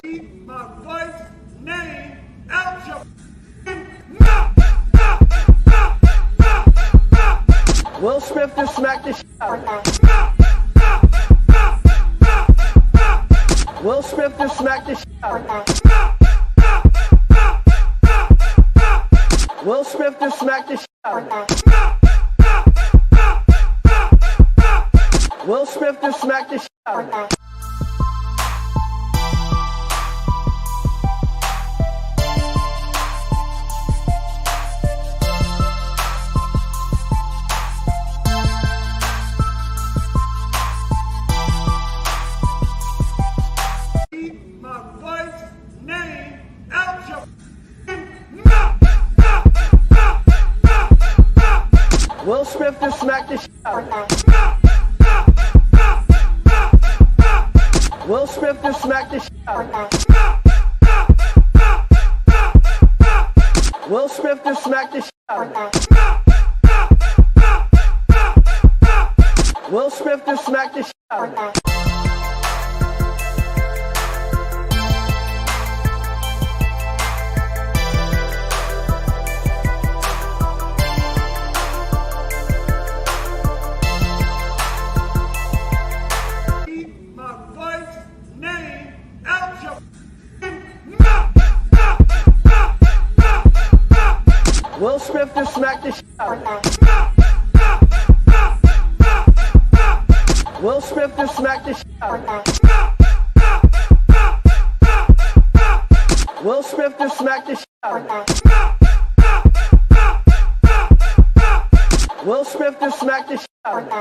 Keep my wife's name out your mouth. Will Smith just smacked the shit out of me. Will Smith just smacked the shit out of me. Will Smith just smacked the shit out of me. Will Smith just smacked the shit out of me. Keep my wife's name out your mouth. Will Smith just smacked the shit out of me. Will Smith just smacked the shit out of me. Will Smith just smacked the shit out of me. Will Smith just smacked the shit out of me. Keep my wife's name out your mouth. Will Smith just smacked the shit out of me. Will Smith just smacked the shit out of me. Will Smith just smacked the shit out of me. Will Smith just smacked the shit out of me.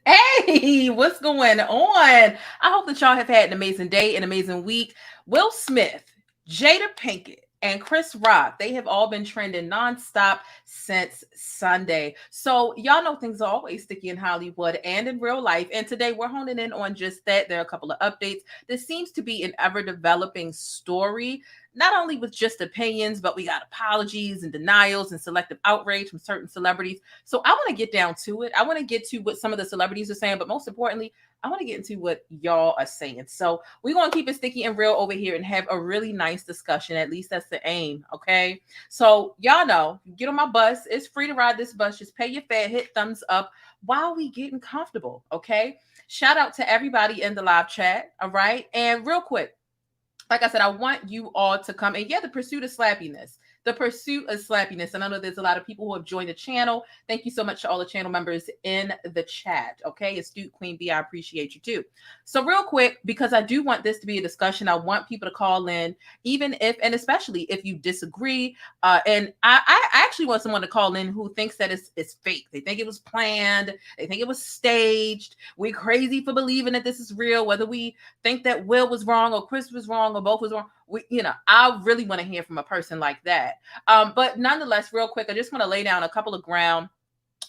Hey, what's going on? I hope that y'all have had an amazing day, an amazing week. Will Smith, Jada Pinkett, and Chris Rock, they have all been trending nonstop since Sunday. So y'all know things are always sticky in Hollywood and in real life. And today we're honing in on just that. There are a couple of updates. This seems to be an ever-developing story, not only with just opinions, but we got apologies and denials and selective outrage from certain celebrities. So I want to get down to it. I want to get to what some of the celebrities are saying, but most importantly, I want to get into what y'all are saying. So we're going to keep it sticky and real over here and have a really nice discussion. At least that's the aim, okay? So y'all know, get on my bus. It's free to ride this bus. Just pay your fare, hit thumbs up while we getting comfortable, okay? Shout out to everybody in the live chat, all right? And real quick, like I said, I want you all to come. And yeah, the pursuit of slappiness. The pursuit of slappiness. And I know there's a lot of people who have joined the channel. Thank you so much to all the channel members in the chat. Okay, Astute Queen B, I appreciate you too. So real quick, because I do want this to be a discussion, I want people to call in, even if, and especially if you disagree. And I actually want someone to call in who thinks that it's fake. They think it was planned. They think it was staged. We're crazy for believing that this is real, whether we think that Will was wrong or Chris was wrong or both was wrong. I really want to hear from a person like that. But nonetheless, real quick, I just want to lay down a couple of ground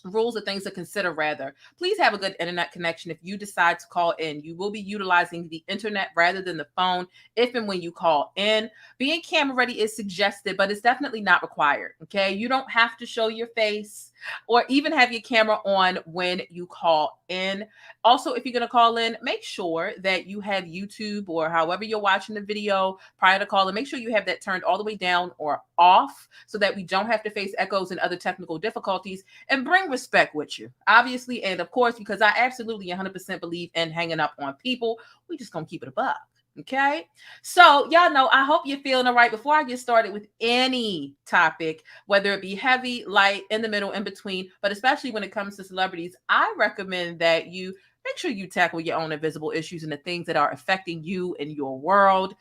rules or things to consider. Rather, please have a good internet connection. If you decide to call in, you will be utilizing the internet rather than the phone if and when you call in. Being camera ready is suggested, but it's definitely not required. Okay, you don't have to show your face or even have your camera on when you call in. Also, if you're going to call in, make sure that you have YouTube or however you're watching the video prior to calling. Make sure you have that turned all the way down or off so that we don't have to face echoes and other technical difficulties, and bring respect with you, obviously. And of course, because I absolutely 100% believe in hanging up on people, we just going to keep it a buck. Okay, so y'all know, I hope you're feeling all right. Before I get started with any topic, whether it be heavy, light, in the middle, in between, but especially when it comes to celebrities, I recommend that you make sure you tackle your own invisible issues and the things that are affecting you in your world,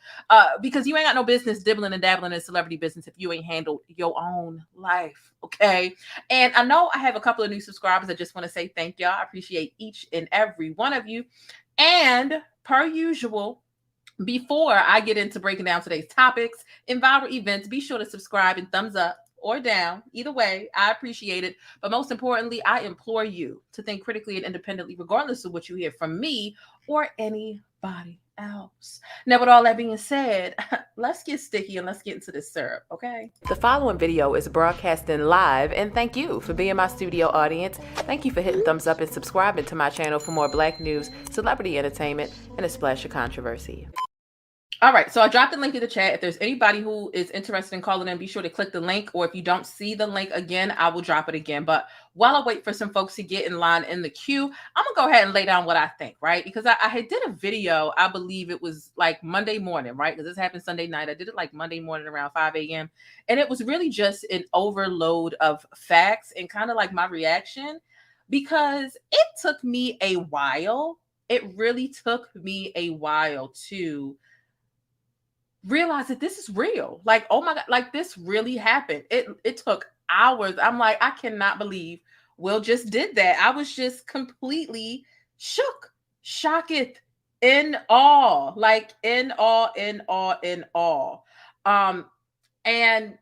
because you ain't got no business dibbling and dabbling in celebrity business if you ain't handled your own life. Okay, and I know I have a couple of new subscribers. I just want to say thank y'all. I appreciate each and every one of you. And per usual, before I get into breaking down today's topics and viral events, be sure to subscribe and thumbs up or down. Either way, I appreciate it. But most importantly, I implore you to think critically and independently, regardless of what you hear from me or anybody else. Now, with all that being said, let's get sticky and let's get into this syrup, okay? The following video is broadcasting live, and thank you for being my studio audience. Thank you for hitting thumbs up and subscribing to my channel for more Black news, celebrity entertainment, and a splash of controversy. All right, so I dropped the link in the chat. If there's anybody who is interested in calling in, be sure to click the link, or if you don't see the link again, I will drop it again. But while I wait for some folks to get in line in the queue, I'm gonna go ahead and lay down what I think, right? Because I did a video, I believe it was like Monday morning, right? Because this happened Sunday night. I did it like Monday morning around 5 a.m. And it was really just an overload of facts and kind of like my reaction, because it took me a while. It really took me a while to realize that this is real. Like, oh my God, like this really happened. It took hours. I'm like, I cannot believe Will just did that. I was just completely shocked, in awe, like in awe. And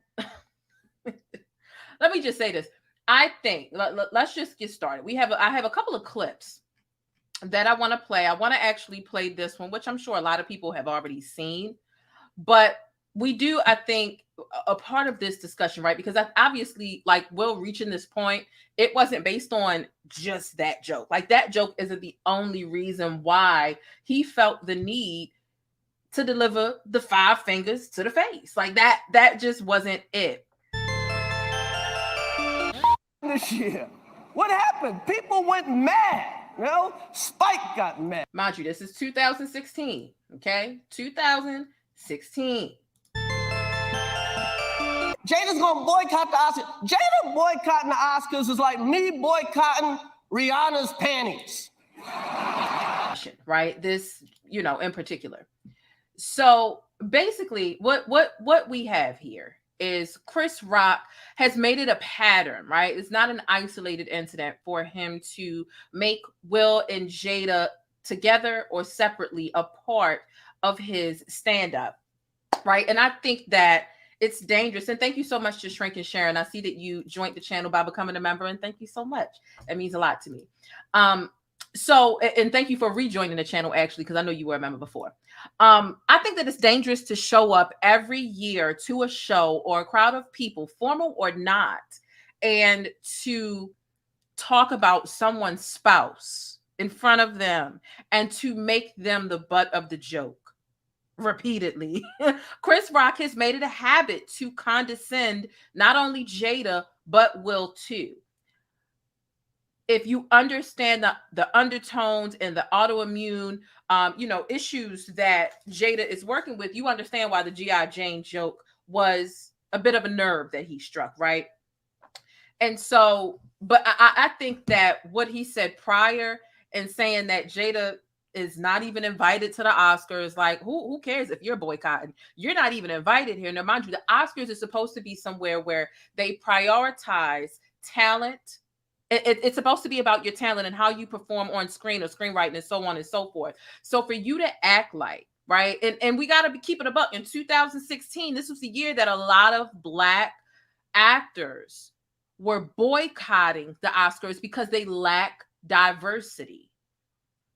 let me just say this. I think let's just get started. I have a couple of clips that I want to play. I want to actually play this one, which I'm sure a lot of people have already seen. But we do, I think, a part of this discussion, right? Because obviously, like Will reaching this point, it wasn't based on just that joke. Like that joke isn't the only reason why he felt the need to deliver the 5 fingers to the face. Like that just wasn't it. This year, what happened? People went mad. You know, Spike got mad. Mind you, this is 2016. Okay, 2016. Jada's gonna boycott the Oscars. Jada boycotting the Oscars is like me boycotting Rihanna's panties. Right? This, you know, in particular. So basically, what we have here is Chris Rock has made it a pattern, right? It's not an isolated incident for him to make Will and Jada together or separately a part of his stand-up, right? And I think that it's dangerous. And thank you so much to Shrink and Sharon. I see that you joined the channel by becoming a member, and thank you so much. That means a lot to me. And thank you for rejoining the channel, actually, because I know you were a member before. I think that it's dangerous to show up every year to a show or a crowd of people, formal or not, and to talk about someone's spouse in front of them and to make them the butt of the joke repeatedly. Chris Rock has made it a habit to condescend not only Jada, but Will too. If you understand the undertones and the autoimmune, issues that Jada is working with, you understand why the G.I. Jane joke was a bit of a nerve that he struck, right? And so, but I think that what he said prior and saying that Jada is not even invited to the Oscars, like who cares if you're boycotting? You're not even invited here. Now, mind you, the Oscars is supposed to be somewhere where they prioritize talent. It's supposed to be about your talent and how you perform on screen or screenwriting and so on and so forth. So for you to act like, right, and we got to keep it a buck. In 2016, this was the year that a lot of Black actors were boycotting the Oscars because they lack diversity.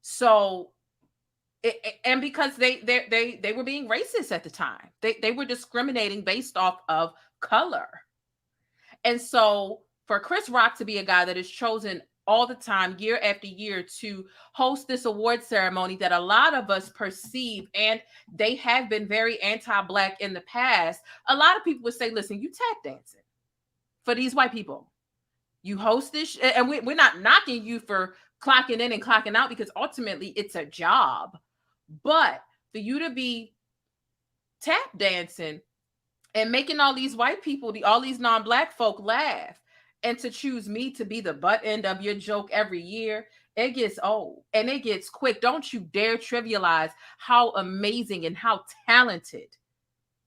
So, and because they were being racist at the time, they were discriminating based off of color. And so for Chris Rock to be a guy that is chosen all the time, year after year, to host this award ceremony that a lot of us perceive, and they have been very anti-Black in the past, a lot of people would say, listen, you tap dancing for these white people. You host this, and we're not knocking you for clocking in and clocking out, because ultimately it's a job. But for you to be tap dancing and making all these white people, all these non-Black folk laugh, and to choose me to be the butt end of your joke every year, it gets old and it gets quick. Don't you dare trivialize how amazing and how talented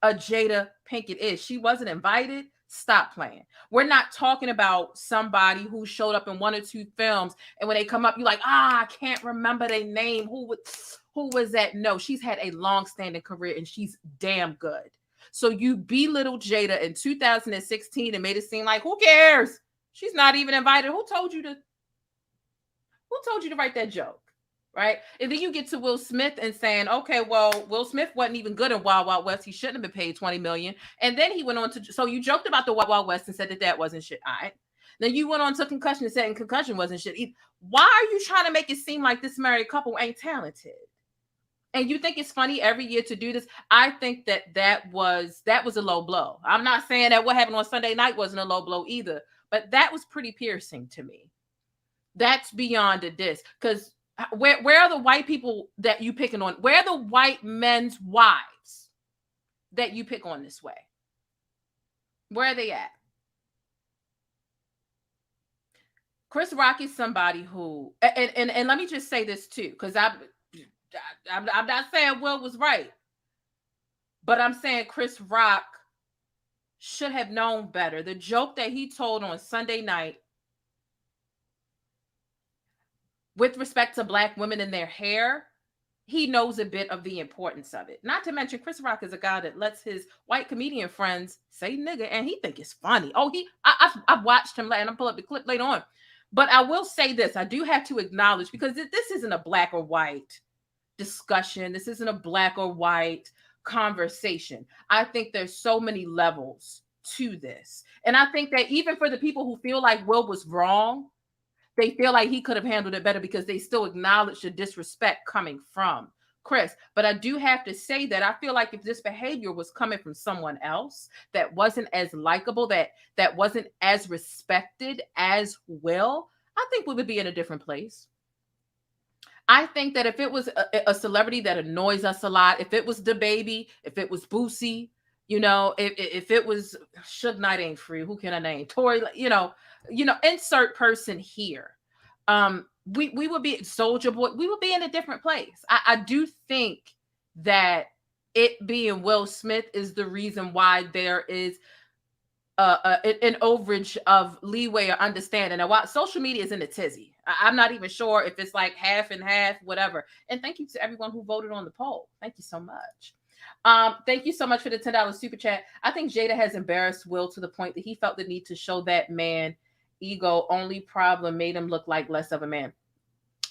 a Jada Pinkett is. She wasn't invited. Stop playing. We're not talking about somebody who showed up in 1 or 2 films, and when they come up, you're like, I can't remember their name. Who was that? No, she's had a long-standing career and she's damn good. So you belittled Jada in 2016 and made it seem like, who cares? She's not even invited. Who told you to write that joke? Right? And then you get to Will Smith and saying, okay, well, Will Smith wasn't even good in Wild Wild West. He shouldn't have been paid $20 million. And then he went on to, so you joked about the Wild Wild West and said that wasn't shit. All right. Then you went on to Concussion and said Concussion wasn't shit. Why are you trying to make it seem like this married couple ain't talented? And you think it's funny every year to do this? I think that was a low blow. I'm not saying that what happened on Sunday night wasn't a low blow either, but that was pretty piercing to me. That's beyond a diss. Because where are the white people that you picking on? Where are the white men's wives that you pick on this way? Where are they at? Chris Rock is somebody who, and let me just say this too, because I'm not saying Will was right, but I'm saying Chris Rock should have known better. The joke that he told on Sunday night with respect to Black women and their hair, he knows a bit of the importance of it. Not to mention, Chris Rock is a guy that lets his white comedian friends say nigga, and he think it's funny. Oh, I've watched him, and I'll pull up the clip later on. But I will say this, I do have to acknowledge, because this isn't a black or white discussion. This isn't a black or white conversation. I think there's so many levels to this. And I think that even for the people who feel like Will was wrong, they feel like he could have handled it better because they still acknowledge the disrespect coming from Chris. But I do have to say that I feel like if this behavior was coming from someone else that wasn't as likable, that wasn't as respected as Will, I think we would be in a different place. I think that if it was a celebrity that annoys us a lot, if it was DaBaby, if it was Boosie, if it was Suge Knight ain't free, who can I name? Tory, insert person here. We would be Soulja Boy. We would be in a different place. I do think that it being Will Smith is the reason why there is an overage of leeway or understanding. Now, while social media is in a tizzy, I'm not even sure if it's like half and half, whatever. And thank you to everyone who voted on the poll. Thank you so much. Thank you so much for the $10 super chat. I think Jada has embarrassed Will to the point that he felt the need to show that man ego. Only problem made him look like less of a man.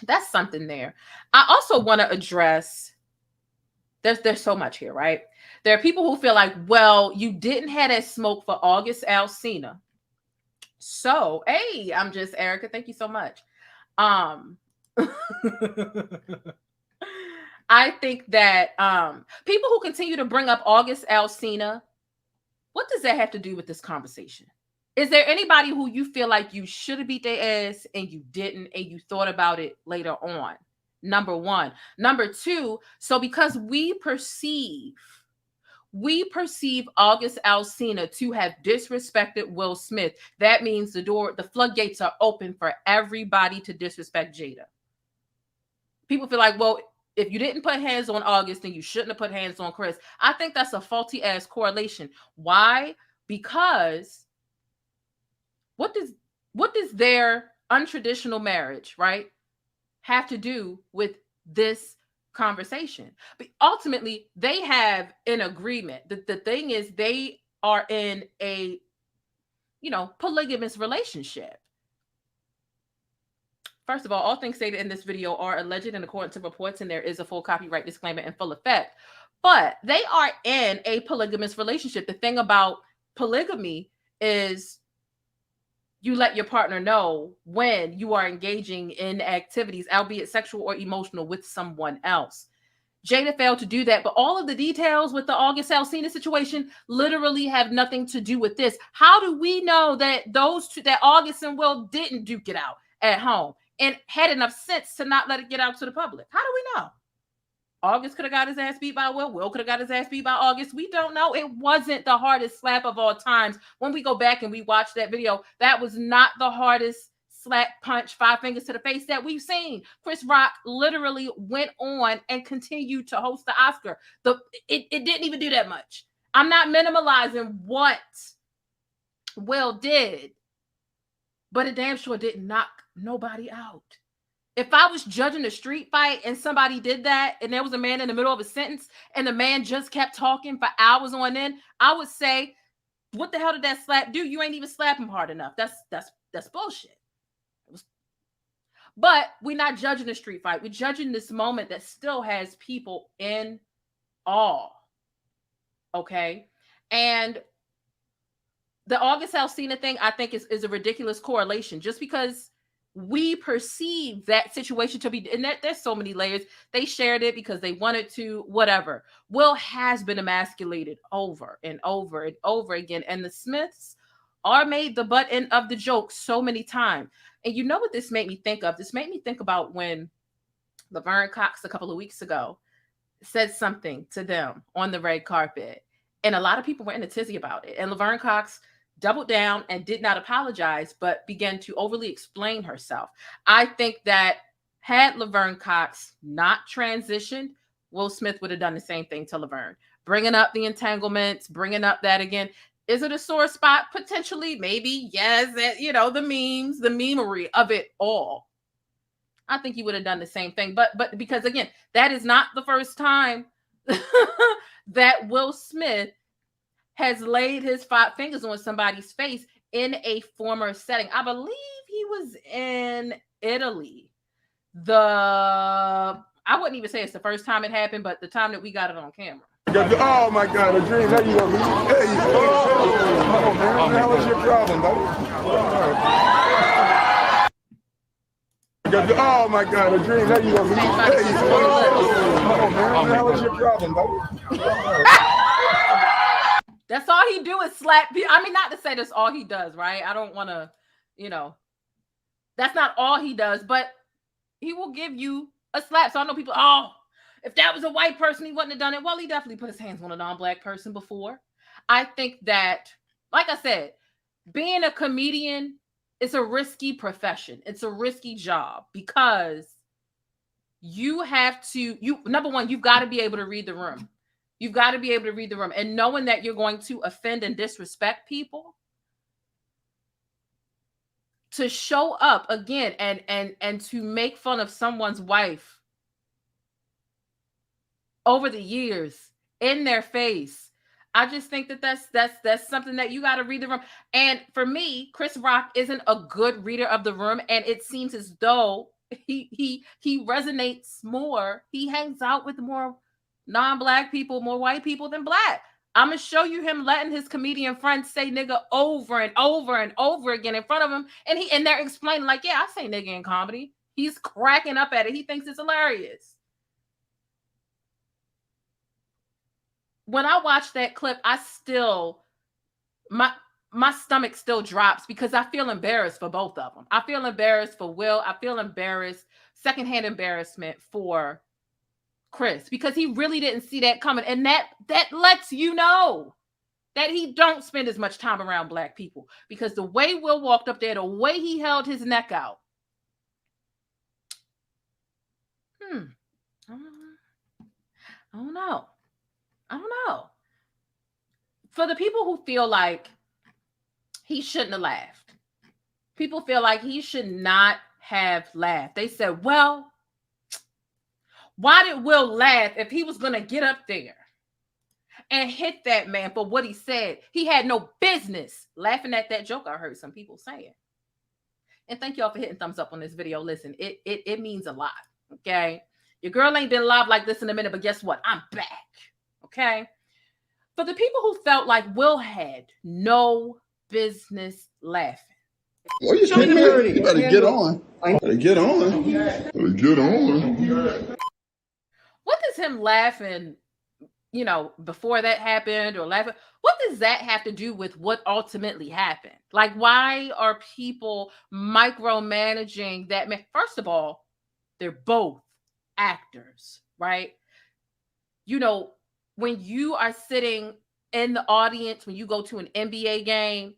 That's something there. I also want to address, there's so much here, right? There are people who feel like, well, you didn't have that smoke for August Alsina. So, hey, I'm just Erica. Thank you so much. I think that people who continue to bring up August Alsina, what does that have to do with this conversation? Is there anybody who you feel like you should have beat their ass and you didn't, and you thought about it later on? Number one. Number two, so because we perceive August Alsina to have disrespected Will Smith, that means the floodgates are open for everybody to disrespect Jada. People feel like, well, if you didn't put hands on August, then you shouldn't have put hands on Chris. I think that's a faulty ass correlation. Why? Because what does their untraditional marriage, right, have to do with this conversation? But ultimately, they have an agreement. The thing is, they are in a, polygamous relationship. First of all things stated in this video are alleged in accordance to reports, and there is a full copyright disclaimer in full effect. But they are in a polygamous relationship. The thing about polygamy is you let your partner know when you are engaging in activities, albeit sexual or emotional, with someone else. Jada failed to do that, but all of the details with the August Alsina situation literally have nothing to do with this. How do we know that that August and Will didn't duke it out at home and had enough sense to not let it get out to the public? How do we know? August could have got his ass beat by Will. Will could have got his ass beat by August. We don't know. It wasn't the hardest slap of all times. When we go back and we watch that video, that was not the hardest slap, punch, 5 fingers to the face that we've seen. Chris Rock literally went on and continued to host the Oscar. It didn't even do that much. I'm not minimalizing what Will did, but it damn sure didn't knock nobody out. If I was judging a street fight and somebody did that and there was a man in the middle of a sentence and the man just kept talking for hours on end, I would say, what the hell did that slap do? You ain't even slap him hard enough. That's bullshit. But we're not judging the street fight. We're judging this moment that still has people in awe. Okay? And the August Alsina thing, I think, is a ridiculous correlation. Just because we perceive that situation to be, and there's so many layers. They shared it because they wanted to, whatever. Will has been emasculated over and over and over again. And the Smiths are made the butt end of the joke so many times. And you know what this made me think of? This made me think about when Laverne Cox a couple of weeks ago said something to them on the red carpet. And a lot of people were in a tizzy about it. And Laverne Cox doubled down and did not apologize, but began to overly explain herself. I think that had Laverne Cox not transitioned, Will Smith would have done the same thing to Laverne. Bringing up the entanglements, bringing up that again. Is it a sore spot? Potentially, maybe, yes. You know, the memes, the memery of it all. I think he would have done the same thing. But because, again, that is not the first time that Will Smith has laid his 5 fingers on somebody's face in a former setting. I believe he was in Italy. I wouldn't even say it's the first time it happened, but the time that we got it on camera. Oh my God, a dream. There you go. There you go. Oh, man. What the hell is your problem, buddy? Oh my God, a dream. There you go. There you go. Oh, man. What the hell is your problem, buddy? That's all he do is slap. I mean, not to say that's all he does, right? I don't want to, that's not all he does, but he will give you a slap. So I know people, if that was a white person, he wouldn't have done it. Well, he definitely put his hands on a non-black person before. I think that, like I said, being a comedian is a risky profession. It's a risky job because you have to, number one, you've got to be able to read the room. You've got to be able to read the room, and knowing that you're going to offend and disrespect people, to show up again and to make fun of someone's wife over the years in their face. I just think that that's something that you got to read the room. And for me, Chris Rock isn't a good reader of the room, and it seems as though he resonates more. He hangs out with more non-black people, more white people than black. I'm gonna show you him letting his comedian friends say nigga over and over and over again in front of him, and they're explaining like, yeah, I say nigga in comedy. He's cracking up at it. He thinks it's hilarious. When I watch that clip, I still my stomach still drops because I feel embarrassed for both of them. I feel embarrassed for Will. I feel embarrassed, secondhand embarrassment for Chris, because he really didn't see that coming. And that lets you know that he don't spend as much time around black people, because the way Will walked up there, the way he held his neck out. I don't know. For the people who feel like he shouldn't have laughed, people feel like he should not have laughed. They said, well, why did Will laugh if he was going to get up there and hit that man for what he said? He had no business laughing at that joke, I heard some people saying. And thank y'all for hitting thumbs up on this video. Listen, it means a lot, okay? Your girl ain't been live like this in a minute, but guess what? I'm back, okay? For the people who felt like Will had no business laughing. Well, you kidding me? You better get on. Better get on. Better get on. What does him laughing, before that happened, or laughing, what does that have to do with what ultimately happened? Like, why are people micromanaging that man? First of all, they're both actors, right? When you are sitting in the audience, when you go to an NBA game,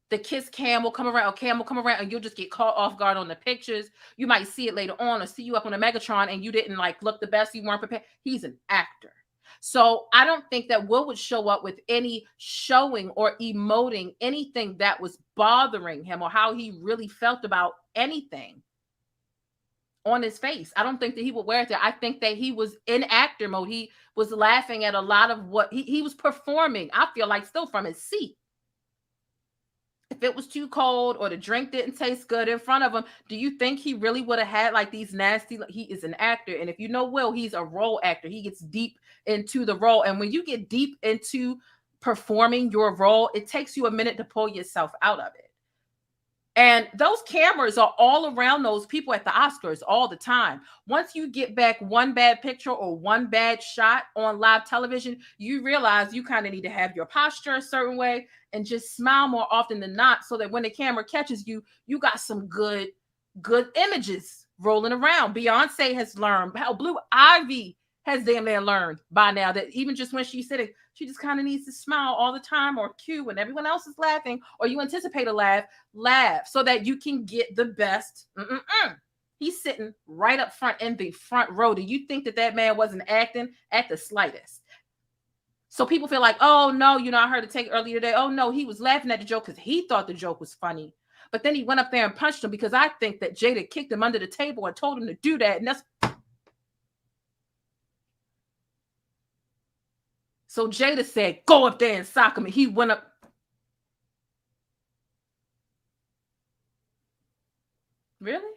the kiss cam will come around, and you'll just get caught off guard on the pictures. You might see it later on, or see you up on a Megatron and you didn't look the best, you weren't prepared. He's an actor. So I don't think that Will would show up with any showing or emoting anything that was bothering him or how he really felt about anything on his face. I don't think that he would wear it there. I think that he was in actor mode. He was laughing at a lot of what he was performing. I feel like still from his seat. If it was too cold or the drink didn't taste good in front of him, do you think he really would have had like these nasty? He is an actor. And if you know Will, he's a role actor. He gets deep into the role. And when you get deep into performing your role, it takes you a minute to pull yourself out of it. And those cameras are all around those people at the Oscars all the time. Once you get back one bad picture or one bad shot on live television, you realize you kind of need to have your posture a certain way and just smile more often than not, so that when the camera catches you, you got some good images rolling around. Beyonce has learned, how Blue Ivy has damn near learned by now, that even just when she's sitting, she just kind of needs to smile all the time, or cue when everyone else is laughing, or you anticipate a laugh so that you can get the best. He's sitting right up front in the front row. Do you think that man wasn't acting at the slightest? So people feel like, oh no, I heard a take earlier today. Oh no, he was laughing at the joke because he thought the joke was funny. But then he went up there and punched him because I think that Jada kicked him under the table and told him to do that. And that's so Jada said, go up there and sock him. And he went up. Really?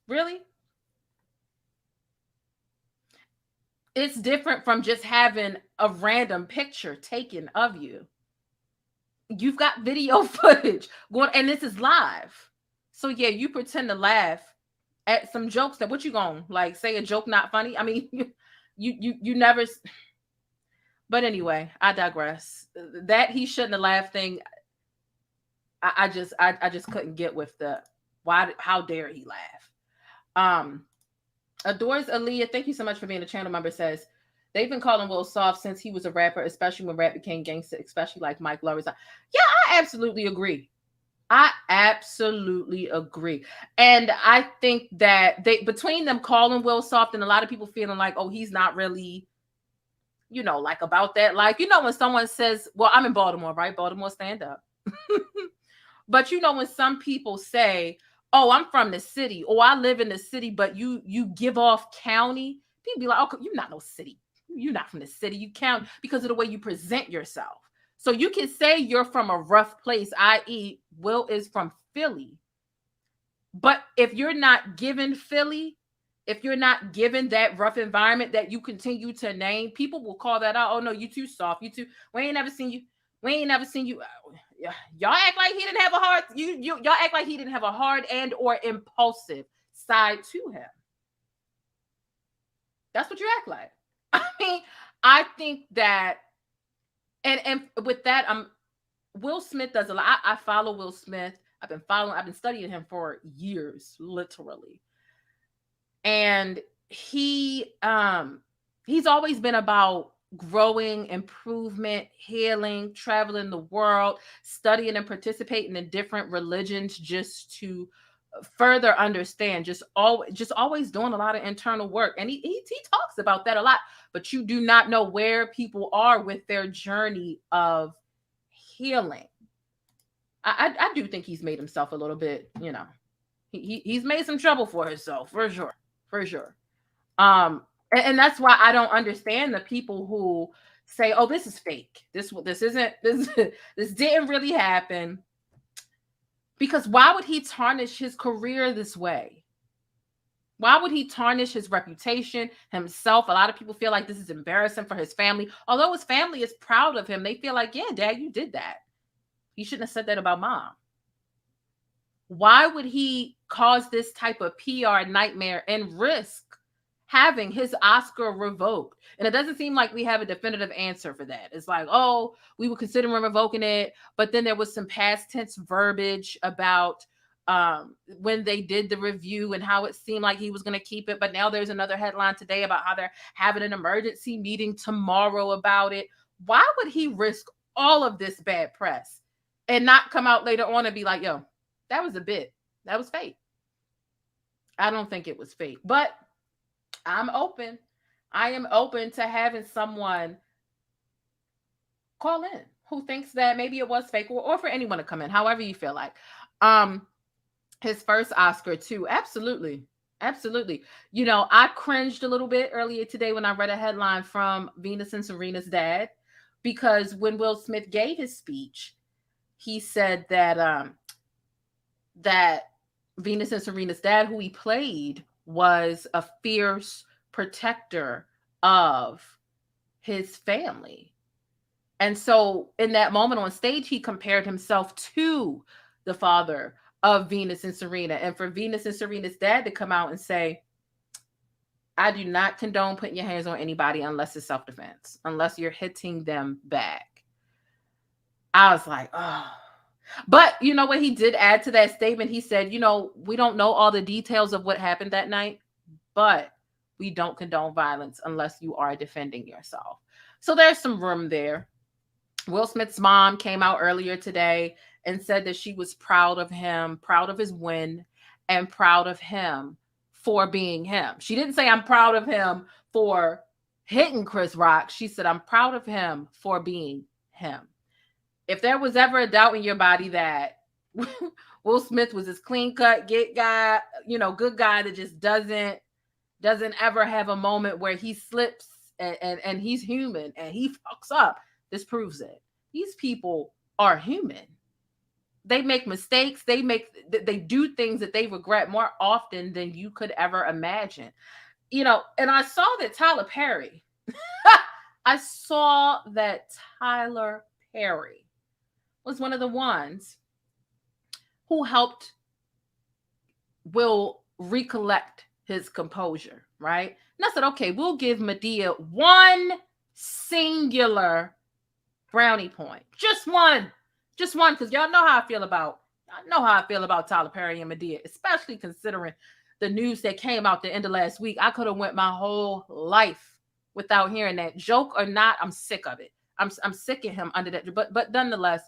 Really? It's different from just having a random picture taken of you. You've got video footage going, and this is live. So yeah, you pretend to laugh at some jokes that what you gonna like say a joke not funny? I mean, you never. But anyway, I digress. That he shouldn't have laughed thing. I just couldn't get with the why. How dare he laugh? Adores Aaliyah, thank you so much for being a channel member, says they've been calling Will soft since he was a rapper, especially when rap became gangster, especially like Mike Lowry's. Yeah, I absolutely agree. And I think that between them calling Will soft and a lot of people feeling like, oh, he's not really, like about that. Like, when someone says, well, I'm in Baltimore, right? Baltimore stand up. But when some people say, oh, I'm from the city, or I live in the city, but you give off county, people be like, oh, you're not no city. You're not from the city. You count because of the way you present yourself. So you can say you're from a rough place, i.e. Will is from Philly. But if you're not given Philly, if you're not given that rough environment that you continue to name, people will call that out. Oh, no, you too soft. You too. We ain't never seen you. Y'all act like he didn't have a hard. Y'all act like he didn't have a hard and or impulsive side to him. That's what you act like. I mean, I think that, and with that, Will Smith does a lot. I follow Will Smith. I've been studying him for years, literally. And he's always been about growing, improvement, healing, traveling the world, studying and participating in different religions just to further understand, just always doing a lot of internal work. And he talks about that a lot, but you do not know where people are with their journey of healing. I do think he's made himself a little bit, he's made some trouble for himself, for sure. And that's why I don't understand the people who say, oh, this is fake. This didn't really happen. Because why would he tarnish his career this way? Why would he tarnish his reputation, himself? A lot of people feel like this is embarrassing for his family. Although his family is proud of him, they feel like, yeah, Dad, you did that. You shouldn't have said that about Mom. Why would he cause this type of PR nightmare and risk having his Oscar revoked? And it doesn't seem like we have a definitive answer for that. It's like, oh, we were considering revoking it, but then there was some past tense verbiage about when they did the review and how it seemed like he was going to keep it. But now there's another headline today about how they're having an emergency meeting tomorrow about it. Why would he risk all of this bad press and not come out later on and be like, yo, that was a bit, that was fake? I don't think it was fake, but I'm open. I am open to having someone call in who thinks that maybe it was fake, or for anyone to come in, however you feel like. His first Oscar too. Absolutely. Absolutely. You know, I cringed a little bit earlier today when I read a headline from Venus and Serena's dad, because when Will Smith gave his speech, he said that that Venus and Serena's dad, who he played, was a fierce protector of his family. And so in that moment on stage, he compared himself to the father of Venus and Serena. And for Venus and Serena's dad to come out and say, I do not condone putting your hands on anybody unless it's self-defense, unless you're hitting them back. I was like, oh. But you know what he did add to that statement? He said, you know, we don't know all the details of what happened that night, but we don't condone violence unless you are defending yourself. So there's some room there. Will Smith's mom came out earlier today and said that she was proud of him, proud of his win, and proud of him for being him. She didn't say, I'm proud of him for hitting Chris Rock. She said, I'm proud of him for being him. If there was ever a doubt in your body that Will Smith was this clean-cut, good guy that just doesn't ever have a moment where he slips and he's human and he fucks up, this proves it. These people are human. They make mistakes. They do things that they regret more often than you could ever imagine. You know, and I saw that Tyler Perry, was one of the ones who helped Will recollect his composure, right? And I said, okay, we'll give Madea one singular brownie point. Just one, because y'all know how I feel about Tyler Perry and Madea, especially considering the news that came out the end of last week. I could have went my whole life without hearing that. Joke or not, I'm sick of it. I'm sick of him under that. But nonetheless,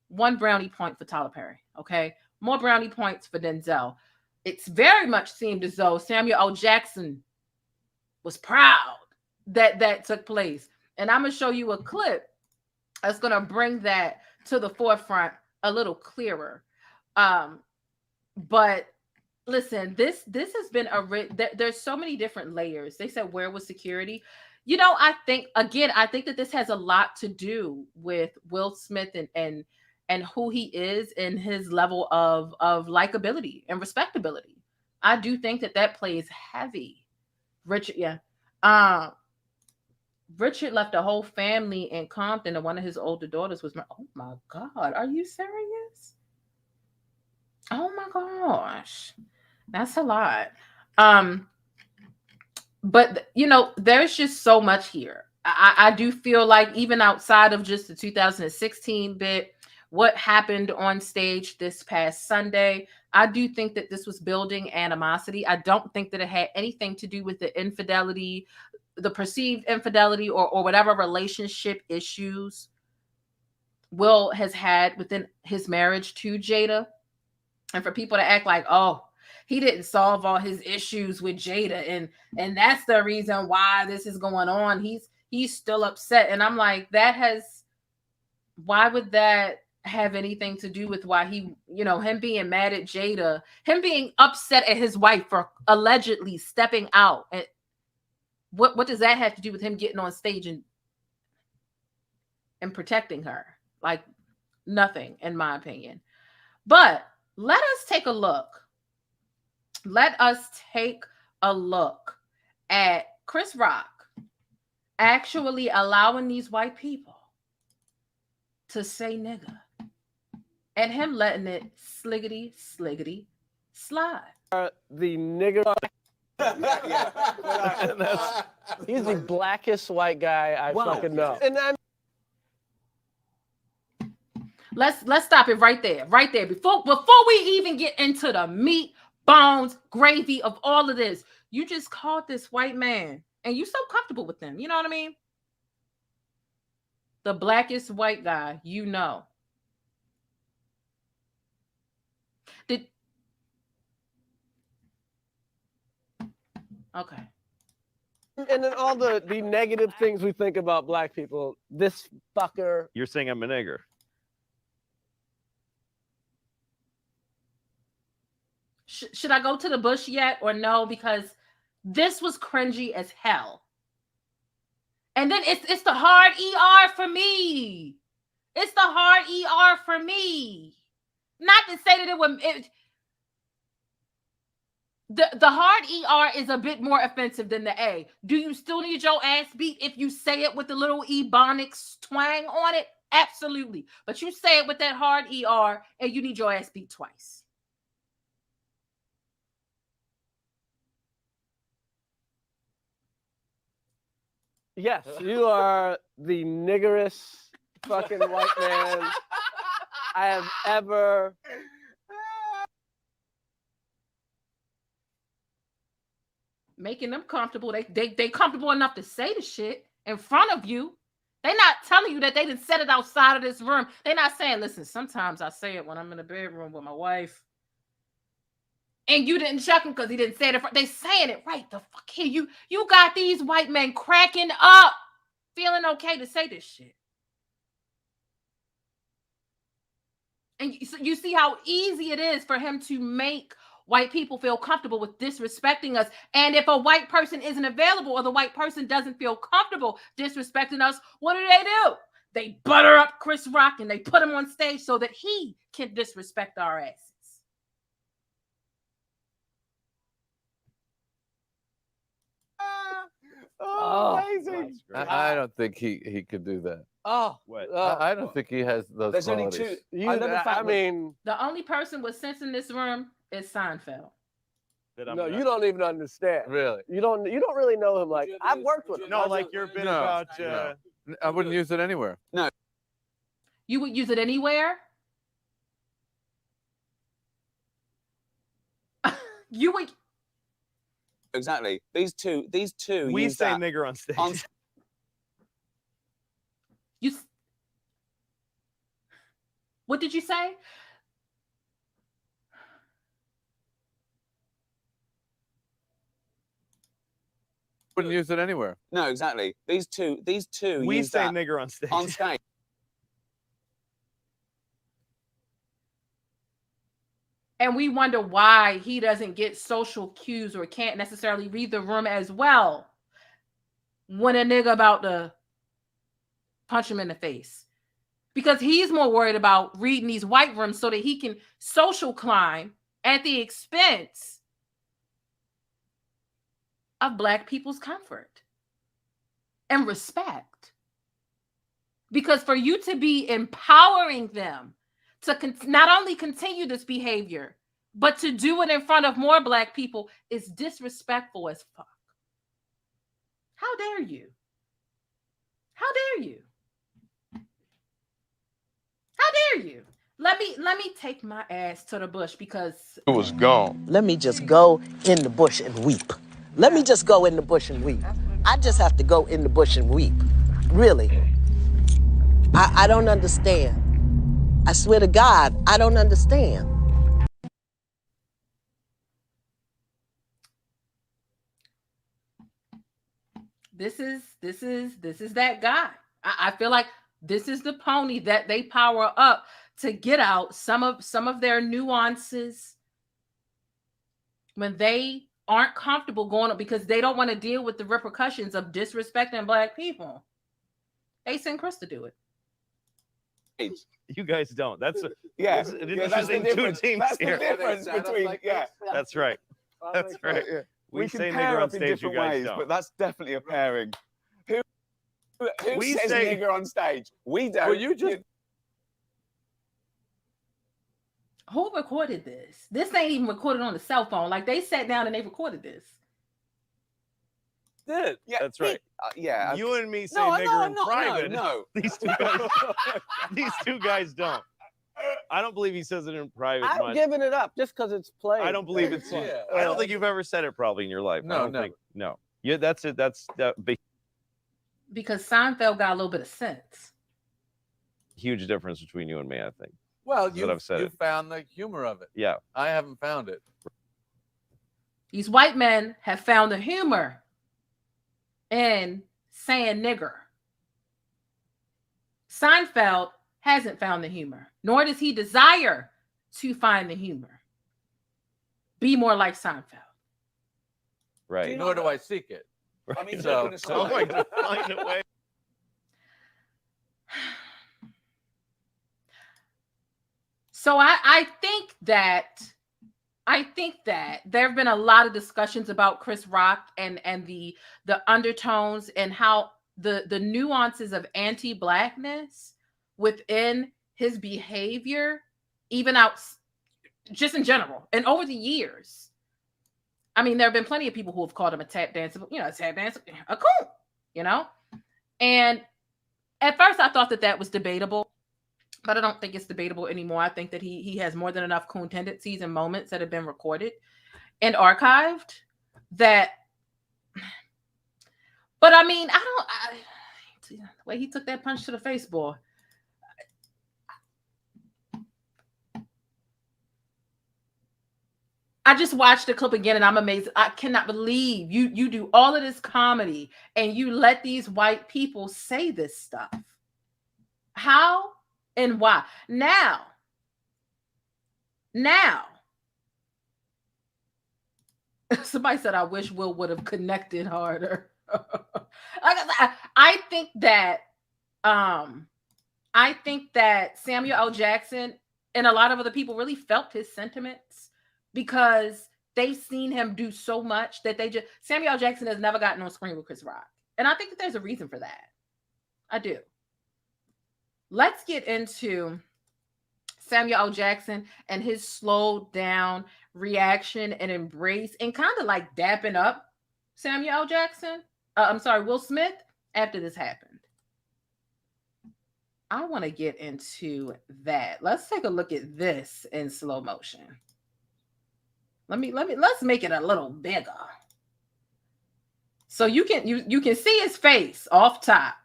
one brownie point for Tyler Perry. Okay, more brownie points for Denzel. It's very much seemed as though Samuel L. Jackson was proud that took place. And I'm going to show you a clip that's going to bring that to the forefront a little clearer. But listen, this has been there's so many different layers. They said, where was security? You know, I think that this has a lot to do with Will Smith and who he is and his level of likability and respectability. I do think that plays heavy. Richard left a whole family in Compton, and one of his older daughters was oh my God, are you serious? Oh my gosh, that's a lot. But you know, there's just so much here. I do feel like even outside of just the 2016 bit, what happened on stage this past Sunday, I do think that this was building animosity. I don't think that it had anything to do with the infidelity, the perceived infidelity, or whatever relationship issues Will has had within his marriage to Jada. And for people to act like, oh, he didn't solve all his issues with Jada, and that's the reason why this is going on. He's still upset. And I'm like, why would that have anything to do with why he, you know, him being mad at Jada, him being upset at his wife for allegedly stepping out? And what does that have to do with him getting on stage and protecting her? Like, nothing, in my opinion. But let us take a look. Let us take a look at Chris Rock actually allowing these white people to say nigga, and him letting it sliggity slide. The nigger. He's the blackest white guy I fucking know. And let's stop it right there. Before we even get into the meat, bones, gravy of all of this, you just called this white man, and you so comfortable with them. You know what I mean? The blackest white guy, you know. Okay. And then all the negative things we think about black people. This fucker. You're saying I'm a nigger. should I go to the bush yet or no? Because this was cringy as hell. And then it's the hard ER for me. It's the hard ER for me. Not to say that it would. The hard ER is a bit more offensive than the A. Do you still need your ass beat if you say it with the little ebonics twang on it? Absolutely. But you say it with that hard ER and you need your ass beat twice. Yes, you are the niggerest fucking white man I have ever. Making them comfortable. They comfortable enough to say the shit in front of you. They're not telling you that they didn't set it outside of this room. They're not saying, listen, sometimes I say it when I'm in the bedroom with my wife. And you didn't check him because he didn't say it. They saying it right the fuck here. You got these white men cracking up, feeling okay to say this shit. And you see how easy it is for him to make white people feel comfortable with disrespecting us. And if a white person isn't available or the white person doesn't feel comfortable disrespecting us, what do? They butter up Chris Rock and they put him on stage so that he can disrespect our asses. Amazing. I don't think he could do that. What? I don't think he has those There's qualities. only two. I mean, The only person with sense in this room is Seinfeld. no, you don't even understand. Really? You don't really know him. Like, I've worked with him. No, like your bit about. No. I wouldn't use it anywhere. You would use it anywhere? You would. Exactly. These two. We use say that nigger on stage. What did you say? Wouldn't use it anywhere. No, exactly. These two. We use say that nigger on stage. on stage. And we wonder why he doesn't get social cues or can't necessarily read the room as well when a nigga about to punch him in the face. Because he's more worried about reading these white rooms so that he can social climb at the expense of Black people's comfort and respect. Because for you to be empowering them to not only continue this behavior, but to do it in front of more Black people is disrespectful as fuck. How dare you? How dare you? How dare you? Let me take my ass to the bush because It was gone. Let me just go in the bush and weep. Let me just go in the bush and weep. I just have to go in the bush and weep. Really. I don't understand. I swear to God, I don't understand. this is that guy. I feel like this is the pony that they power up to get out some of their nuances when they aren't comfortable going up because they don't want to deal with the repercussions of disrespecting Black people. They send Chris to do it. You guys don't. That's Yeah, an that's the interesting two difference. teams That's here. the difference between That's right. That's right. We can say pair nigger on up in stage. You different guys ways, don't. but that's definitely a pairing. Who We says say- nigger on stage? We don't. Well, you just Who recorded this? This ain't even recorded on the cell phone. Like they sat down and they recorded this. did. Yeah, That's right. Yeah. You and me say No, nigger no, in no, private. no. These two guys don't. I don't believe he says it in private. I'm much. giving it up just because it's played. I don't believe it's. Yeah. I don't think you've ever said it probably in your life. No, I don't never. think. No. Yeah, that's it. That's that big, Because Seinfeld got a little bit of sense. huge difference between you and me. I think. well, That's what I've said you it. found the humor of it. Yeah. I haven't found it. These white men have found the humor in saying nigger. Seinfeld hasn't found the humor, nor does he desire to find the humor. be more like Seinfeld. Right. Nor do I seek it. I mean, So- I'm going to find a way. So I think that there have been a lot of discussions about Chris Rock and the undertones and how the nuances of anti-blackness within his behavior, even out just in general. And over the years, I mean, there have been plenty of people who have called him a tap dancer, a coon, And at first I thought that was debatable. But I don't think it's debatable anymore. I think that he has more than enough coon tendencies and moments that have been recorded and archived that. But I mean, the way he took that punch to the face, boy. I just watched the clip again and I'm amazed. I cannot believe you do all of this comedy and you let these white people say this stuff. How? And why? Now, somebody said, I wish Will would have connected harder. I think that Samuel L. Jackson and a lot of other people really felt his sentiments because they've seen him do so much that Samuel L. Jackson has never gotten on screen with Chris Rock. And I think that there's a reason for that. I do. Let's get into Samuel L. Jackson and his slowed down reaction and embrace and kind of like dapping up Samuel L. Jackson. Will Smith after this happened. I want to get into that. Let's take a look at this in slow motion. Let's make it a little bigger. So you can see his face off top.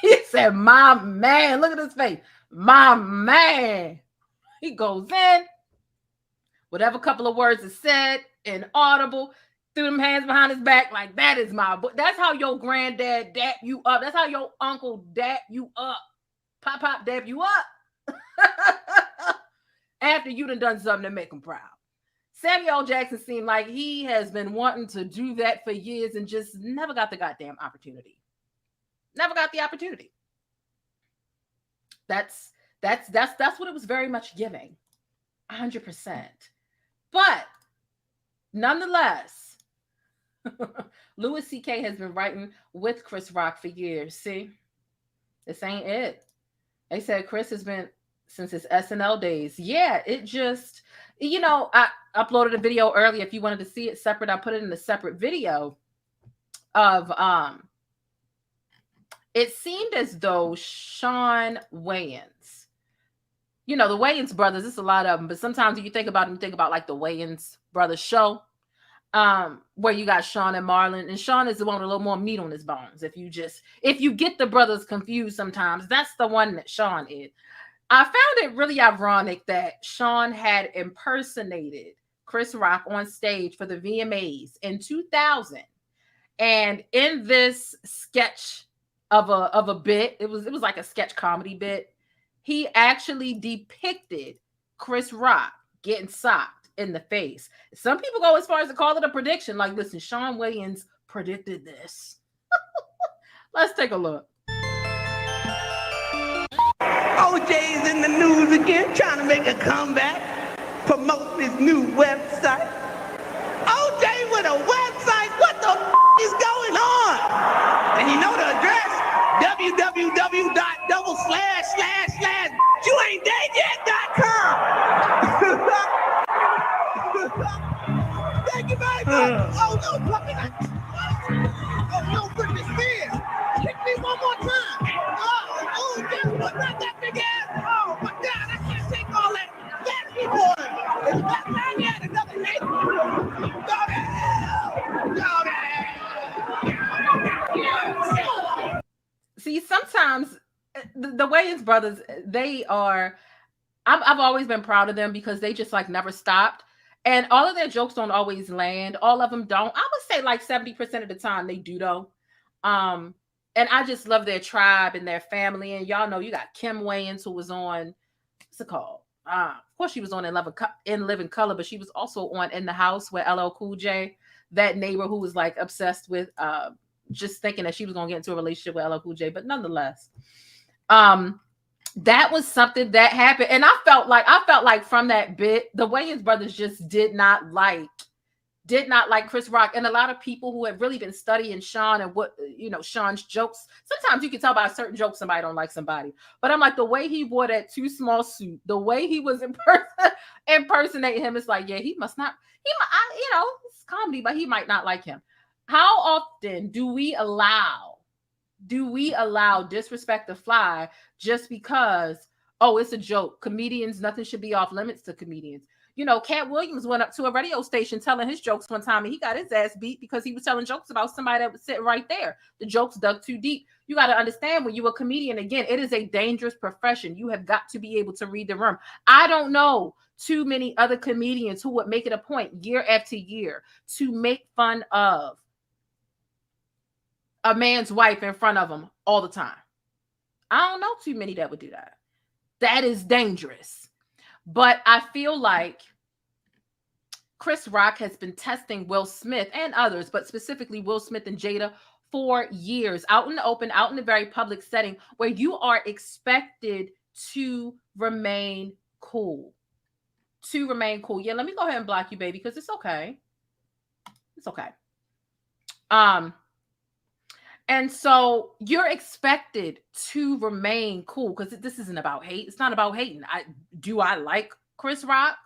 He said, my man, look at his face. My man. He goes in. Whatever couple of words is said, inaudible, threw them hands behind his back like that is my boy. That's how your granddad dap you up. That's how your uncle dap you up. Pop dap you up. After you done something to make him proud. Samuel L. Jackson seemed like he has been wanting to do that for years and just never got the goddamn opportunity. Never got the opportunity. That's what it was very much giving. 100%. But nonetheless, Louis C.K. has been writing with Chris Rock for years. See, this ain't it. They said Chris has been since his SNL days. Yeah, it just, I uploaded a video earlier. If you wanted to see it separate, I put it in a separate video of, it seemed as though Sean Wayans, the Wayans brothers, there's a lot of them, but sometimes when you think about them, you think about like the Wayans brothers show, where you got Sean and Marlon, and Sean is the one with a little more meat on his bones. If you get the brothers confused sometimes, that's the one that Sean is. I found it really ironic that Sean had impersonated Chris Rock on stage for the VMAs in 2000. And in this sketch of a bit, it was like a sketch comedy bit, he actually depicted Chris Rock getting socked in the face. Some people go as far as to call it a prediction. Like, listen, Sean Wayans predicted this. Let's take a look. OJ's in the news again, trying to make a comeback, promote this new website. OJ with a website? What the is going on? And you know the address? www.//youain'tdeadyet.com. Thank you very much. Oh no, puppy. Oh no, Britney Spears. Kick me one more time. Oh, guess what? Not that big ass. Oh my God, I can't take all that. Nasty boy. It's not time yet. Another name. Go to hell. Go to hell. See, sometimes the Wayans brothers, I've always been proud of them because they just like never stopped. And all of their jokes don't always land. All of them don't. I would say like 70% of the time they do though. And I just love their tribe and their family. And y'all know you got Kim Wayans, who was on, what's it called? course, she was on In Living Color, but she was also on In the House with LL Cool J, that neighbor who was like obsessed with just thinking that she was gonna get into a relationship with LL Cool J. But nonetheless, that was something that happened, and I felt like from that bit, the Wayans brothers just did not like Chris Rock. And a lot of people who have really been studying Sean and what, Sean's jokes, sometimes you can tell by a certain joke somebody don't like somebody. But I'm like, the way he wore that too small suit, the way he was impersonating him, it's like, yeah, it's comedy, but he might not like him. How often do we allow disrespect to fly just because, oh, it's a joke? Comedians, nothing should be off limits to comedians. Cat Williams went up to a radio station telling his jokes one time, and he got his ass beat because he was telling jokes about somebody that was sitting right there. The jokes dug too deep. You got to understand, when you're a comedian, again, it is a dangerous profession. You have got to be able to read the room. I don't know too many other comedians who would make it a point year after year to make fun of a man's wife in front of him all the time. I don't know too many that would do that. That is dangerous. But I feel like Chris Rock has been testing Will Smith and others, but specifically Will Smith and Jada, for years, out in the open, out in the very public setting, where you are expected to remain cool. Yeah, let me go ahead and block you, baby, because it's okay. It's okay. And so you're expected to remain cool, because this isn't about hate. It's not about hating. Do I like Chris Rock?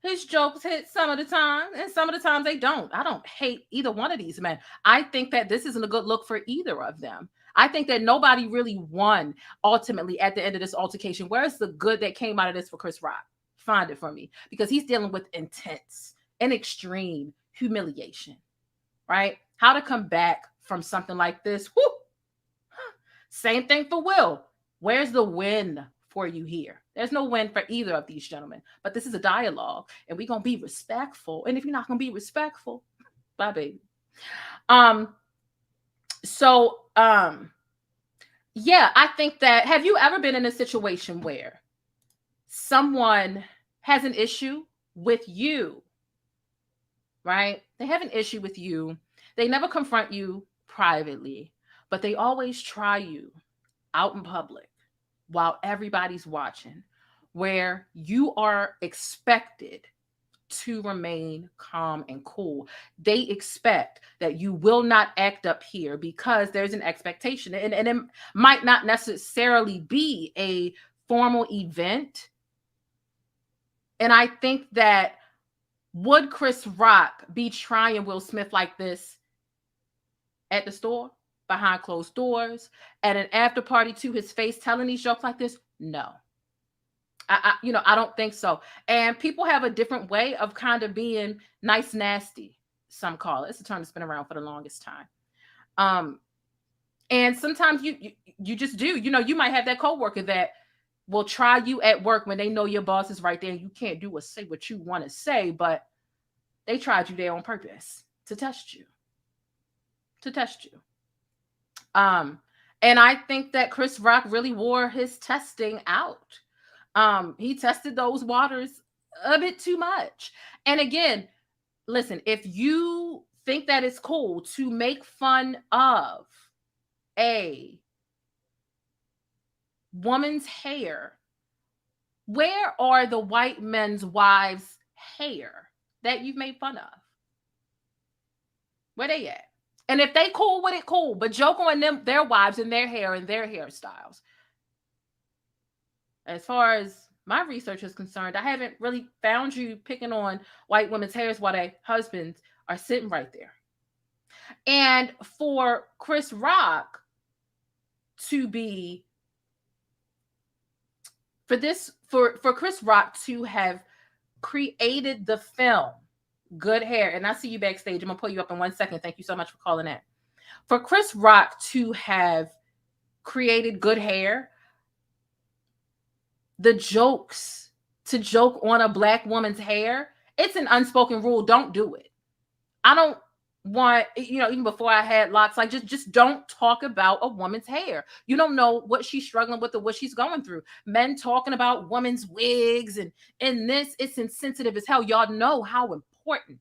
His jokes hit some of the time, and some of the times they don't. I don't hate either one of these men. I think that this isn't a good look for either of them. I think that nobody really won ultimately at the end of this altercation. Where's the good that came out of this for Chris Rock? Find it for me, because he's dealing with intense and extreme humiliation, right? How to come back from something like this. Whew. Same thing for Will. Where's the win for you here? There's no win for either of these gentlemen, but this is a dialogue, and we're going to be respectful. And if you're not going to be respectful, bye, baby. Yeah, I think that, have you ever been in a situation where someone has an issue with you, right? They have an issue with you. They never confront you privately, but they always try you out in public while everybody's watching, where you are expected to remain calm and cool. They expect that you will not act up here because there's an expectation, and it might not necessarily be a formal event. And I think that, would Chris Rock be trying Will Smith like this at the store, behind closed doors, at an after party to his face, telling these jokes like this? No. I don't think so. And people have a different way of kind of being nice, nasty, some call it. It's a term that's been around for the longest time. And sometimes you just do. You might have that coworker that will try you at work when they know your boss is right there and you can't do or say what you want to say, but they tried you there on purpose to test you. And I think that Chris Rock really wore his testing out. He tested those waters a bit too much. And again, listen, if you think that it's cool to make fun of a woman's hair, where are the white men's wives' hair that you've made fun of? Where they at? And if they cool with it, cool. But joke on them, their wives and their hair and their hairstyles. As far as my research is concerned, I haven't really found you picking on white women's hairs while their husbands are sitting right there. And for Chris Rock to be, for Chris Rock to have created the film Good Hair, and I see you backstage. I'm gonna pull you up in 1 second. Thank you so much for calling in. For Chris Rock to have created Good Hair, the jokes to joke on a black woman's hair, it's an unspoken rule. Don't do it. I don't even before I had locks, like just don't talk about a woman's hair. You don't know what she's struggling with or what she's going through. Men talking about women's wigs and this, it's insensitive as hell. Y'all know how important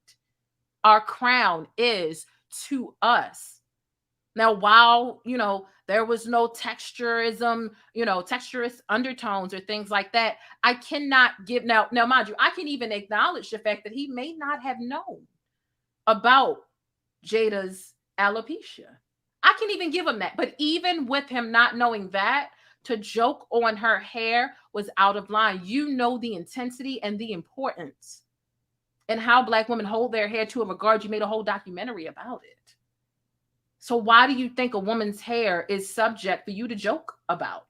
our crown is to us. Now, while, there was no texturism, texturous undertones or things like that, I cannot give now, mind you, I can even acknowledge the fact that he may not have known about Jada's alopecia. I can even give him that. But even with him not knowing that, to joke on her hair was out of line. You know the intensity and the importance and how Black women hold their hair to a regard. You made a whole documentary about it. So why do you think a woman's hair is subject for you to joke about?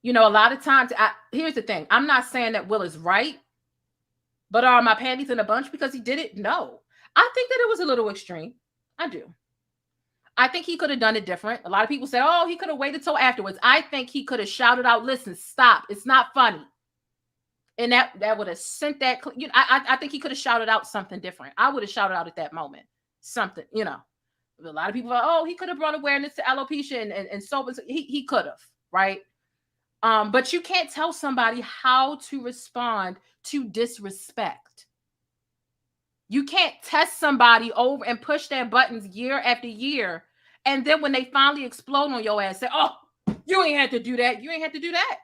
A lot of times, here's the thing. I'm not saying that Will is right, but are my panties in a bunch because he did it? No. I think that it was a little extreme. I do. I think he could have done it different. A lot of people said, oh, he could have waited till afterwards. I think he could have shouted out, listen, stop. It's not funny. And that would have sent that. I think he could have shouted out something different. I would have shouted out at that moment. Something, A lot of people are, oh, he could have brought awareness to alopecia and so he could have, right? But you can't tell somebody how to respond to disrespect. You can't test somebody over and push their buttons year after year. And then when they finally explode on your ass, say, oh, you ain't had to do that. You ain't had to do that.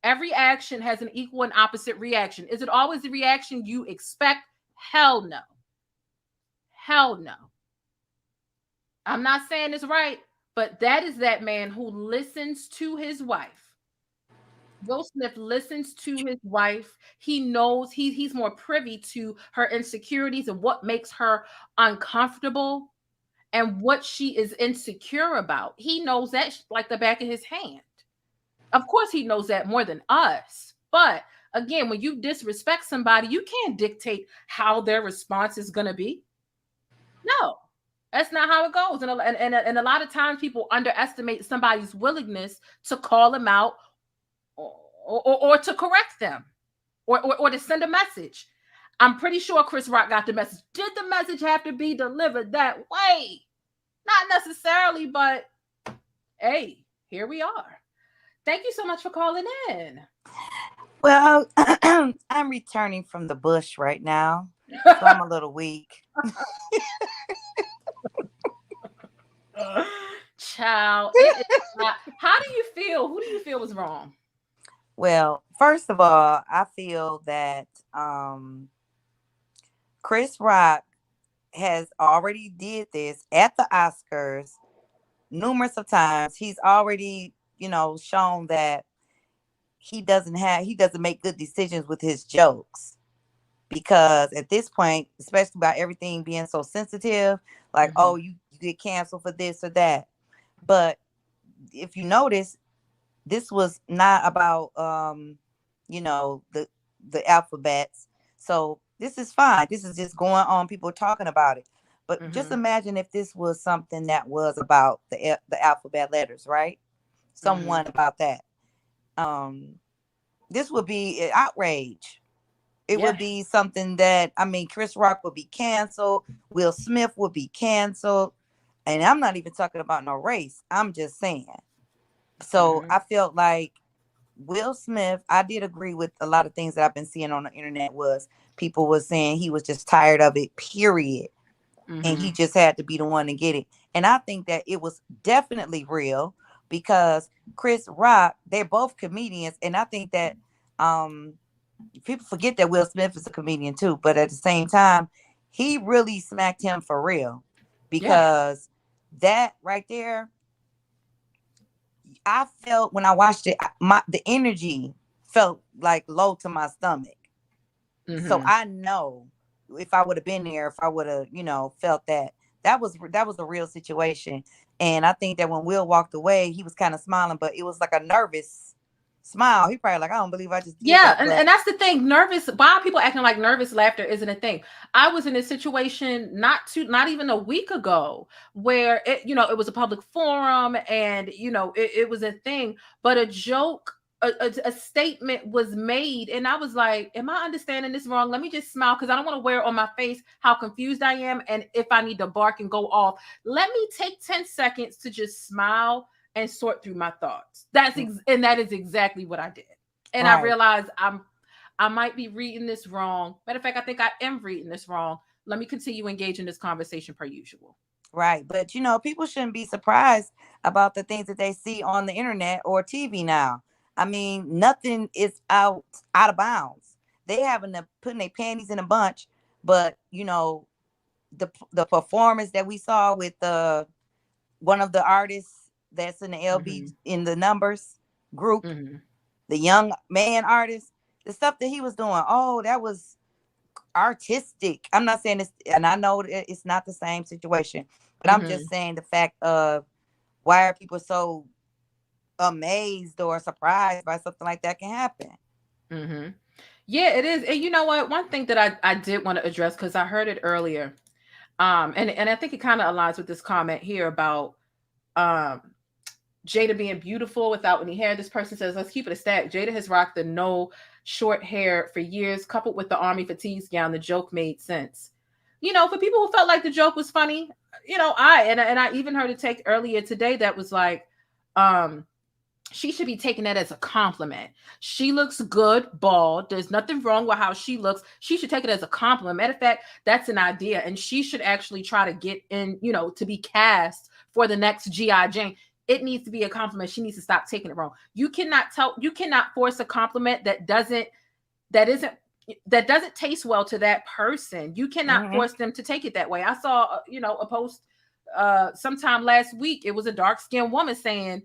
Every action has an equal and opposite reaction. Is it always the reaction you expect? Hell no. Hell no. I'm not saying it's right, but that is that man who listens to his wife. Will Smith listens to his wife. He knows he's more privy to her insecurities and what makes her uncomfortable and what she is insecure about. He knows that like the back of his hand. Of course, he knows that more than us. But again, when you disrespect somebody, you can't dictate how their response is going to be. No, that's not how it goes. And a lot of times people underestimate somebody's willingness to call them out or to correct them or to send a message. I'm pretty sure Chris Rock got the message. Did the message have to be delivered that way? Not necessarily, but hey, here we are. Thank you so much for calling in. Well, I'm returning from the bush right now, so I'm a little weak. Child, how do you feel? Who do you feel was wrong? Well, first of all, I feel that Chris Rock has already did this at the Oscars numerous of times. He's already, shown that he doesn't make good decisions with his jokes, because at this point, especially about everything being so sensitive, like, oh, you get canceled for this or that. But if you notice, this was not about the alphabets. So this is fine. This is just going on, people talking about it. But just imagine if this was something that was about the alphabet letters, right? Someone about that. This would be an outrage. It would be something that, Chris Rock would be canceled. Will Smith would be canceled. And I'm not even talking about no race. I'm just saying. So I felt like Will Smith, I did agree with a lot of things that I've been seeing on the internet, was people was saying he was just tired of it, period. And he just had to be the one to get it. And I think that it was definitely real, because Chris Rock, they're both comedians. And I think that people forget that Will Smith is a comedian too. But at the same time, he really smacked him for real, because that right there, I felt when I watched it, the energy felt like low to my stomach. So I know if I would have been there, if I would have, felt that was a real situation. And I think that when Will walked away, he was kind of smiling, but it was like a nervous smile. He probably like, I don't believe I just did that. And that's the thing. Nervous. Why are people acting like nervous laughter isn't a thing? I was in a situation not even a week ago where it was a public forum and it was a thing, but a joke a statement was made, and I was like, am I understanding this wrong? Let me just smile, because I don't want to wear on my face how confused I am, and if I need to bark and go off. Let me take 10 seconds to just smile and sort through my thoughts. And that is exactly what I did. And I realized I might be reading this wrong. Matter of fact, I think I am reading this wrong. Let me continue engaging this conversation per usual. Right. But, you know, people shouldn't be surprised about the things that they see on the internet or TV now. I mean, nothing is out of bounds. They having to putting their panties in a bunch. But, you know, the performance that we saw with one of the artists that's in the LB in the numbers group, the young man artist, the stuff that he was doing, that was artistic. I'm not saying this, and I know it's not the same situation, but I'm just saying the fact of why are people so amazed or surprised by something like that can happen. Yeah, it is. And you know what? One thing that I did want to address, because I heard it earlier, and I think it kind of aligns with this comment here about Jada being beautiful without any hair. This person says, let's keep it a stack. Jada has rocked the no short hair for years, coupled with the army fatigues gown. The joke made sense. You know, for people who felt like the joke was funny, you know, I even heard a take earlier today that was like, she should be taking that as a compliment. She looks good, bald. There's nothing wrong with how she looks. She should take it as a compliment. Matter of fact, that's an idea. And she should actually try to get in, you know, to be cast for the next G.I. Jane. It needs to be a compliment. She needs to stop taking it wrong. You cannot force a compliment that doesn't taste well to that person. You cannot force them to take it that way. I saw, you know, a post sometime last week. It was a dark-skinned woman saying,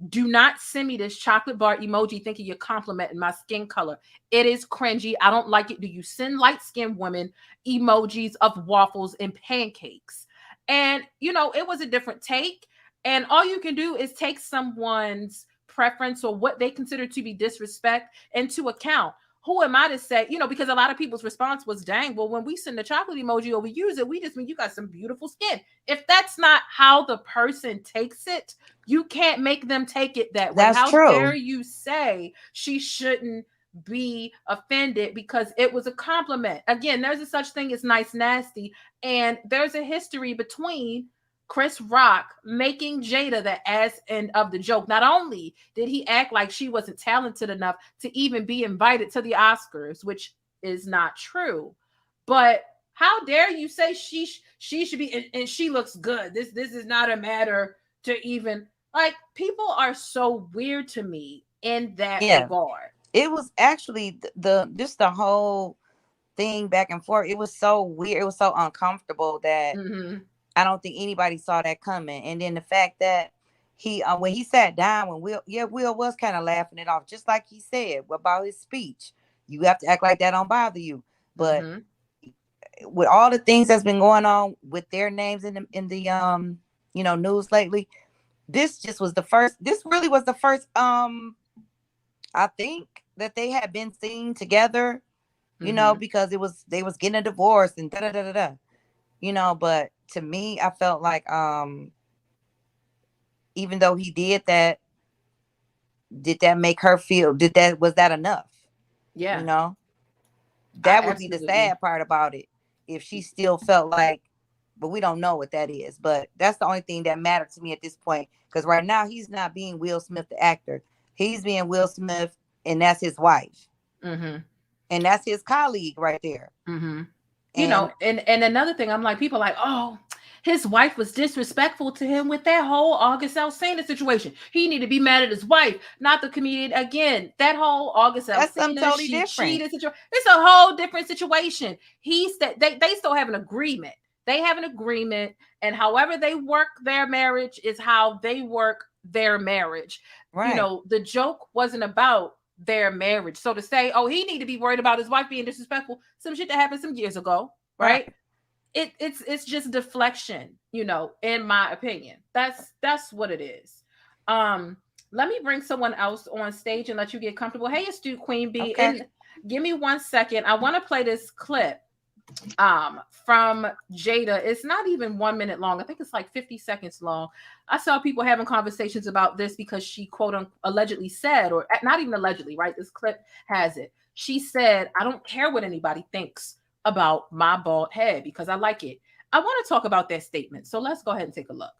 do not send me this chocolate bar emoji thinking you're complimenting my skin color. It is cringy. I don't like it. Do you send light-skinned women emojis of waffles and pancakes? And, you know, it was a different take. And all you can do is take someone's preference or what they consider to be disrespect into account. Who am I to say, you know, because a lot of people's response was, dang, well, when we send the chocolate emoji or we use it, we just mean you got some beautiful skin. If that's not how the person takes it, you can't make them take it that way. That's true. How dare you say she shouldn't be offended because it was a compliment? Again, there's a such thing as nice nasty, and there's a history between Chris Rock making Jada the ass end of the joke. Not only did he act like she wasn't talented enough to even be invited to the Oscars, which is not true, but how dare you say she should be, and she looks good. This is not a matter to even, like, people are so weird to me in that regard. It was actually just the whole thing back and forth. It was so weird. It was so uncomfortable that I don't think anybody saw that coming. And then the fact that he, when he sat down, when Will was kind of laughing it off, just like he said about his speech. You have to act like that don't bother you. But with all the things that's been going on with their names in the you know, news lately, this really was the first I think that they had been seen together, you know, because they was getting a divorce and you know, but to me, I felt like even though he did that make her feel, was that enough? Yeah. You know? That would be the sad part about it. If she still felt like, but we don't know what that is. But that's the only thing that mattered to me at this point. Because right now he's not being Will Smith, the actor. He's being Will Smith, and that's his wife. And that's his colleague right there. You know, and another thing, I'm like, people are like, oh, his wife was disrespectful to him with that whole August Alsina situation. He need to be mad at his wife, not the comedian. Again, that whole August Alsina, totally different. It's a whole different situation. They still have an agreement. They have an agreement, and however they work their marriage is how they work their marriage. Right. You know, the joke wasn't about their marriage. So to say, oh, he need to be worried about his wife being disrespectful, some shit that happened some years ago, right? It's just deflection, you know, in my opinion. That's what it is. Let me bring someone else on stage and let you get comfortable. Hey, astute Queen Bee. Okay. And give me 1 second. I want to play this clip from Jada. It's not even 1 minute long. I think it's like 50 seconds long. I saw people having conversations about this because she quote unquote allegedly said, or not even allegedly, right? This clip has it. She said, I don't care what anybody thinks about my bald head because I like it. I want to talk about that statement. So let's go ahead and take a look.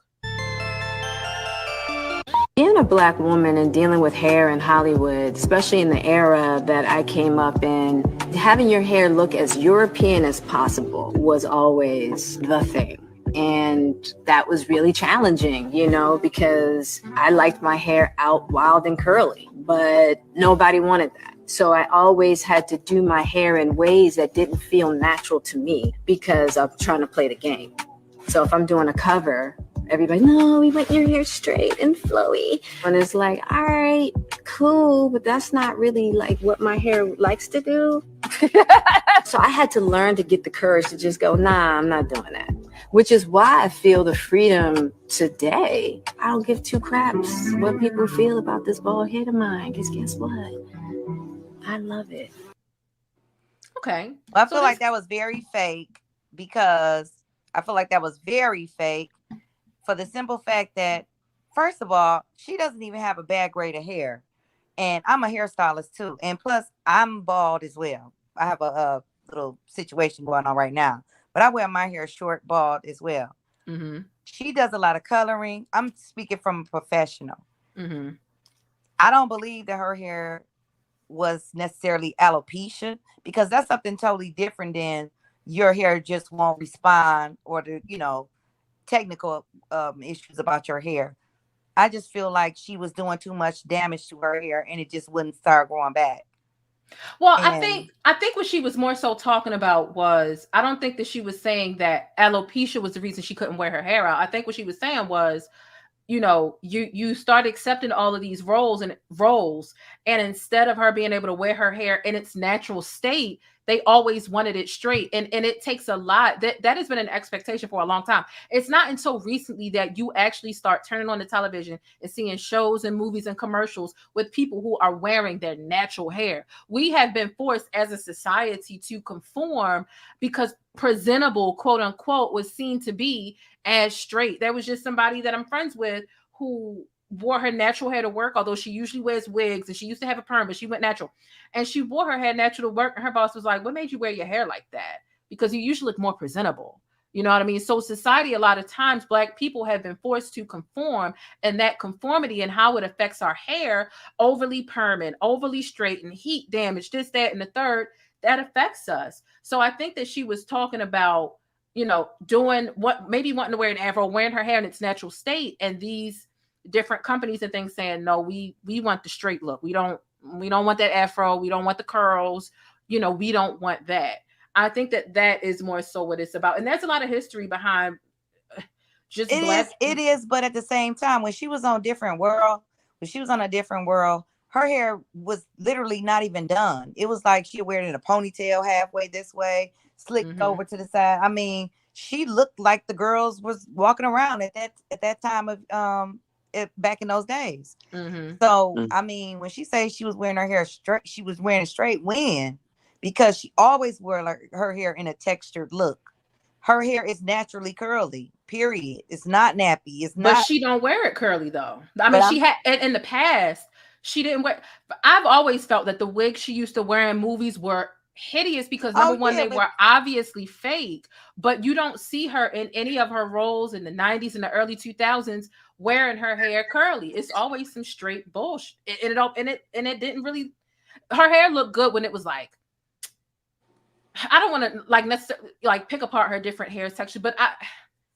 Being a Black woman and dealing with hair in Hollywood, especially in the era that I came up in, having your hair look as European as possible was always the thing. And that was really challenging, you know, because I liked my hair out wild and curly, but nobody wanted that. So I always had to do my hair in ways that didn't feel natural to me because I'm trying to play the game. So if I'm doing a cover, everybody, no, we want your hair straight and flowy. And it's like, all right, cool, but that's not really like what my hair likes to do. So I had to learn to get the courage to just go, nah, I'm not doing that. Which is why I feel the freedom today. I don't give two craps what people feel about this bald head of mine, because guess what? I love it. Okay. I feel like that was very fake because I feel like that was very fake for the simple fact that, first of all, she doesn't even have a bad grade of hair. And I'm a hairstylist too. And plus, I'm bald as well. I have a little situation going on right now. But I wear my hair short, bald as well. Mm-hmm. She does a lot of coloring. I'm speaking from a professional. Mm-hmm. I don't believe that her hair was necessarily alopecia, because that's something totally different than your hair just won't respond, or the, you know, technical issues about your hair. I just feel like she was doing too much damage to her hair and it just wouldn't start growing back. Well, I think what she was more so talking about was, I don't think that she was saying that alopecia was the reason she couldn't wear her hair out. I think what she was saying was, you know, you start accepting all of these roles, and instead of her being able to wear her hair in its natural state, they always wanted it straight. And it takes a lot. That has been an expectation for a long time. It's not until recently that you actually start turning on the television and seeing shows and movies and commercials with people who are wearing their natural hair. We have been forced as a society to conform because presentable, quote unquote, was seen to be as straight. There was just somebody that I'm friends with who wore her natural hair to work, although she usually wears wigs, and she used to have a perm, but she went natural. And she wore her hair natural to work, and her boss was like, what made you wear your hair like that? Because you usually look more presentable. You know what I mean? So society, a lot of times, Black people have been forced to conform, and that conformity and how it affects our hair, overly permanent, overly straight, and heat damage, this, that, and the third, that affects us. So I think that she was talking about, you know, doing what, maybe wanting to wear an afro, wearing her hair in its natural state, and these different companies and things saying, no, we want the straight look. We don't want that afro. We don't want the curls. You know, we don't want that. I think that is more so what it's about. And there's a lot of history behind just it is, but at the same time, when she was on a different world, her hair was literally not even done. It was like she wear it in a ponytail halfway this way, slicked over to the side. I mean, she looked like the girls was walking around at that time of back in those days. So I mean, when she says she was wearing her hair straight, she was wearing it straight when? Because she always wore like her hair in a textured look. Her hair is naturally curly, period. It's not nappy. It's not. But she don't wear it curly though. I mean, she had in the past, she didn't wear. I've always felt that the wigs she used to wear in movies were hideous because number one, they were obviously fake, but you don't see her in any of her roles in the 90s and the early 2000s wearing her hair curly. It's always some straight bullshit. And it didn't really, her hair looked good when it was like, I don't want to like necessarily like pick apart her different hair texture, but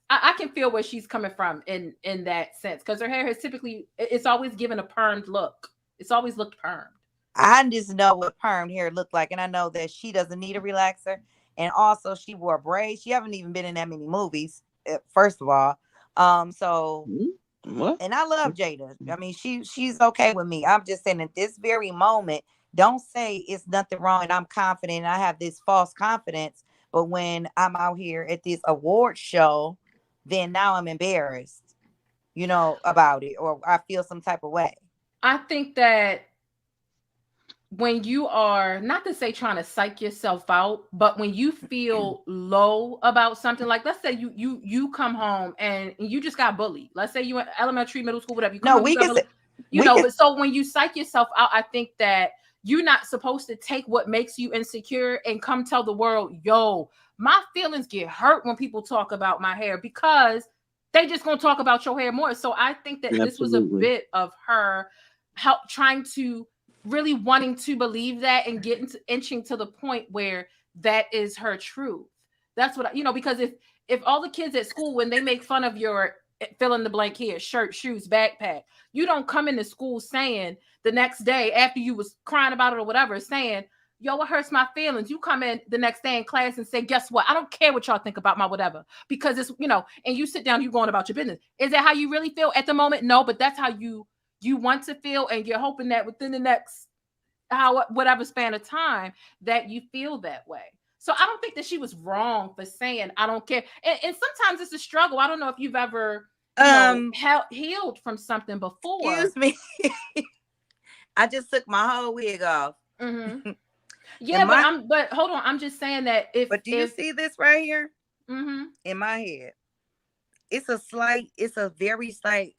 I can feel where she's coming from in that sense, because her hair has typically, it's always given a permed look. It's always looked permed. I just know what permed hair looked like, and I know that she doesn't need a relaxer. And also, she wore braids. She haven't even been in that many movies, first of all. So, and I love Jada. I mean, she's okay with me. I'm just saying at this very moment, don't say it's nothing wrong and I'm confident and I have this false confidence. But when I'm out here at this award show, then now I'm embarrassed, you know, about it, or I feel some type of way. I think that when you are, not to say trying to psych yourself out, but when you feel low about something, like let's say you come home and you just got bullied. Let's say you in elementary, middle school, whatever. You come home, you got bullied, but so when you psych yourself out, I think that you're not supposed to take what makes you insecure and come tell the world, yo, my feelings get hurt when people talk about my hair, because they just gonna talk about your hair more. So I think that this was a bit of her trying to really wanting to believe that and inching to the point where that is her truth. That's what because if all the kids at school, when they make fun of your fill in the blank here, shirt, shoes, backpack, you don't come into school saying the next day after you was crying about it or whatever, saying, yo, it hurts my feelings. You come in the next day in class and say, guess what? I don't care what y'all think about my whatever, because it's, and you sit down, you going about your business. Is that how you really feel at the moment? No, but that's how you want to feel, and you're hoping that within the next whatever span of time that you feel that way. So I don't think that she was wrong for saying I don't care. And sometimes it's a struggle. I don't know if you've ever healed from something before. Excuse me. I just took my whole wig off. Mm-hmm. Yeah, but hold on. I'm just saying that But do you see this right here? Mm-hmm. In my head? It's a very slight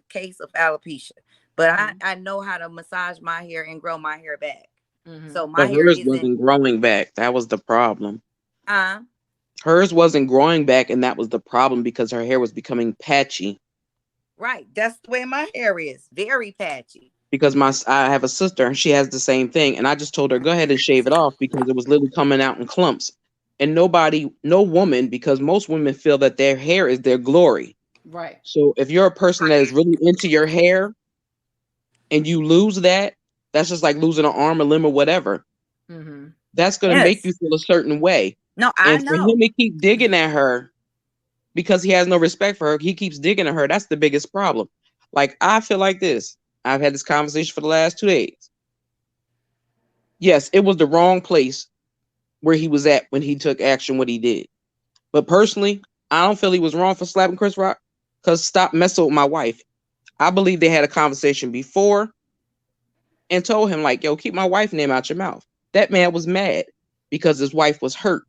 case of alopecia. But I know how to massage my hair and grow my hair back. Mm-hmm. So my hair wasn't growing back. That was the problem. Hers wasn't growing back, and that was the problem, because her hair was becoming patchy. Right. That's the way my hair is. Very patchy. Because I have a sister, and she has the same thing. And I just told her, go ahead and shave it off, because it was literally coming out in clumps. And no woman, because most women feel that their hair is their glory. Right. So if you're a person that is really into your hair and you lose that, that's just like losing an arm, a limb, or whatever. Mm-hmm. That's going to make you feel a certain way. No, I know. For him to keep digging at her because he has no respect for her, he keeps digging at her. That's the biggest problem. Like, I feel like this. I've had this conversation for the last 2 days. Yes, it was the wrong place where he was at when he took action, what he did. But personally, I don't feel he was wrong for slapping Chris Rock, because stop messing with my wife. I believe they had a conversation before and told him, like, yo, keep my wife's name out your mouth. That man was mad because his wife was hurt.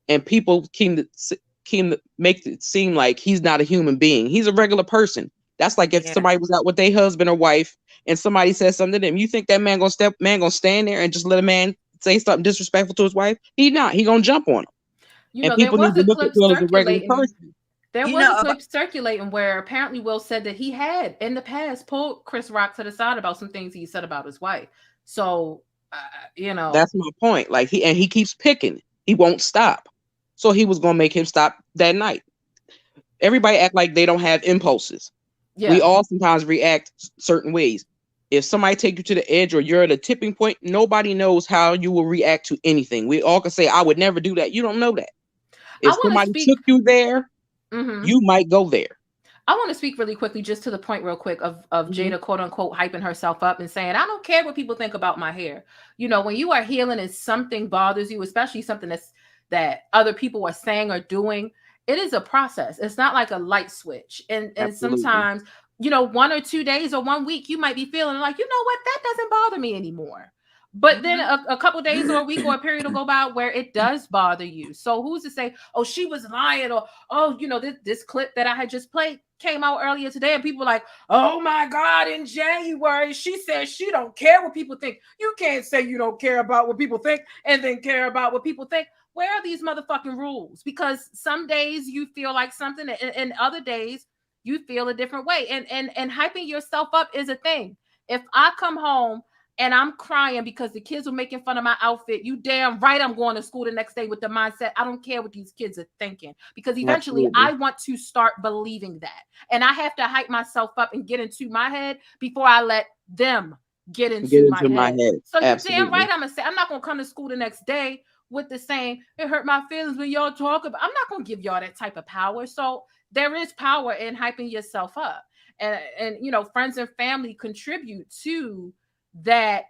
And people came to make it seem like he's not a human being. He's a regular person. That's like if somebody was out with their husband or wife and somebody says something to them. You think that man gonna stand there and just let a man say something disrespectful to his wife? He not. He gonna jump on him. And people need to look at Will as a regular person. There was a clip circulating where apparently Will said that he had in the past pulled Chris Rock to the side about some things he said about his wife. So, that's my point. Like he keeps picking. He won't stop. So he was going to make him stop that night. Everybody act like they don't have impulses. Yeah. We all sometimes react certain ways. If somebody take you to the edge or you're at a tipping point, nobody knows how you will react to anything. We all can say, I would never do that. You don't know that. If somebody took you there, you might go there. I want to speak really quickly, just to the point real quick of Jada, quote unquote, hyping herself up and saying, I don't care what people think about my hair. When you are healing and something bothers you, especially something that other people are saying or doing, it is a process. It's not like a light switch. And sometimes, 1 or 2 days or 1 week, you might be feeling like, you know what, that doesn't bother me anymore. But then a couple of days or a week or a period will go by where it does bother you. So who's to say, oh, she was lying, or, oh, this clip that I had just played came out earlier today and people were like, oh my God, in January, she said she don't care what people think. You can't say you don't care about what people think and then care about what people think. Where are these motherfucking rules? Because some days you feel like something and other days you feel a different way. And hyping yourself up is a thing. If I come home and I'm crying because the kids were making fun of my outfit, you damn right I'm going to school the next day with the mindset, I don't care what these kids are thinking. Because eventually I want to start believing that. And I have to hype myself up and get into my head before I let them get into my head. So you're damn right I'm going to say, I'm not going to come to school the next day with the same, it hurt my feelings when y'all talk about, I'm not going to give y'all that type of power. So there is power in hyping yourself up. And friends and family contribute to that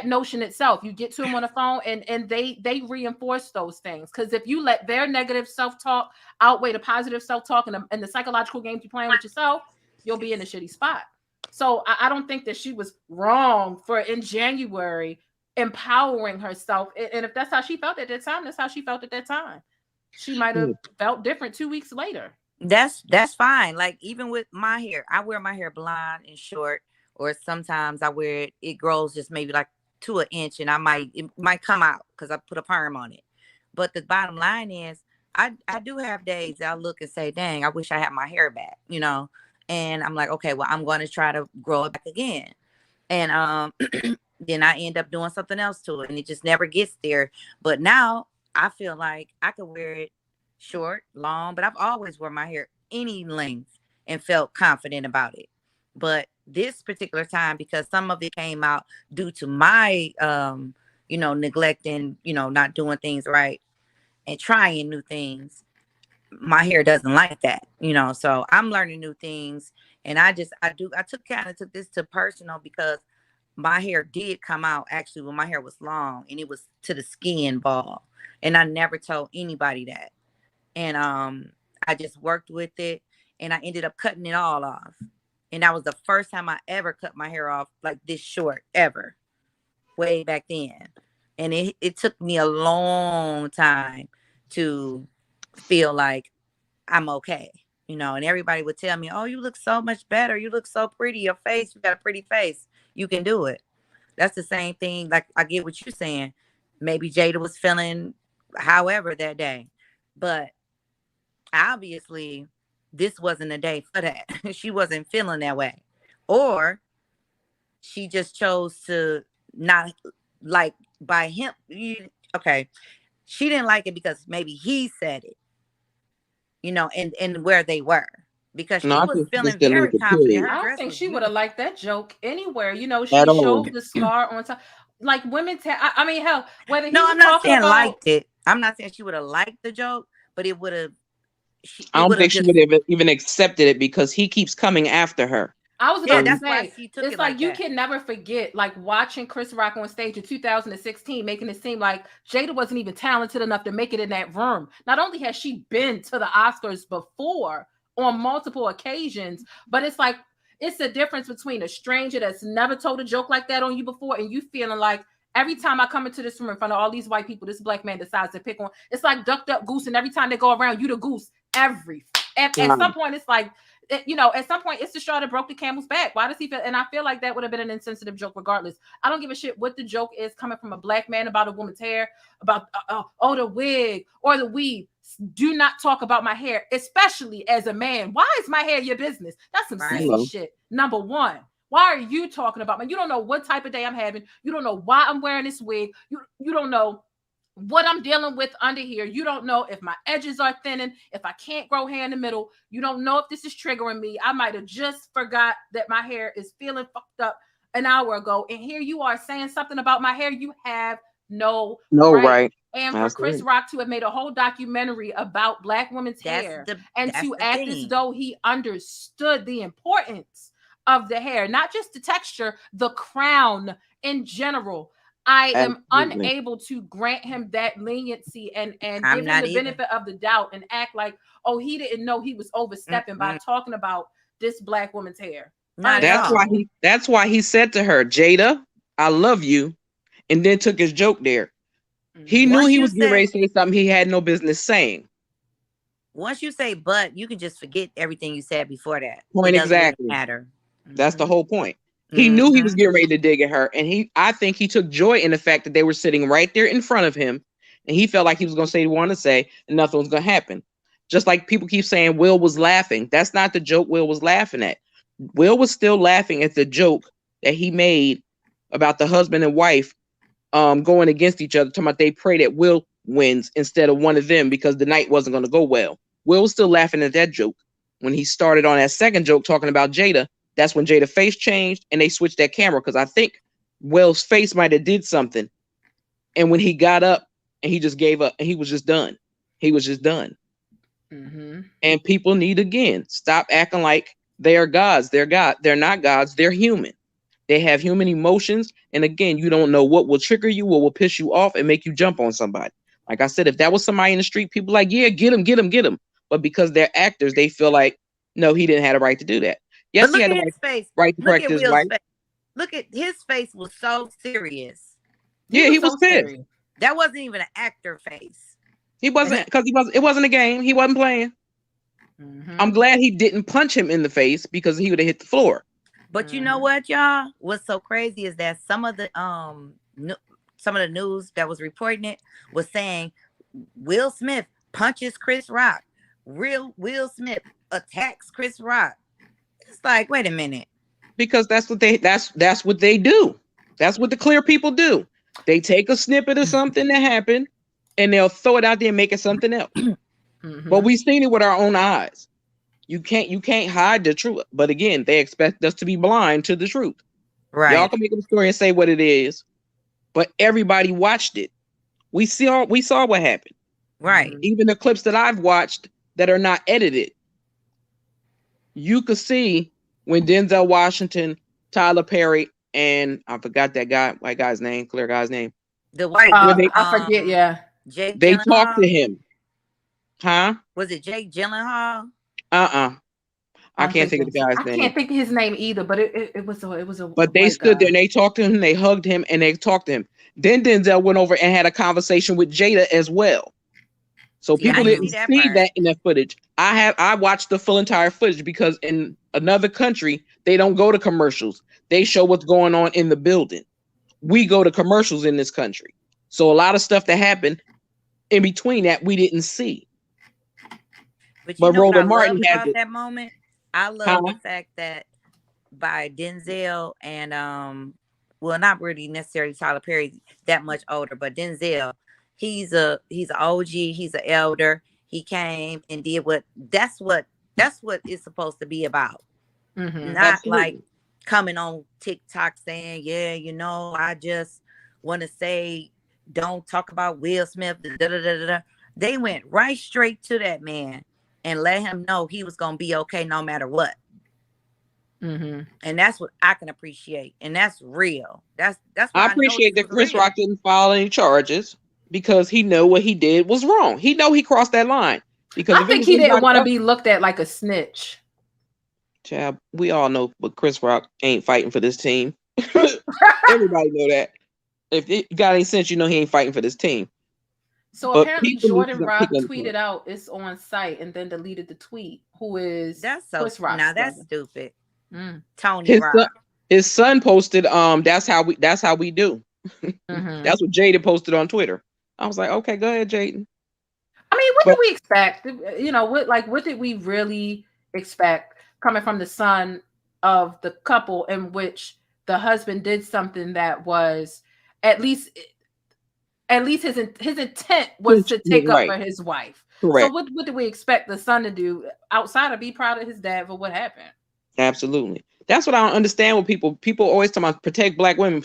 notion itself. You get to them on the phone and they reinforce those things. Because if you let their negative self-talk outweigh the positive self-talk and the psychological games you're playing with yourself, you'll be in a shitty spot. So I don't think that she was wrong for in January empowering herself. And if that's how she felt at that time, that's how she felt at that time. She might have felt different 2 weeks later. That's fine. Like even with my hair, I wear my hair blonde and short, or sometimes I wear it grows just maybe like to an inch, and it might come out because I put a perm on it. But the bottom line is, I do have days that I look and say, dang, I wish I had my hair back, and I'm like, okay, well, I'm going to try to grow it back again. And then I end up doing something else to it, and it just never gets there. But now I feel like I could wear it short, long, but I've always worn my hair any length and felt confident about it. But this particular time, because some of it came out due to my neglecting, not doing things right and trying new things, my hair doesn't like that, so I'm learning new things. And I took this to personal, because my hair did come out actually when my hair was long, and it was to the skin ball, and I never told anybody that. And I just worked with it, and I ended up cutting it all off. And that was the first time I ever cut my hair off like this short, ever, way back then. And it took me a long time to feel like I'm okay, and everybody would tell me, oh, you look so much better. You look so pretty. Your face, you got a pretty face. You can do it. That's the same thing. Like, I get what you're saying. Maybe Jada was feeling however that day, but obviously this wasn't a day for that. She wasn't feeling that way, or she just chose to not like by him. Okay. She didn't like it because maybe he said it, and where they were, because she was feeling very confident. I don't think she would have liked that joke anywhere. She At all. showed the scar on top. Like women, I mean, hell, whether he No, was I'm not talking saying about, liked it. I'm not saying she would have liked the joke, but it would have. I don't think she would have even accepted it, because he keeps coming after her. I was about to say, it's it like you can never forget, like watching Chris Rock on stage in 2016, making it seem like Jada wasn't even talented enough to make it in that room. Not only has she been to the Oscars before on multiple occasions, but it's like, it's a difference between a stranger that's never told a joke like that on you before, and you feeling like every time I come into this room in front of all these white people, this black man decides to pick on. It's like duck, duck, goose, and every time they go around, you the goose. At some point, it's like, at some point, it's the straw that broke the camel's back. Why does he feel? And I feel like that would have been an insensitive joke regardless. I don't give a shit what the joke is coming from a black man about a woman's hair, about, the wig or the weave. Do not talk about my hair, especially as a man. Why is my hair your business? That's some sissy shit. Number one. Why are you talking about me? You don't know what type of day I'm having. You don't know why I'm wearing this wig. You don't know what I'm dealing with under here. You don't know if my edges are thinning, if I can't grow hair in the middle. You don't know if this is triggering me. I might have just forgot that my hair is feeling fucked up an hour ago, and here you are saying something about my hair. You have no right. And for Chris Rock to have made a whole documentary about black women's hair and to act as though he understood the importance of the hair, not just the texture, the crown in general. I am unable to grant him that leniency and give him the benefit of the doubt and act like, oh, he didn't know he was overstepping by talking about this black woman's hair. That's why he said to her, Jada, I love you, and then took his joke there. He knew he was getting ready to say something he had no business saying. Once you say but, you can just forget everything you said before that. Point exactly. Matter. That's the whole point. He knew he was getting ready to dig at her, and I think he took joy in the fact that they were sitting right there in front of him, and he felt like he was going to say what he wanted to say, and nothing was going to happen. Just like people keep saying Will was laughing. That's not the joke Will was laughing at. Will was still laughing at the joke that he made about the husband and wife going against each other, talking about they pray that Will wins instead of one of them because the night wasn't going to go well. Will was still laughing at that joke. When he started on that second joke talking about Jada, that's when Jada's face changed and they switched that camera, because I think Will's face might have did something. And when he got up and he just gave up and he was just done. He was just done. And people need, again, stop acting like they are gods. They're God. They're not gods. They're human. They have human emotions. And again, you don't know what will trigger you, what will piss you off and make you jump on somebody. Like I said, if that was somebody in the street, people like, yeah, get him, get him, get him. But because they're actors, they feel like, no, he didn't have a right to do that. Yes, he had the right to correct his wife. Look at his face was so serious. Yeah, he was pissed. scary. That wasn't even an actor face. He wasn't, because it wasn't a game. He wasn't playing. I'm glad he didn't punch him in the face because he would have hit the floor. But you know what, y'all? What's so crazy is that some of the news that was reporting it was saying Will Smith punches Chris Rock. Will Smith attacks Chris Rock. It's like, wait a minute. Because that's what they do. That's what the clear people do. They take a snippet of something that happened and they'll throw it out there and make it something else. But we've seen it with our own eyes. You can't hide the truth. But again, they expect us to be blind to the truth. Right. Y'all can make up a story and say what it is, but everybody watched it. We saw what happened. Right. Even the clips that I've watched that are not edited, you could see when Denzel Washington, Tyler Perry, and I forgot that white guy's name, clear guy's name. The white I forget, yeah. Jake they Gyllenhaal? talked to him. Huh? Was it Jake Gyllenhaal? I can't think of the guy's name. I can't think of his name either, but it was a But they stood there and they talked to him, they hugged him, and they talked to him. Then Denzel went over and had a conversation with Jada as well. So people didn't see that in that footage. I watched the full entire footage because in another country, they don't go to commercials. They show what's going on in the building. We go to commercials in this country. So a lot of stuff that happened in between that we didn't see. But Roland Martin had about that moment. I love the fact that by Denzel and well, not really necessarily Tyler Perry that much older, but Denzel, he's an OG, he's an elder. He came and did that's what it's supposed to be about. Not Absolutely. like coming on TikTok saying, yeah, I just want to say, don't talk about Will Smith. They went right straight to that man and let him know he was going to be okay no matter what. And that's what I can appreciate. And that's real. That's what I appreciate that Chris Rock didn't file any charges because he knew what he did was wrong. He know he crossed that line. Because I think he didn't want to be looked at like a snitch. Child, we all know, but Chris Rock ain't fighting for this team. Everybody know that. If it got any sense, he ain't fighting for this team. So apparently Jordan Rock tweeted out it's on site and then deleted the tweet. Who is Chris Rock? Now that's stupid. Tony Rock. His son posted, that's how we do. That's what Jada posted on Twitter. I was like, okay, go ahead, Jaden. I mean, what did we expect? What did we really expect coming from the son of the couple in which the husband did something that was at least his intent was to take up for his wife. Correct. So what did we expect the son to do outside of be proud of his dad for what happened? Absolutely. That's what I don't understand with people. People always talk about protect black women.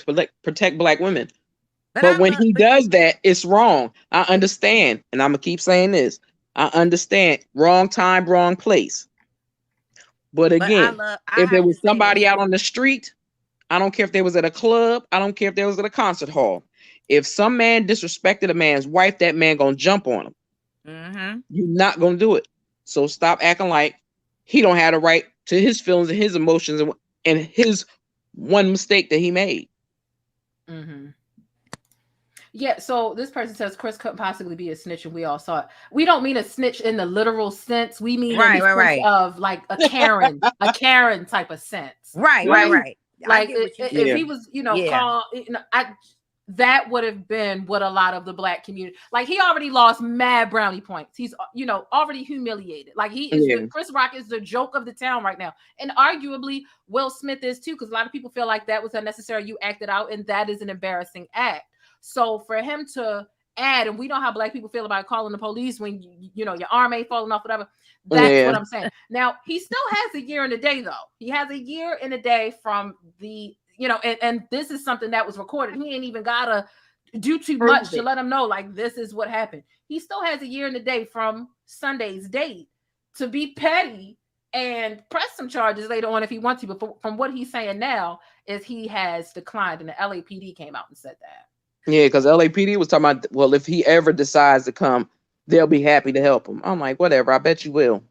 But when he does that, it's wrong. I understand. And I'm going to keep saying this. I understand. Wrong time, wrong place. But again, if there was somebody out on the street, I don't care if they was at a club. I don't care if they was at a concert hall. If some man disrespected a man's wife, that man going to jump on him. You're not going to do it. So stop acting like he don't have the right to his feelings and his emotions and his one mistake that he made. Yeah, so this person says Chris couldn't possibly be a snitch, and we all saw it. We don't mean a snitch in the literal sense. We mean in the sense of like a Karen, a Karen type of sense. Right. Like if he was, called, that would have been what a lot of the black community, like he already lost mad brownie points. He's, already humiliated. Like he is, Chris Rock is the joke of the town right now. And arguably Will Smith is too, because a lot of people feel like that was unnecessary. You acted out and that is an embarrassing act. So for him to add, and we know how black people feel about calling the police when your arm ain't falling off, whatever. That's what I'm saying. Now he still has a year and a day though. He has a year and a day from the, and this is something that was recorded. He ain't even gotta do too much to let him know like this is what happened. He still has a year and a day from Sunday's date to be petty and press some charges later on if he wants to. But from what he's saying now is he has declined, and the LAPD came out and said that. Yeah, because LAPD was talking about, well, if he ever decides to come, they'll be happy to help him. I'm like, whatever. I bet you will.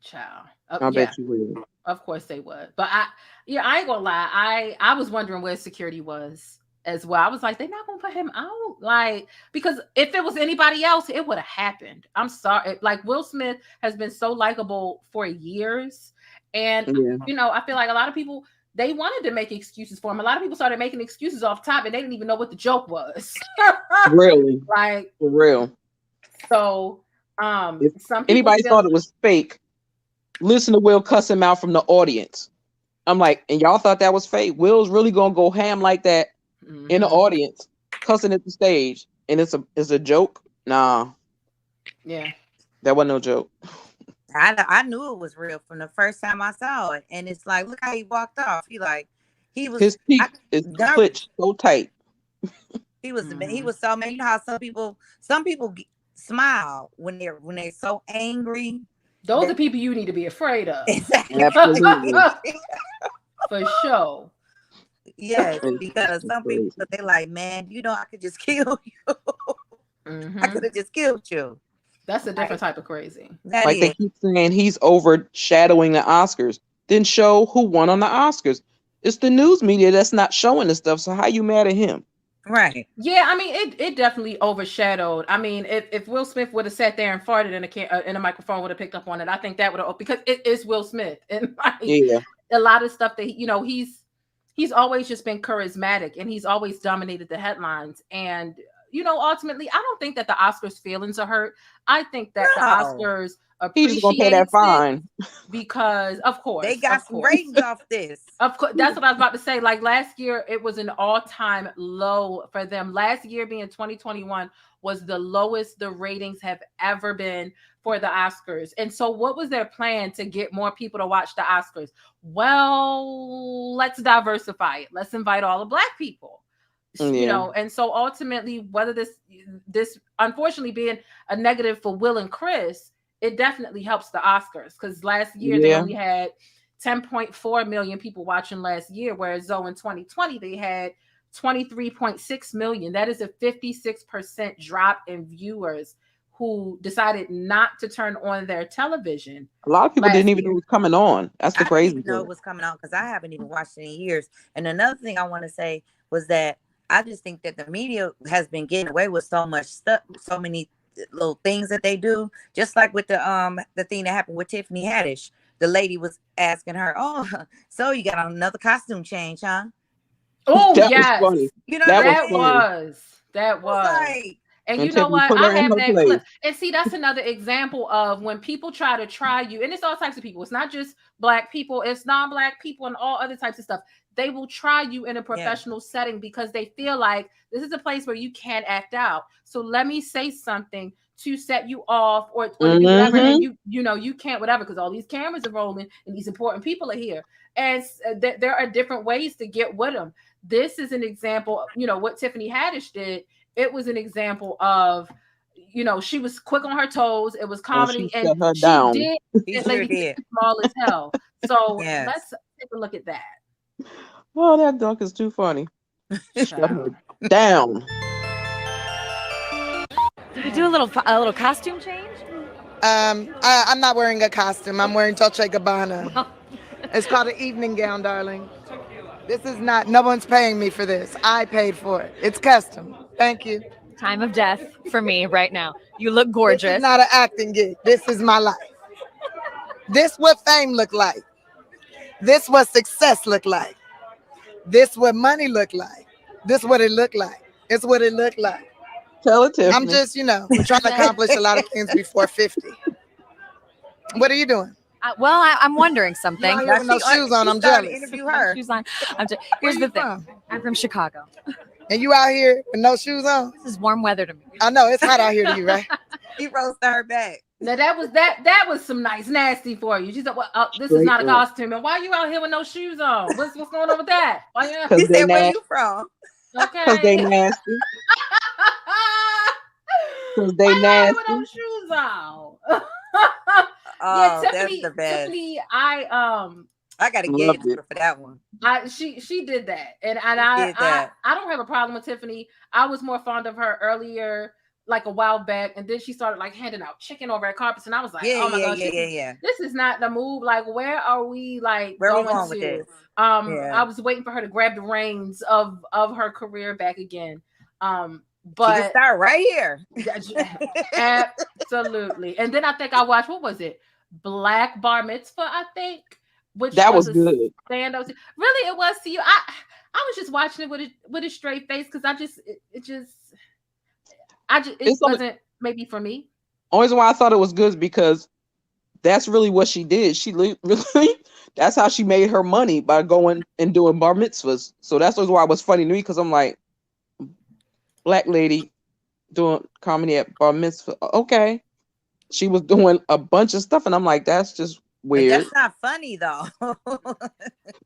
Child. I bet you will. Of course they would. But I ain't gonna lie. I was wondering where security was as well. I was like, they're not gonna put him out, like, because if it was anybody else, it would have happened. I'm sorry, like Will Smith has been so likable for years, and you know, I feel like a lot of people, they wanted to make excuses for him. A lot of people started making excuses off top, and they didn't even know what the joke was. Really, like for real. So, if some people anybody thought it was fake, listen to Will cuss him out from the audience. I'm like, and y'all thought that was fake? Will's really gonna go ham like that in the audience, cussing at the stage, and it's a joke? Nah. Yeah. That wasn't no joke. I knew it was real from the first time I saw it, and it's like, look how he walked off. He was His teeth is clenched so tight. He was so mad. You know how some people smile when they're so angry. Those are people you need to be afraid of. Exactly. Absolutely. For sure. Yes, because some people, they're like, man, you know, I could just kill you. I could have just killed you. That's a different type of crazy. Like they keep saying he's overshadowing the Oscars. Then show who won on the Oscars. It's the news media that's not showing this stuff. So how you mad at him? Right. Yeah, I mean, it definitely overshadowed. I mean, if Will Smith would have sat there and farted in a microphone, would have picked up on it. I think that would have, because it is Will Smith, and like, a lot of stuff that, you know, he's always just been charismatic, and he's always dominated the headlines. And you know, ultimately, I don't think that the Oscars' feelings are hurt. I think that the Oscars He's gonna pay that fine because, of course, they got some ratings off this. Of course, that's what I was about to say. Like last year, it was an all-time low for them. Last year, being 2021, was the lowest the ratings have ever been for the Oscars. And so, what was their plan to get more people to watch the Oscars? Well, let's diversify it. Let's invite all the Black people. You know, and so ultimately, whether this unfortunately being a negative for Will and Chris, it definitely helps the Oscars, because last year they only had 10.4 million people watching last year, whereas though in 2020 they had 23.6 million. That is a 56% drop in viewers who decided not to turn on their television. A lot of people didn't even know it was coming on. That's the crazy thing. I didn't know it was coming on because I haven't even watched it in years. And another thing I want to say was that I just think that the media has been getting away with so much stuff, so many little things that they do. Just like with the thing that happened with Tiffany Haddish. The lady was asking her, "Oh, so you got another costume change, huh?" Oh, that yes. was funny. You know, that was. Like, and you know what? I have that clip. And see, that's another example of when people try to try you, and it's all types of people. It's not just Black people, it's non-Black people and all other types of stuff. They will try you in a professional setting because they feel like this is a place where you can't act out. So let me say something to set you off or to do whatever. And you know, you can't whatever, because all these cameras are rolling and these important people are here. And there are different ways to get with them. This is an example, you know, what Tiffany Haddish did. It was an example of, you know, she was quick on her toes. It was comedy, and she did small as hell. So let's take a look at that. Oh, that dunk is too funny. Shut her down. Did we do a little costume change? I'm not wearing a costume. I'm wearing Dolce & Gabbana. It's called an evening gown, darling. This is not, no one's paying me for this. I paid for it. It's custom. Thank you. Time of death for me right now. You look gorgeous. This is not an acting gig. This is my life. This what fame look like. This what success look like. This what money look like. This what it look like. It's what it look like. Tell it, Tiffany. I'm just, you know, we're trying to accomplish a lot of things before 50. What are you doing? I'm wondering something. You're not with no shoes on. I'm jealous. Interview her. Shoes on. Here's the thing. From? I'm from Chicago. And you out here with no shoes on? This is warm weather to me. I know it's hot out here to you, right? He roasted her back. Now that was some nice nasty for you. She said, "Well, this is not a costume." And why are you out here with no shoes on? What's going on with that? Why you? He said, "Where you from?" Okay. Because they nasty. Because they nasty. With no shoes on. Oh, yeah, Tiffany, that's the best. Tiffany, I gotta get her for that one. She did that, and I don't have a problem with Tiffany. I was more fond of her earlier like a while back, and then she started like handing out chicken over at carpets, and I was like, Yeah, oh my yeah, gosh, yeah. this is not the move. Like, where are we like Where we going going with to? this? I was waiting for her to grab the reins of her career back again. She But can start right here. Absolutely. And then I think I watched, what was it? Black Bar Mitzvah, I think, which That was a good. stand-up. Really, it was to you. I was just watching it with a straight face because it wasn't maybe for me. Only reason why I thought it was good is because that's really what she did. She really, that's how she made her money, by going and doing bar mitzvahs. So that's why it was funny to me, because I'm like, black lady doing comedy at bar mitzvah. Okay. She was doing a bunch of stuff, and I'm like, that's just weird. But that's not funny though.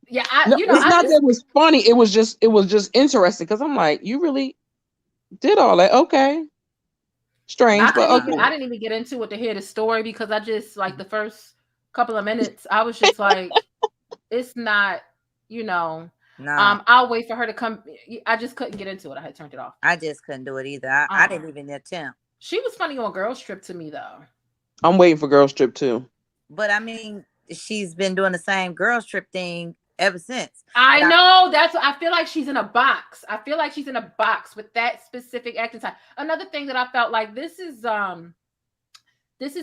Yeah, it's not that it was funny. It was just interesting, because I'm like, you really did all that? Okay. Strange, but okay. I didn't even get into it to hear the story, because I just like the first couple of minutes, I was just like, it's not, No. I'll wait for her to come. I just couldn't get into it. I had turned it off. I just couldn't do it either. I didn't even attempt. She was funny on Girls Trip to me though. I'm waiting for Girls Trip too. But I mean, she's been doing the same Girls Trip thing ever since. I know. That's what I feel like. She's in a box. I feel like she's in a box with that specific acting time. Another thing that I felt like, this is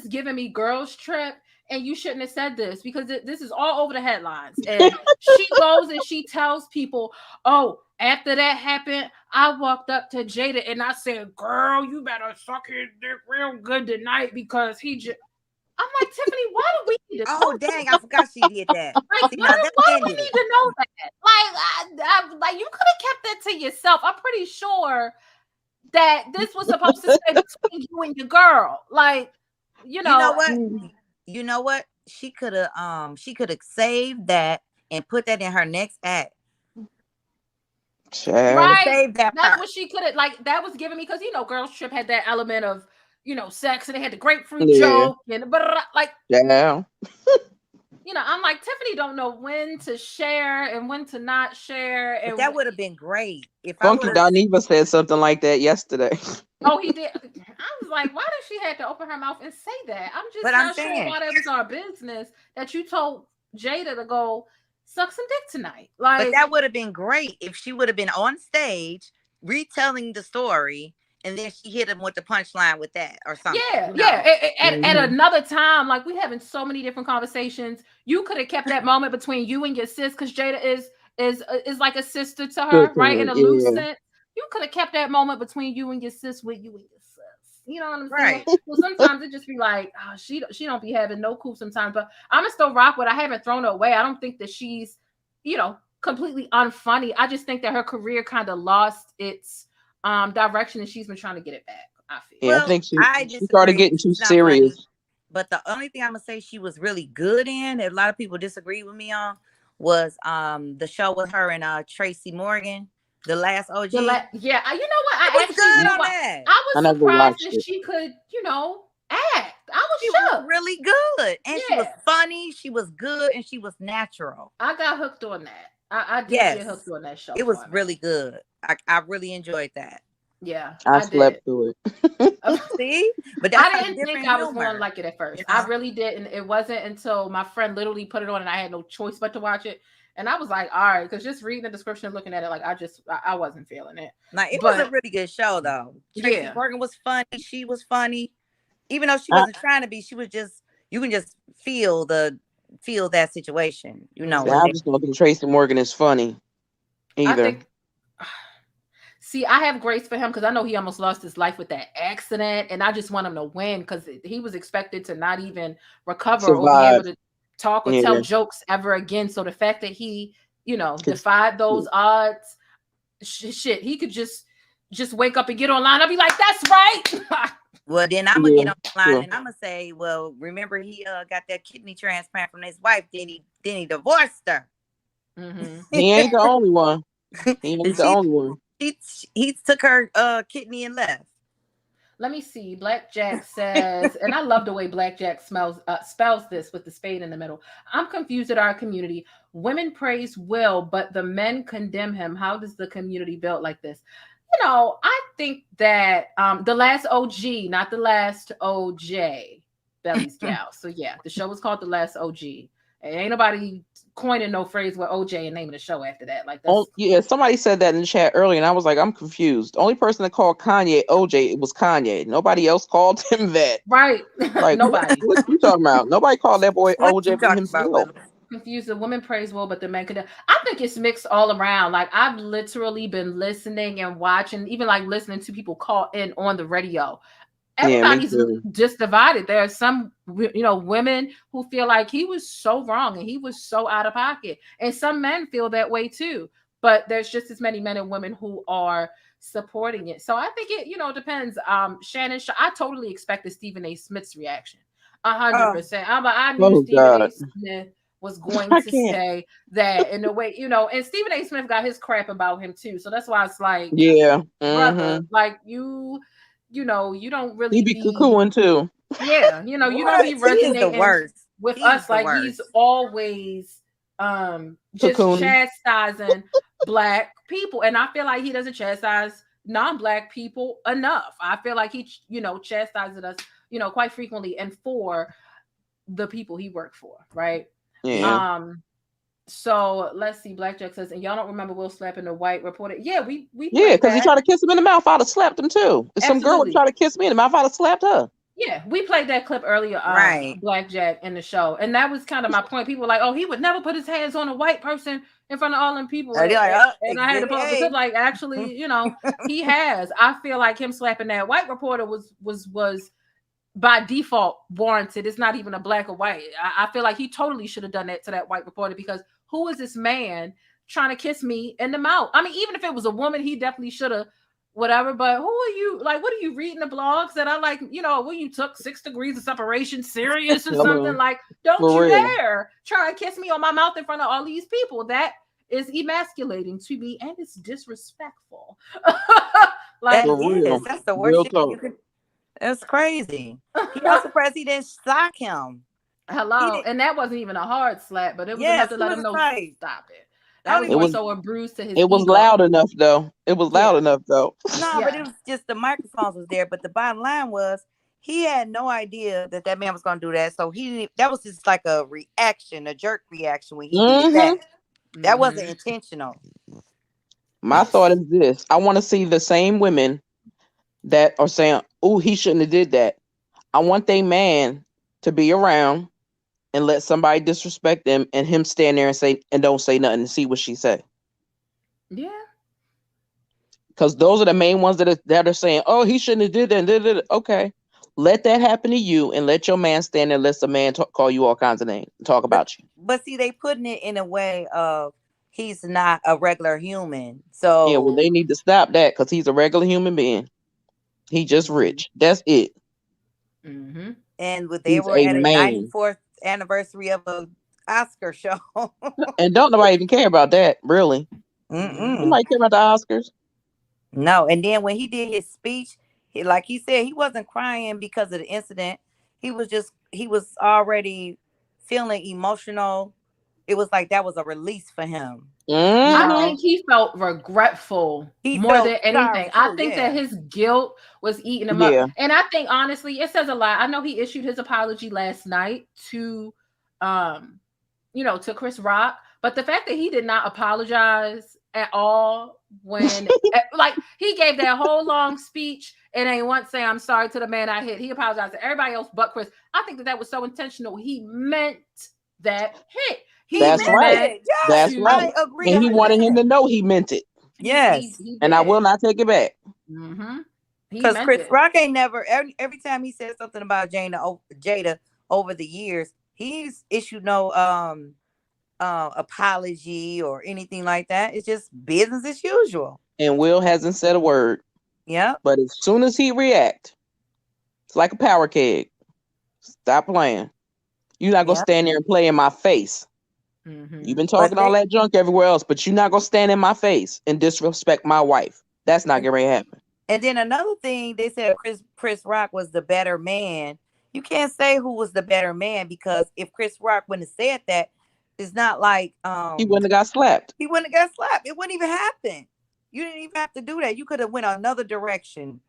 giving me Girls Trip, and you shouldn't have said this, because this is all over the headlines. And she goes and she tells people, oh, after that happened, I walked up to Jada and I said, girl, you better suck his dick real good tonight, because he just... I'm like, Tiffany, why do we need to know? Oh, dang, I forgot she did that. Like, why do we need to know that? Like, you could have kept that to yourself. I'm pretty sure that this was supposed to stay between you and your girl. Like, you know what? You know what? She could have saved that and put that in her next act. Right. Save that That's part. what she could have, like, that was giving me, because Girls Trip had that element of, sex, and they had the grapefruit joke and like, yeah. I'm like, Tiffany don't know when to share and when to not share. And but that would have been great if Funky Doniva said something like that yesterday. Oh, he did. I was like, why did she have to open her mouth and say that? I'm just not sure why that was our business that you told Jada to go suck some dick tonight. Like, but that would have been great if she would have been on stage retelling the story, and then she hit him with the punchline with that or something. Yeah. At another time, like, we having so many different conversations. You could have kept that moment between you and your sis, because Jada is like a sister to her, right? In a loose sense. You could have kept that moment between you and your sis with you and your sis. You know what I'm saying? Right. Well, sometimes it just be like, oh, she don't be having no coup sometimes. But I'm gonna still rock with. I haven't thrown her away. I don't think that she's, completely unfunny. I just think that her career kind of lost its direction, and she's been trying to get it back. I feel. Yeah, I think she started getting too serious. Funny. But the only thing I'm gonna say she was really good in, that a lot of people disagree with me on, was the show with her and Tracy Morgan, The Last OG. You know what? I was good on that. I was surprised that she could, act. I was shocked. Really good, and she was funny. She was good, and she was natural. I got hooked on that. I did get hooked on that show. It was really good. I really enjoyed that. Yeah, I slept through it. See, but that's I didn't think I was going to like it at first. I really didn't. It wasn't until my friend literally put it on, and I had no choice but to watch it. And I was like, all right, because just reading the description and looking at it, like, I wasn't feeling it. Like, it was a really good show, though. Tracy Morgan was funny. She was funny, even though she wasn't trying to be. She was just, you can just feel that situation, I just don't think Tracy Morgan is funny either. See, I have grace for him, because I know he almost lost his life with that accident, and I just want him to win, because he was expected to not even recover or be able to talk or tell jokes ever again. So the fact that he, defied those odds, shit, he could just wake up and get online. I'll be like, that's right. Well, then I'm gonna get online and I'm gonna say, well, remember he got that kidney transplant from his wife. Then he divorced her. Mm-hmm. He ain't the only one. He ain't the only one. He took her kidney and left. Let me see. Blackjack says, and I love the way Blackjack spells this with the spade in the middle. I'm confused at our community. Women praise Will, but the men condemn him. How does the community build like this? You know, I think that the last OG, not the last OJ, Belly's gal. So yeah, the show was called The Last OG. And ain't nobody coining no phrase with OJ and naming the show after that. Like that's Yeah, somebody said that in the chat earlier, and I was like, I'm confused. The only person that called Kanye OJ, it was Kanye. Nobody else called him that. right. Like, Nobody. What you talking about? Nobody called that boy What OJ you for talking himself. about, Confused. The women praise well, but the men could. I think it's mixed all around. Like I've literally been listening and watching, even like listening to people call in on the radio. Yeah, me Everybody's too. just divided. There are some, women who feel like he was so wrong and he was so out of pocket, and some men feel that way too. But there's just as many men and women who are supporting it. So I think it, depends. Shannon, I totally expected Stephen A. Smith's reaction. 100%. I knew Oh, Stephen God. A. Smith was going I to can't. say that in a way, and Stephen A. Smith got his crap about him too. So that's why it's like, Yeah. brother, Mhm. like you don't really He be cuckooing too. yeah, you don't be What? He is the resonating worst. with He us. is the Like worst. he's always just Cocooning. chastising black people. And I feel like he doesn't chastise non-black people enough. I feel like he, chastises us, quite frequently and for the people he worked for, right? Yeah. So let's see. Blackjack says, and y'all don't remember Will slapping the white reporter? Yeah, we Yeah, played because he that. tried to kiss him in the mouth. I'd have slapped him too. If some girl would Absolutely. try to kiss me in the mouth, I'd have slapped her. Yeah, we played that clip earlier, Right. Blackjack in the show, and that was kind of my point. People were like, "Oh, he would never put his hands on a white person in front of all them people," Are they like, and I had to exhibit pull up the A? clip. Like, actually, he has. I feel like him slapping that white reporter was by default warranted. It's not even a black or white. I feel like he totally should have done that to that white reporter, because who is this man trying to kiss me in the mouth? I mean, even if it was a woman, he definitely should have. Whatever, but who are you? Like, what are you reading the blogs that I like? When you took 6 degrees of separation serious or something? Like, don't For you real. dare try to kiss me on my mouth in front of all these people. That is emasculating to me, and it's disrespectful. Like, That For real. is. That's the Real worst shit talk. you could. That's crazy. I'm surprised he didn't sock him. hello, and that wasn't even a hard slap, but it was enough to let him know, stop it. That was It was so a bruise to his It was ego. loud enough though. It was loud enough though. No, but it was just the microphones was there. But the bottom line was he had no idea that man was going to do that. So he didn't. That was just like a reaction, a jerk reaction when he did that. That wasn't intentional. My thought is this: I want to see the same women that are saying, "Oh, he shouldn't have did that." I want their man to be around and let somebody disrespect them, and him stand there and don't say nothing and see what she say. Yeah. Because those are the main ones that are saying, "Oh, he shouldn't have did that." Did it. Okay, let that happen to you, and let your man stand there and let the man call you all kinds of names, and talk about you. But see, they putting it in a way of he's not a regular human. So Yeah, well, they need to stop that because he's a regular human being. He just rich. That's it. And they He's were a at a man. 94th anniversary of a Oscar show. And don't nobody even care about that, really. Nobody care about the Oscars. No, and then when he did his speech, like he said, he wasn't crying because of the incident. He was already feeling emotional. It was like that was a release for him. I think he felt regretful more than anything. I think that his guilt was eating him up. And I think honestly, it says a lot. I know he issued his apology last night to to Chris Rock, but the fact that he did not apologize at all when like he gave that whole long speech and ain't once say I'm sorry to the man I hit. He apologized to everybody else but Chris. I think that was so intentional. He meant that hit. That's right. That's right. And he wanted him to know he meant it. Yes. And I will not take it back. Because Chris Rock ain't never, every time he said something about Jada over the years, he's issued no apology or anything like that. It's just business as usual. And Will hasn't said a word. Yeah. But as soon as he react, it's like a power keg. Stop playing. You're not gonna stand there and play in my face. You've been talking all that junk everywhere else, but you're not gonna stand in my face and disrespect my wife. That's not gonna happen. And then another thing, they said Chris Rock was the better man. You can't say who was the better man, because if Chris Rock wouldn't have said that, it's not like he wouldn't have got slapped. He wouldn't have got slapped. It wouldn't even happen. You didn't even have to do that. You could have went another direction,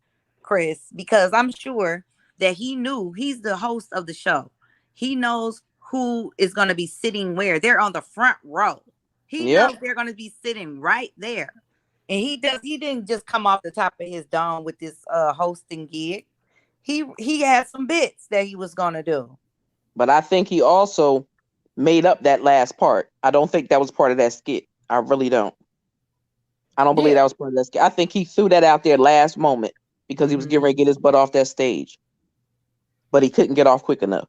Chris, because I'm sure that he knew he's the host of the show. He knows who is going to be sitting where. They're on the front row. He knows they're going to be sitting right there. And he didn't just come off the top of his dome with this hosting gig. He had some bits that he was going to do. But I think he also made up that last part. I don't think that was part of that skit. I really don't. I don't believe that was part of that skit. I think he threw that out there last moment because he was getting ready to get his butt off that stage. But he couldn't get off quick enough.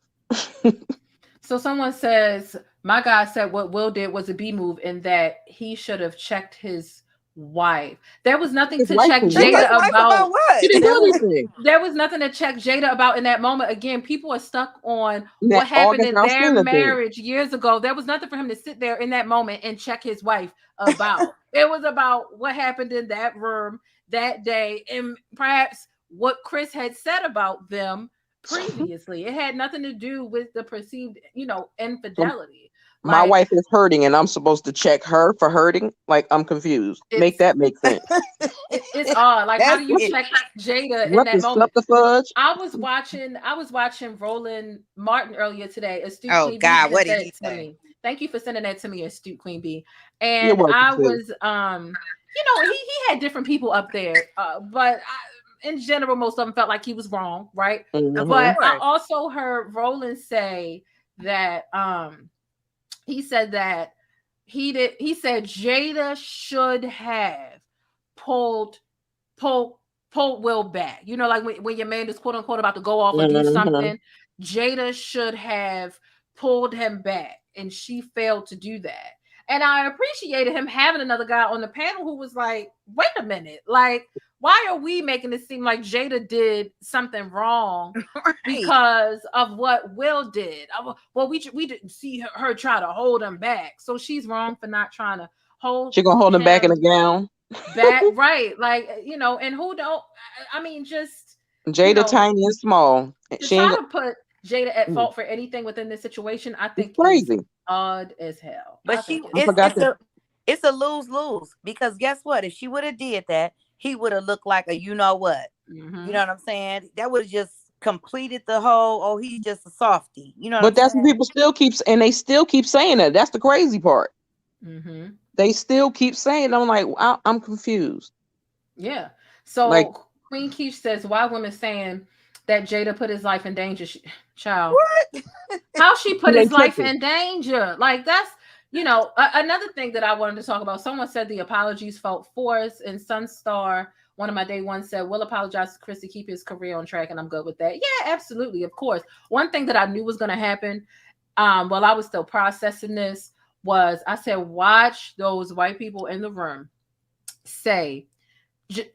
So someone says, my guy said what Will did was a B move in that he should have checked his wife. There was nothing to check Jada about. There was nothing to check Jada about in that moment. Again, people are stuck on what happened in their marriage years ago. There was nothing for him to sit there in that moment and check his wife about. It was about what happened in that room that day and perhaps what Chris had said about them previously. It had nothing to do with the perceived, infidelity. My wife is hurting and I'm supposed to check her for hurting? Like, I'm confused. Make that make sense. It's odd. Like, how do you check Jada in that moment? The fudge? I was watching Roland Martin earlier today. Astute Oh Queen God, B what did he say? Thank you for sending that to me, Astute Queen B. And I was he had different people up there, but in general, most of them felt like he was wrong, right? Mm-hmm. But I also heard Roland say that he said Jada should have pulled Will back. Like when your man is quote unquote about to go off or do something, Jada should have pulled him back, and she failed to do that. And I appreciated him having another guy on the panel who was like, wait a minute, like, why are we making it seem like Jada did something wrong because of what Will did? Well, we didn't see her try to hold him back. So she's wrong for not trying to hold She's going to hold him back in a gown. Back, right. Like, and who don't, I mean, just. Jada tiny and small. She try to put Jada at fault for anything within this situation, I think crazy. Odd as hell. But it's a lose-lose because guess what? If she would have did that, he would have looked like a you know what. Mm-hmm. You know what I'm saying? That would have just completed the whole, he's just a softie. You know but that's what people still they still keep saying that. That's the crazy part. Mm-hmm. They still keep saying it. I'm like, I'm confused. Yeah. So Queen Keith says, why women saying that Jada put his life in danger? Child. What? How she put his life in danger? Like, that's, another thing that I wanted to talk about. Someone said the apologies felt forced, and Sunstar, one of my day ones, said, we'll apologize to Chris to keep his career on track, and I'm good with that. Yeah, absolutely. Of course. One thing that I knew was going to happen while I was still processing this was I said, watch those white people in the room say,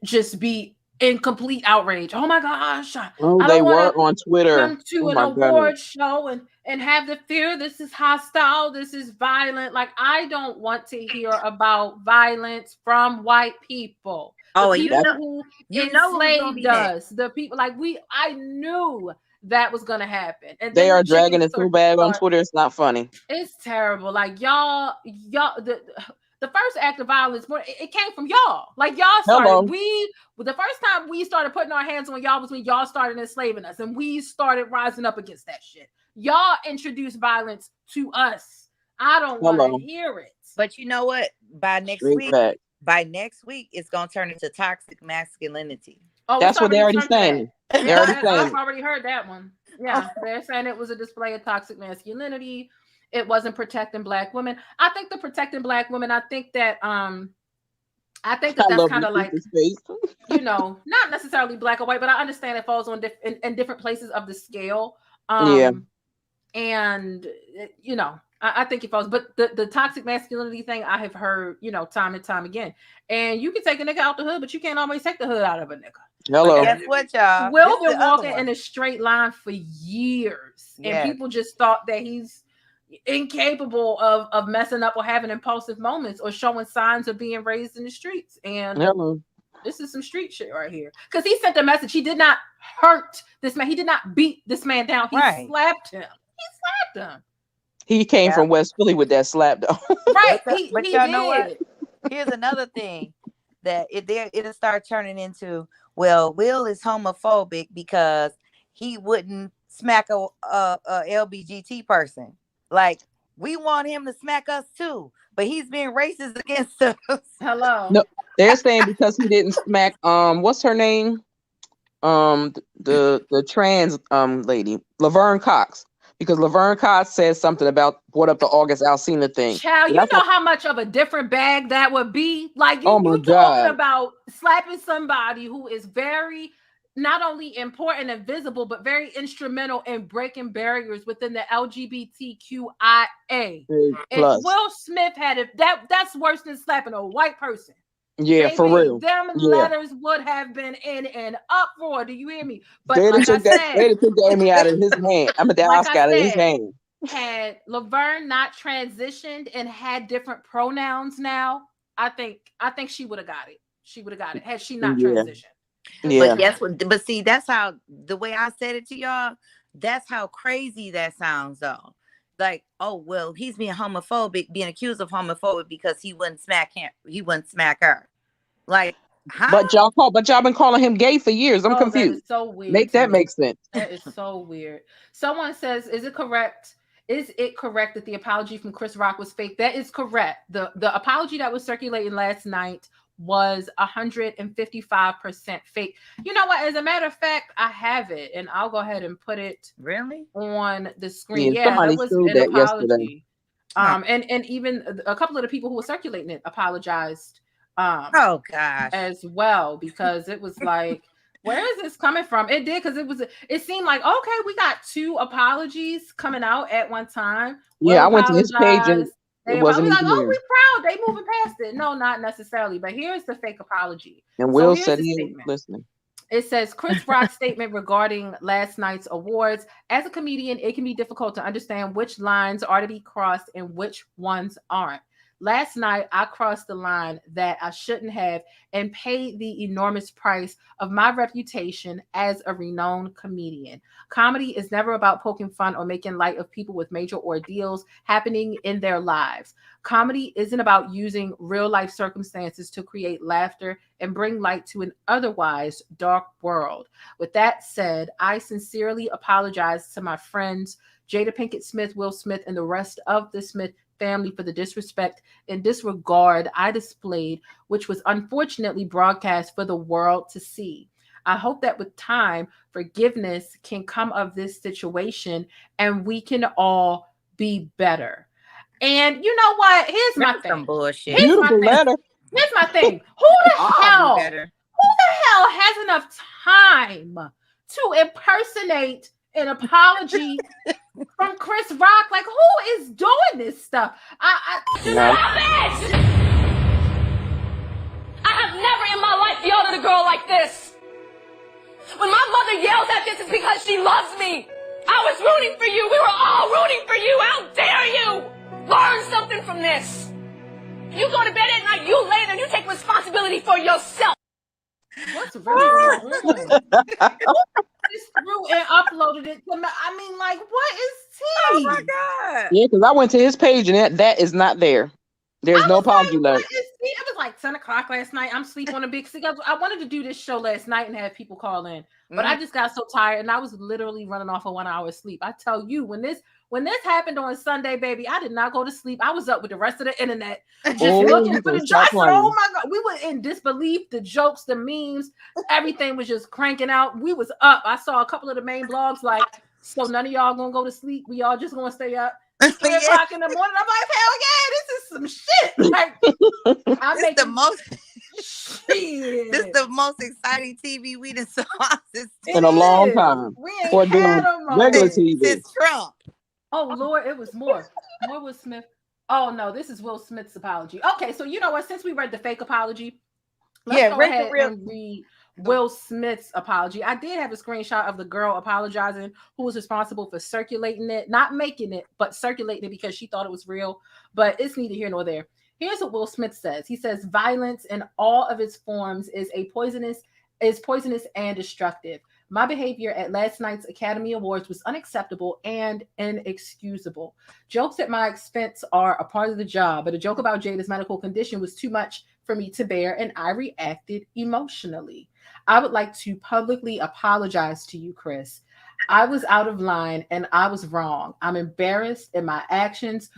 just be in complete outrage. Oh my gosh. They were on Twitter. Come to an award show and have the fear this is hostile, this is violent. Like, I don't want to hear about violence from white people. Oh, the people who enslaved us. The people I knew that was gonna happen. And they are dragging it so bad on Twitter. It's not funny. It's terrible. Like y'all the first act of violence, it came from y'all. Like, y'all started. Hello. The first time we started putting our hands on y'all was when y'all started enslaving us, and we started rising up against that shit. Y'all introduced violence to us. I don't want to hear it. But you know what? By next week, it's gonna turn into toxic masculinity. Oh, that's what they're already saying. I've already heard that one. Yeah, they're saying it was a display of toxic masculinity. It wasn't protecting Black women. I think the protecting Black women, I think that that's kind of like, not necessarily Black or white, but I understand it falls on in different places of the scale. And I think it falls, but the toxic masculinity thing I have heard, time and time again. And you can take a nigga out the hood, but you can't always take the hood out of a nigga. Hello. Guess what, y'all? Will been walking in a straight line for years, and people just thought that he's incapable of messing up or having impulsive moments or showing signs of being raised in the streets. And this is some street shit right here. Because he sent a message. He did not hurt this man. He did not beat this man down. He slapped him. He came from West Philly with that slap, though. Right. But y'all know what? Here's another thing. that it'll start turning into, well, Will is homophobic because he wouldn't smack a LBGT person. Like, we want him to smack us too, but he's being racist against us. Hello. No, they're saying because he didn't smack what's her name? The trans lady, Laverne Cox. Because Laverne Cox said something about brought up the August Alsina thing. Child, you know how much of a different bag that would be? Like, you talking about slapping somebody who is very not only important and visible, but very instrumental in breaking barriers within the LGBTQIA. If Will Smith had it, that's worse than slapping a white person. Yeah, Baby, for real. Them letters would have been in an uproar. Do you hear me? But they'd like took the Emmy out of his hand. I'm the Oscar out of his hand. Had Laverne not transitioned and had different pronouns now, I think she would have got it. She would have got it had she not transitioned. Yeah. But see, that's how the way I said it to y'all, that's how crazy that sounds though. Like, oh well, he's being homophobic, being accused of homophobic because he wouldn't smack him, he wouldn't smack her. Like, but y'all been calling him gay for years. I'm confused. That is so weird. Make that make sense. That is so weird. Someone says, is it correct that the apology from Chris Rock was fake? That is correct. The apology that was circulating last night was 155% fake. You know what? As a matter of fact, I have it, and I'll go ahead and put it on the screen. Yeah, that was an apology. Yesterday. And even a couple of the people who were circulating it apologized. Oh gosh, as well, because it was like, where is this coming from? It did, because it seemed like, okay, we got 2 apologies coming out at one time. Yeah, I went to his page and it wasn't like, oh, we proud. They moving past it. No, not necessarily. But here's the fake apology. And Will said he was listening. It says, Chris Rock's statement regarding last night's awards. As a comedian, it can be difficult to understand which lines are to be crossed and which ones aren't. Last night, I crossed the line that I shouldn't have and paid the enormous price of my reputation as a renowned comedian. Comedy is never about poking fun or making light of people with major ordeals happening in their lives. Comedy isn't about using real-life circumstances to create laughter and bring light to an otherwise dark world. With that said, I sincerely apologize to my friends, Jada Pinkett Smith, Will Smith, and the rest of the Smith family for the disrespect and disregard I displayed, which was unfortunately broadcast for the world to see. I hope that with time, forgiveness can come of this situation and we can all be better. And you know what? Here's my thing. Some bullshit. Here's my thing. Who the hell has enough time to impersonate an apology from Chris Rock? Like, who is doing this stuff? Stop it! I have never in my life yelled at a girl like this. When my mother yells at this, it's because she loves me. I was rooting for you. We were all rooting for you. How dare you? Learn something from this. You go to bed at night, you lay there, you take responsibility for yourself. What's really going on? Through and uploaded it to I mean, like, what is tea? Oh my god! Yeah, because I went to his page and that is not there. There's no apology letter. It was like 10 o'clock last night. I'm sleeping on a big stick. I wanted to do this show last night and have people call in, but I just got so tired and I was literally running off of 1 hour sleep. I tell you, when this happened on Sunday, baby, I did not go to sleep. I was up with the rest of the internet, just looking for the jokes. Oh my god, we were in disbelief. The jokes, the memes, everything was just cranking out. We was up. I saw a couple of the main blogs like, so none of y'all gonna go to sleep. We all just gonna stay up. 3 o'clock in the morning. I'm like, hell yeah, this is some shit. Like, this is the most exciting TV we done saw in a long time. We ain't for doing regular TV. Since Trump. Oh Lord, it was more. More Will Smith. Oh no, this is Will Smith's apology. Okay, so you know what? Since we read the fake apology, let's go ahead and read Will Smith's apology. I did have a screenshot of the girl apologizing who was responsible for circulating it, not making it, but circulating it because she thought it was real. But it's neither here nor there. Here's what Will Smith says. He says, violence in all of its forms is poisonous and destructive. My behavior at last night's Academy Awards was unacceptable and inexcusable. Jokes at my expense are a part of the job, but a joke about Jada's medical condition was too much for me to bear, and I reacted emotionally. I would like to publicly apologize to you, Chris. I was out of line and I was wrong. I'm embarrassed, and my actions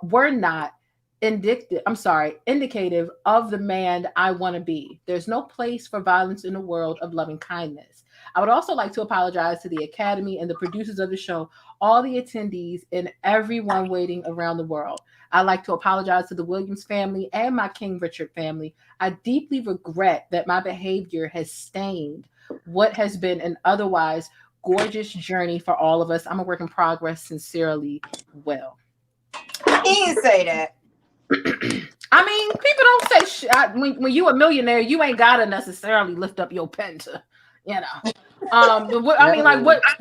were not indicative of the man I want to be. There's no place for violence in a world of loving kindness. I would also like to apologize to the Academy and the producers of the show, all the attendees, and everyone waiting around the world. I'd like to apologize to the Williams family and my King Richard family. I deeply regret that my behavior has stained what has been an otherwise gorgeous journey for all of us. I'm a work in progress. Sincerely, Will. He didn't say that. I mean, people don't say shit. When you a millionaire, you ain't gotta necessarily lift up your pen to, you know. But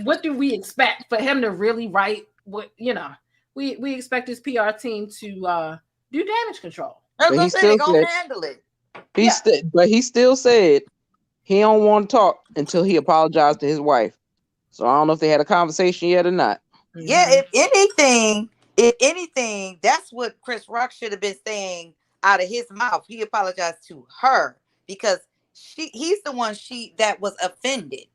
what do we expect for him to really write? What, you know, we expect his PR team to do damage control. I was But gonna he say still they gonna said- handle it. But he still said he don't want to talk until he apologized to his wife. So I don't know if they had a conversation yet or not. Yeah, if anything, that's what Chris Rock should have been saying out of his mouth. He apologized to her because he's the one that was offended.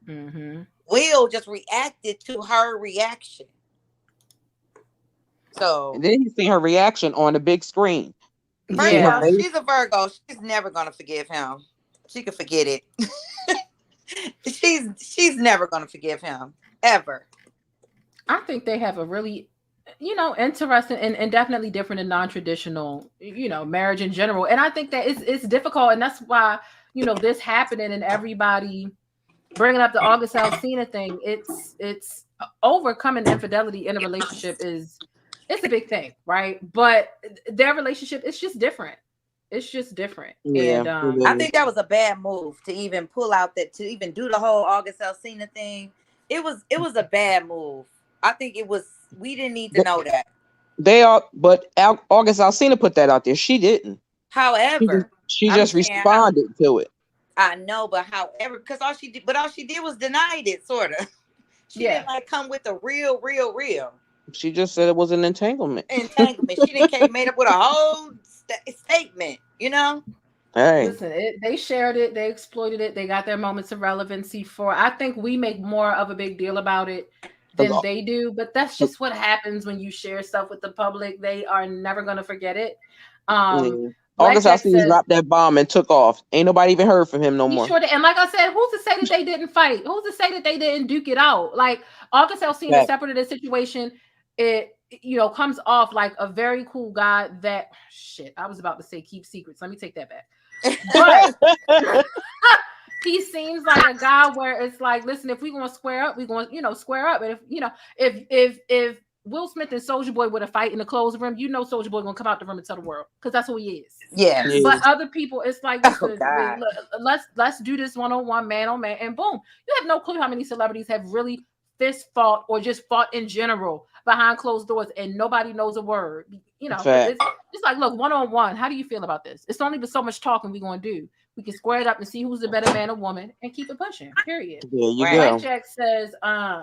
Mm-hmm. Will just reacted to her reaction. So And then he seen her reaction on the big screen. First of all, she's a Virgo. She's never gonna forgive him. She can forget it. she's never gonna forgive him ever. I think they have a really, interesting and definitely different and non-traditional, marriage in general. And I think that it's difficult, and that's why this happening and everybody bringing up the August Alsina thing. It's overcoming infidelity in a relationship it's a big thing, right? But their relationship is just different. It's just different. Yeah, and I think that was a bad move to even pull out to even do the whole August Alsina thing. It was a bad move. I think it was. We didn't need to know that. But August Alsina put that out there. She didn't. However, she just responded to it. I know, but however, because all she did was denied it, sort of. She didn't come with the real. She just said it was an entanglement. She didn't made up with a whole statement, Hey. Listen, they shared it, they exploited it, they got their moments of relevancy for. I think we make more of a big deal about it than they do, but that's just what happens when you share stuff with the public. They are never going to forget it. August Alsina dropped that bomb and took off. Ain't nobody even heard from him no more. Sure did. And like I said, who's to say that they didn't fight? Who's to say that they didn't duke it out? Like August Alsina, separate of this situation, it comes off like a very cool guy that I was about to say keep secrets. Let me take that back. But he seems like a guy where it's like, listen, if we're gonna square up, we're gonna square up. And if Will Smith and Soulja Boy would have fight in the closed room, Soulja Boy gonna come out the room and tell the world because that's who he is. Yeah. But other people, it's like, let's do this one-on-one, man on man, and boom. You have no clue how many celebrities have really fist fought or just fought in general behind closed doors and nobody knows a word. It's like, look, one-on-one, how do you feel about this? It's only but so much talking we're going to do. We can square it up and see who's the better man or woman and keep it pushing, period. There you go. Jack says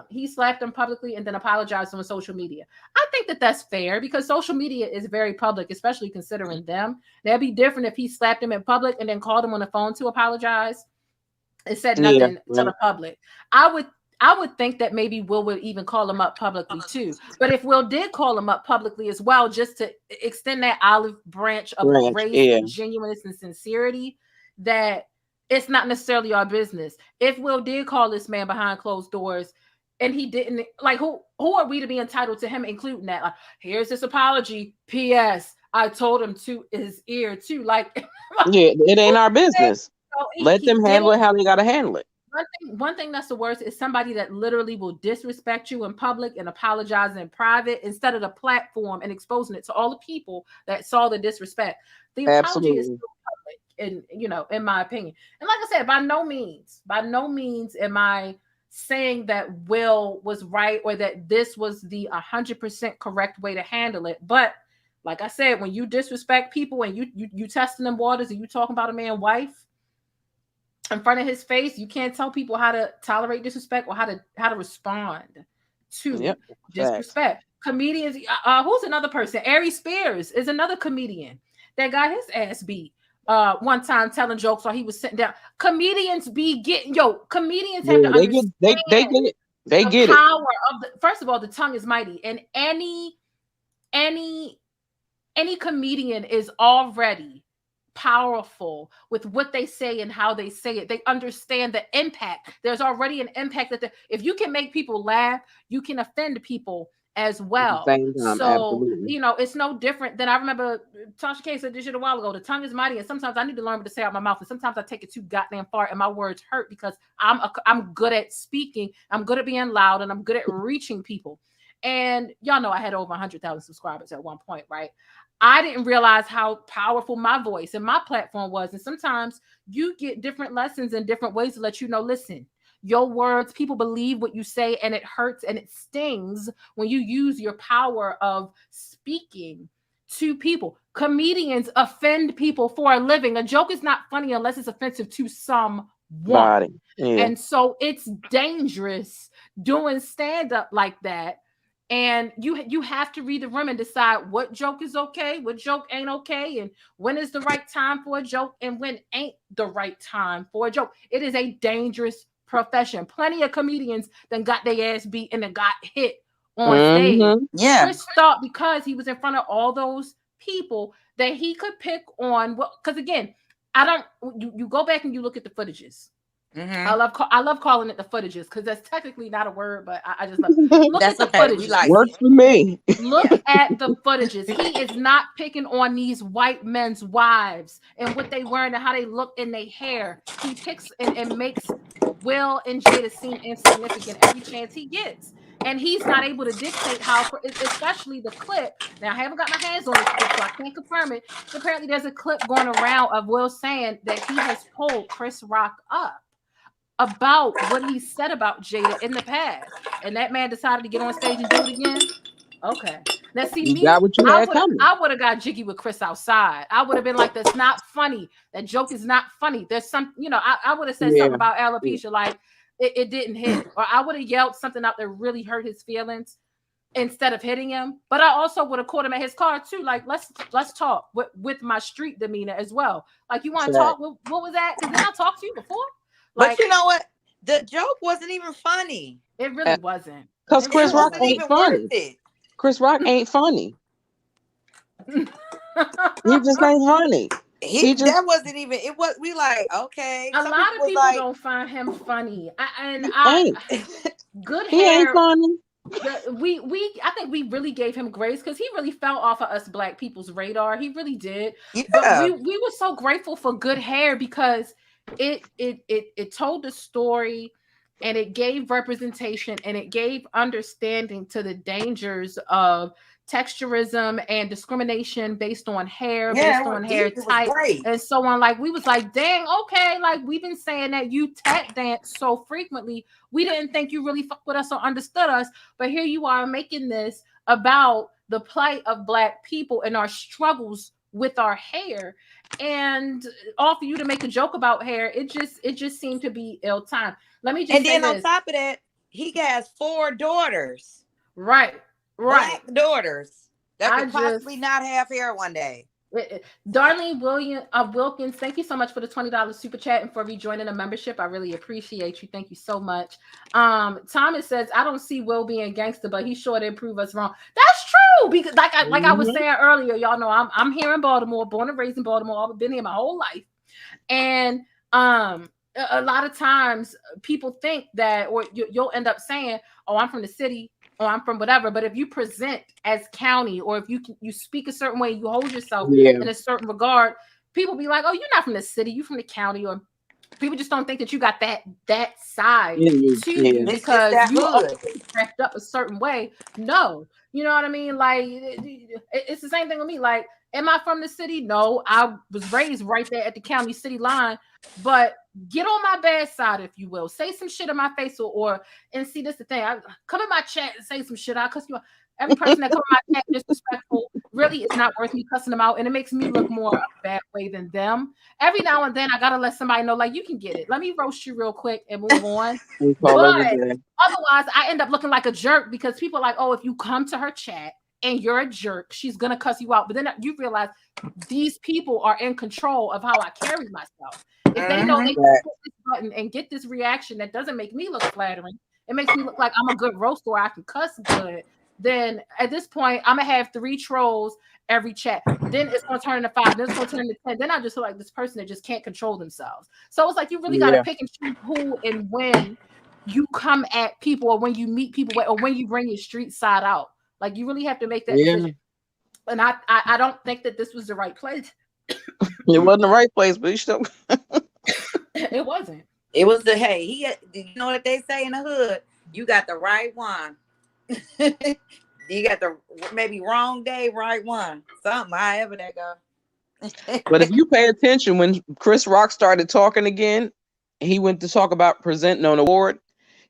he slapped him publicly and then apologized on social media. I think that's fair because social media is very public, especially considering them. That'd be different if he slapped him in public and then called him on the phone to apologize and said nothing to the public. I would think that maybe Will would even call him up publicly too. But if Will did call him up publicly as well, just to extend that olive branch of grace, and genuineness, and sincerity, that it's not necessarily our business. If Will did call this man behind closed doors and he didn't, like, who are we to be entitled to him including that? Like, here's this apology. P.S. I told him to his ear too. Like, it ain't our business. Let them handle it how they gotta handle it. One thing that's the worst is somebody that literally will disrespect you in public and apologize in private instead of the platform and exposing it to all the people that saw the disrespect. The apology is still public, and in my opinion. And like I said, by no means am I saying that Will was right or that this was the 100% correct way to handle it. But like I said, when you disrespect people and you testing them waters and you talking about a man's wife in front of his face, you can't tell people how to tolerate disrespect or how to respond to disrespect. Comedians, who's another person? Ari Spears is another comedian that got his ass beat one time telling jokes while he was sitting down. Comedians be getting comedians have Yeah, to they understand get it. They the get it. power of the. First of all, the tongue is mighty, and any comedian is already powerful with what they say and how they say it. They understand the impact. There's already an impact that if you can make people laugh, you can offend people as well. Same time, So, absolutely. it's no different than I remember Tasha K said this shit a while ago. The tongue is mighty, and sometimes I need to learn what to say out my mouth, and sometimes I take it too goddamn far, and my words hurt because I'm good at speaking, I'm good at being loud, and I'm good at reaching people. And y'all know I had over 100,000 subscribers at one point, right? I didn't realize how powerful my voice and my platform was. And sometimes you get different lessons in different ways to let you know, listen, your words, people believe what you say, and it hurts and it stings when you use your power of speaking to people. Comedians offend people for a living. A joke is not funny unless it's offensive to someone. Yeah. And so it's dangerous doing stand-up like that. And you have to read the room and decide what joke is okay, what joke ain't okay, and when is the right time for a joke and when ain't the right time for a joke. It is a dangerous profession. Plenty of comedians then got their ass beat and then got hit on stage. Yeah. Chris thought because he was in front of all those people that he could pick on because again, you go back and you look at the footages. I love calling it the footages because that's technically not a word, but I just love it. Look at the footages. Works for me. Look at the footages. He is not picking on these white men's wives and what they wearing and how they look in their hair. He picks and makes Will and Jada seem insignificant every chance he gets. And he's not able to dictate how, especially the clip. Now, I haven't got my hands on the clip, so I can't confirm it. But apparently, there's a clip going around of Will saying that he has pulled Chris Rock up about what he said about Jada in the past. And that man decided to get on stage and do it again. Okay. Now, see, me, I would have got jiggy with Chris outside. I would have been like, that's not funny. That joke is not funny. There's some, I would have said something about alopecia, like it didn't hit. Or I would have yelled something out that really hurt his feelings instead of hitting him. But I also would have caught him at his car too. Like, let's talk with my street demeanor as well. Like, you want to talk? What was that? Because didn't I talk to you before? But you know what? The joke wasn't even funny. It really wasn't. Because Chris Rock ain't funny. Chris Rock ain't funny. He just ain't funny. That wasn't even. It was. We like okay. A lot of people don't find him funny. Good he hair. Ain't funny. I think we really gave him grace because he really fell off of us black people's radar. He really did. Yeah. But we were so grateful for good hair because it told the story and it gave representation and it gave understanding to the dangers of texturism and discrimination based on hair, based on hair type and so on. Like we was like, dang, okay, like we've been saying that you tap dance so frequently, we didn't think you really fucked with us or understood us, but here you are making this about the plight of black people and our struggles with our hair, and all for you to make a joke about hair, it just seemed to be ill-timed. Let me just and say then on top of that, he has 4 daughters. Right. Black daughters that could possibly not have hair one day. Darlene Wilkins, thank you so much for the $20 super chat and for rejoining a membership. I really appreciate you. Thank you so much. Thomas says, I don't see Will being gangster, but he's sure to prove us wrong. That's true, because like I was saying earlier, y'all know I'm here in Baltimore, born and raised in Baltimore. I've been here my whole life, and a lot of times people think that, or you'll end up saying, "Oh, I'm from the city." Or I'm from whatever, but if you present as county, or if you speak a certain way, you hold yourself in a certain regard, people be like, "Oh, you're not from the city, you from the county," or people just don't think that you got that side to you because you are wrapped up a certain way. No, you know what I mean? Like it's the same thing with me. Like, am I from the city? No, I was raised right there at the county city line, but get on my bad side, if you will. Say some shit in my face, and see, this the thing. Come in my chat and say some shit. I'll cuss you out. Every person that comes in my chat disrespectful, really, it's not worth me cussing them out, and it makes me look more a bad way than them. Every now and then, I gotta let somebody know, like, you can get it. Let me roast you real quick and move on. But otherwise, I end up looking like a jerk because people are like, oh, if you come to her chat and you're a jerk, she's gonna cuss you out. But then you realize these people are in control of how I carry myself. If they know they can push this button and get this reaction that doesn't make me look flattering, it makes me look like I'm a good roaster or I can cuss good, then at this point I'm gonna have 3 trolls every chat. Then it's gonna turn into 5, then it's gonna turn into 10. Then I just feel like this person that just can't control themselves. So it's like you really gotta pick and choose who and when you come at people, or when you meet people, or when you bring your street side out. Like you really have to make that decision. And I don't think that this was the right place. It wasn't the right place, but you still. It wasn't. It was the you know what they say in the hood? You got the right one. You got the maybe wrong day, right one. Something, however that go. But if you pay attention, when Chris Rock started talking again, he went to talk about presenting an award.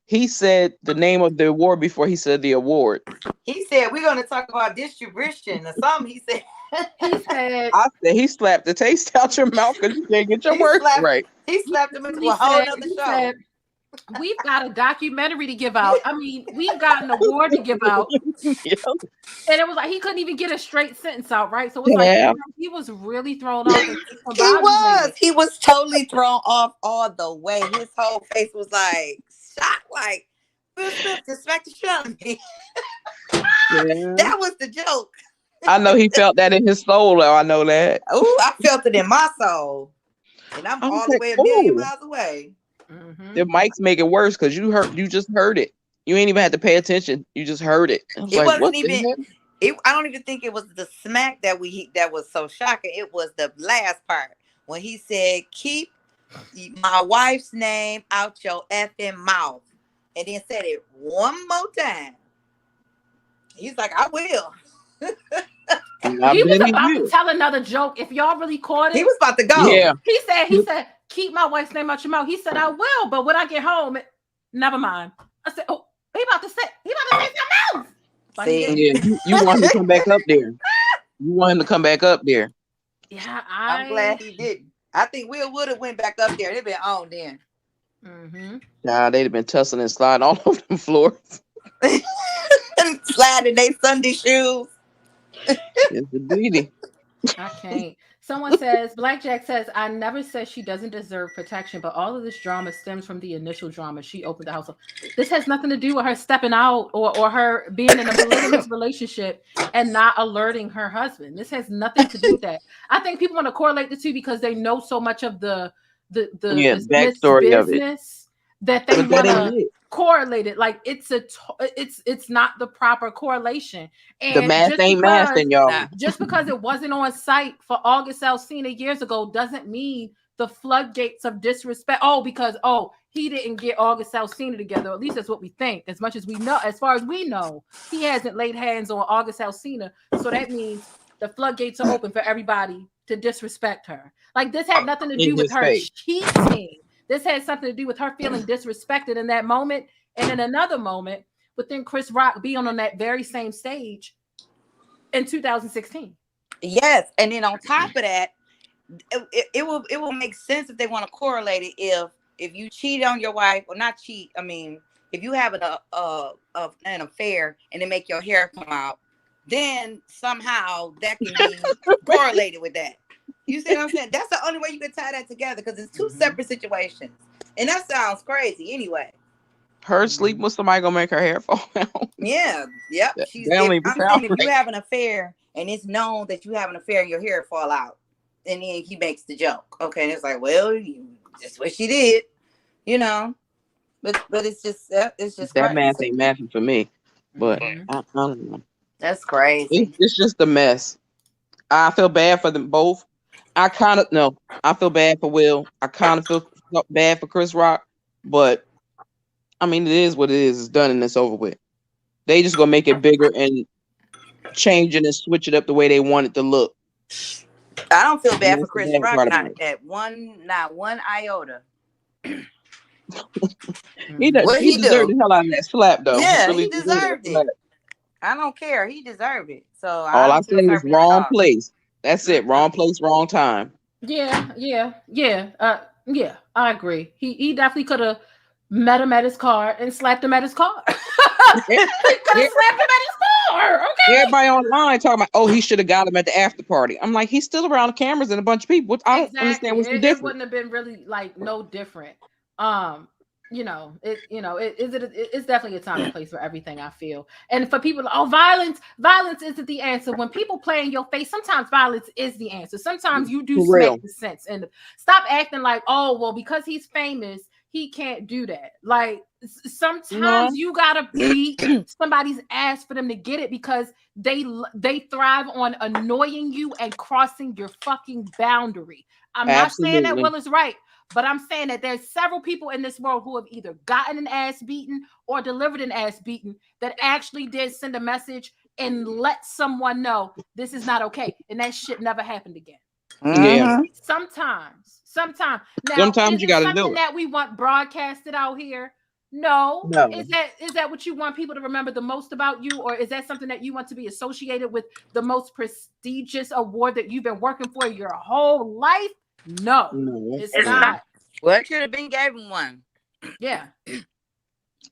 He said the name of the award before he said the award. He said we're going to talk about distribution or something. He said. I said he slapped the taste out your mouth because you can't get your words right. He slapped him into a whole other show. We've got a documentary to give out. I mean, we've got an award to give out. And it was like he couldn't even get a straight sentence out, right? So it's like he was really thrown off. He was totally thrown off all the way. His whole face was like shocked, like Will Smith just smacked the shit out of me. That was the joke. I know he felt that in his soul, though. I know that. Oh, I felt it in my soul. And I'm all the way a million miles away. The mics make it worse because you just heard it. You ain't even had to pay attention. You just heard it. It wasn't even. I don't even think it was the smack that was so shocking. It was the last part when he said, "Keep my wife's name out your effing mouth," and then said it one more time. He's like, "I will." He was about to tell another joke. If y'all really caught it, he was about to go. Yeah. He said, "Keep my wife's name out your mouth." He said, "I will," but when I get home, never mind. I said, "Oh, he about to say something else." You want him to come back up there. You want him to come back up there. Yeah, I'm glad he didn't. I think Will would have went back up there. They'd been on then. Nah, they'd have been tussling and sliding all over the floors. Sliding their Sunday shoes. It's the beauty. I can't. Someone says, Blackjack says, I never said she doesn't deserve protection, but all of this drama stems from the initial drama. She opened the household. This has nothing to do with her stepping out or her being in a polygamous relationship and not alerting her husband. This has nothing to do with that. I think people want to correlate the two because they know so much of the backstory of it that they want to correlate it. Like it's not the proper correlation. And the math ain't mathing, y'all. Just because it wasn't on site for August Alsina years ago doesn't mean the floodgates of disrespect. Because he didn't get August Alsina together. At least that's what we think. As much as we know, as far as we know, he hasn't laid hands on August Alsina. So that means the floodgates are open for everybody to disrespect her. Like this had nothing to do with her cheating. This had something to do with her feeling disrespected in that moment. And in another moment, within Chris Rock being on that very same stage in 2016. Yes. And then on top of that, it will make sense if they want to correlate it. If you cheat on your wife, or not cheat, I mean, if you have an affair and they make your hair come out, then somehow that can be correlated with that. You see what I'm saying? That's the only way you can tie that together because it's two separate situations. And that sounds crazy anyway. Her sleep with somebody gonna make her hair fall out. Yeah. Yep. I'm saying if you have an affair and it's known that you have an affair and your hair fall out, and then he makes the joke. Okay. And it's like, well, that's what she did, you know. But it's just that crazy. math ain't mathing for me. But I don't know. That's crazy. It's just a mess. I feel bad for them both. I feel bad for Will. I kind of feel bad for Chris Rock, but I mean, it is what it is. It's done and it's over with. They just gonna make it bigger and change it and switch it up the way they want it to look. I don't feel bad for Chris Rock, not one iota. He deserved the hell out of that slap, though. Yeah, he deserved it. I don't care. He deserved it. So all I said is wrong place. That's it. Wrong place, wrong time. Yeah. I agree. He definitely could have met him at his car and slapped him at his car. He could have slapped him at his her. Okay. Everybody online talking about, oh, he should have got him at the after party. I'm like, he's still around the cameras and a bunch of people. I don't understand what's the It difference. wouldn't have been really like no different. It's definitely a time and place for everything, I feel. And for people, violence isn't the answer. When people play in your face, sometimes violence is the answer. Sometimes you do smack the sense. And stop acting like, oh, well, because he's famous, he can't do that. Like sometimes you gotta beat somebody's ass for them to get it, because they thrive on annoying you and crossing your fucking boundary. I'm not saying that Will is right, but I'm saying that there's several people in this world who have either gotten an ass beaten or delivered an ass beaten that actually did send a message and let someone know this is not okay, and that shit never happened again. Yeah. Sometimes. Now, sometimes you gotta do it. That we want broadcasted out here. No. Is that what you want people to remember the most about you, or is that something that you want to be associated with the most prestigious award that you've been working for your whole life? No, it's not. Well, it should have been gave him one. Yeah.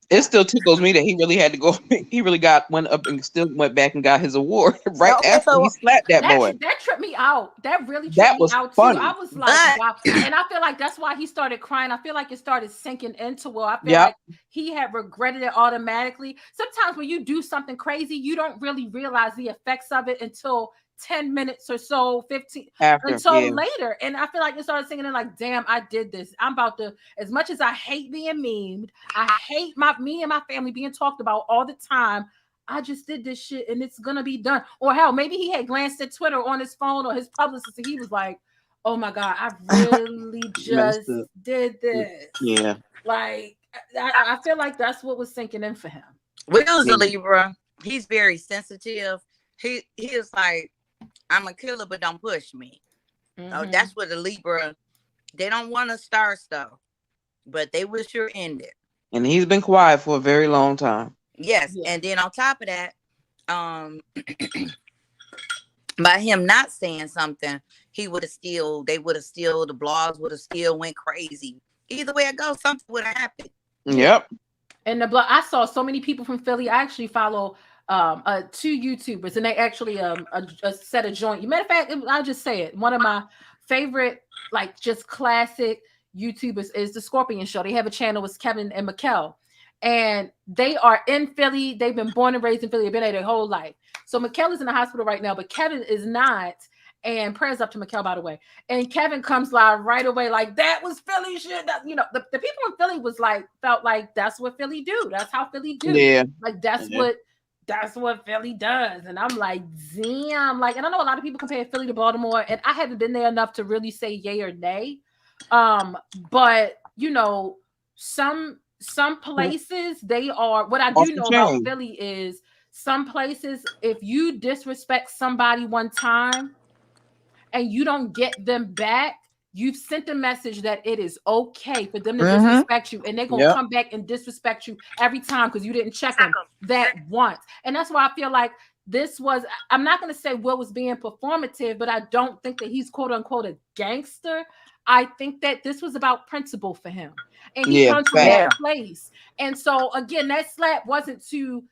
It still tickles me that he really had to go. He really went up and still went back and got his award after he slapped that boy. That tripped me out. That really tripped me out funny. too. I was like, wow. And I feel like that's why he started crying. I feel like it started sinking into Will. I feel like he had regretted it automatically. Sometimes when you do something crazy, you don't really realize the effects of it until 10 minutes or so, 15 later. And I feel like it started singing in like, damn, I did this. I'm about to, as much as I hate being memed, I hate me and my family being talked about all the time, I just did this shit and it's gonna be done. Or hell, maybe he had glanced at Twitter on his phone or his publicist and he was like, oh my God, I really just did this. Yeah. Like, I feel like that's what was sinking in for him. Will's a Libra. He's very sensitive. He is like, I'm a killer, but don't push me. So that's what the Libra, they don't want to start stuff, but they will sure end it. And he's been quiet for a very long time. Yes. And then on top of that, by him not saying something, they would have still, the blogs would have still went crazy. Either way it goes, something would have happened. Yep. And the blog, I saw so many people from Philly. I actually follow 2 YouTubers, and they actually a set of joint. Matter of fact, I'll just say it. One of my favorite, like just classic YouTubers is the Scorpion Show. They have a channel with Kevin and Mikkel, and they are in Philly. They've been born and raised in Philly. They've been there their whole life. So Mikkel is in the hospital right now, but Kevin is not. And prayers up to Mikkel, by the way. And Kevin comes live right away, like that was Philly shit. That, you know, the people in Philly felt like that's what Philly do. That's how Philly do. Yeah. Like that's what Philly does. And I'm like, damn. Like, and I know a lot of people compare Philly to Baltimore, and I haven't been there enough to really say yay or nay. But you know, some places they are. What I do know about Philly is some places, if you disrespect somebody one time and you don't get them back, you've sent a message that it is okay for them to disrespect you, and they're gonna come back and disrespect you every time because you didn't check them that once. And that's why I feel like this was, I'm not gonna say Will was being performative, but I don't think that he's quote unquote a gangster. I think that this was about principle for him, and he comes from that place. And so again, that slap wasn't to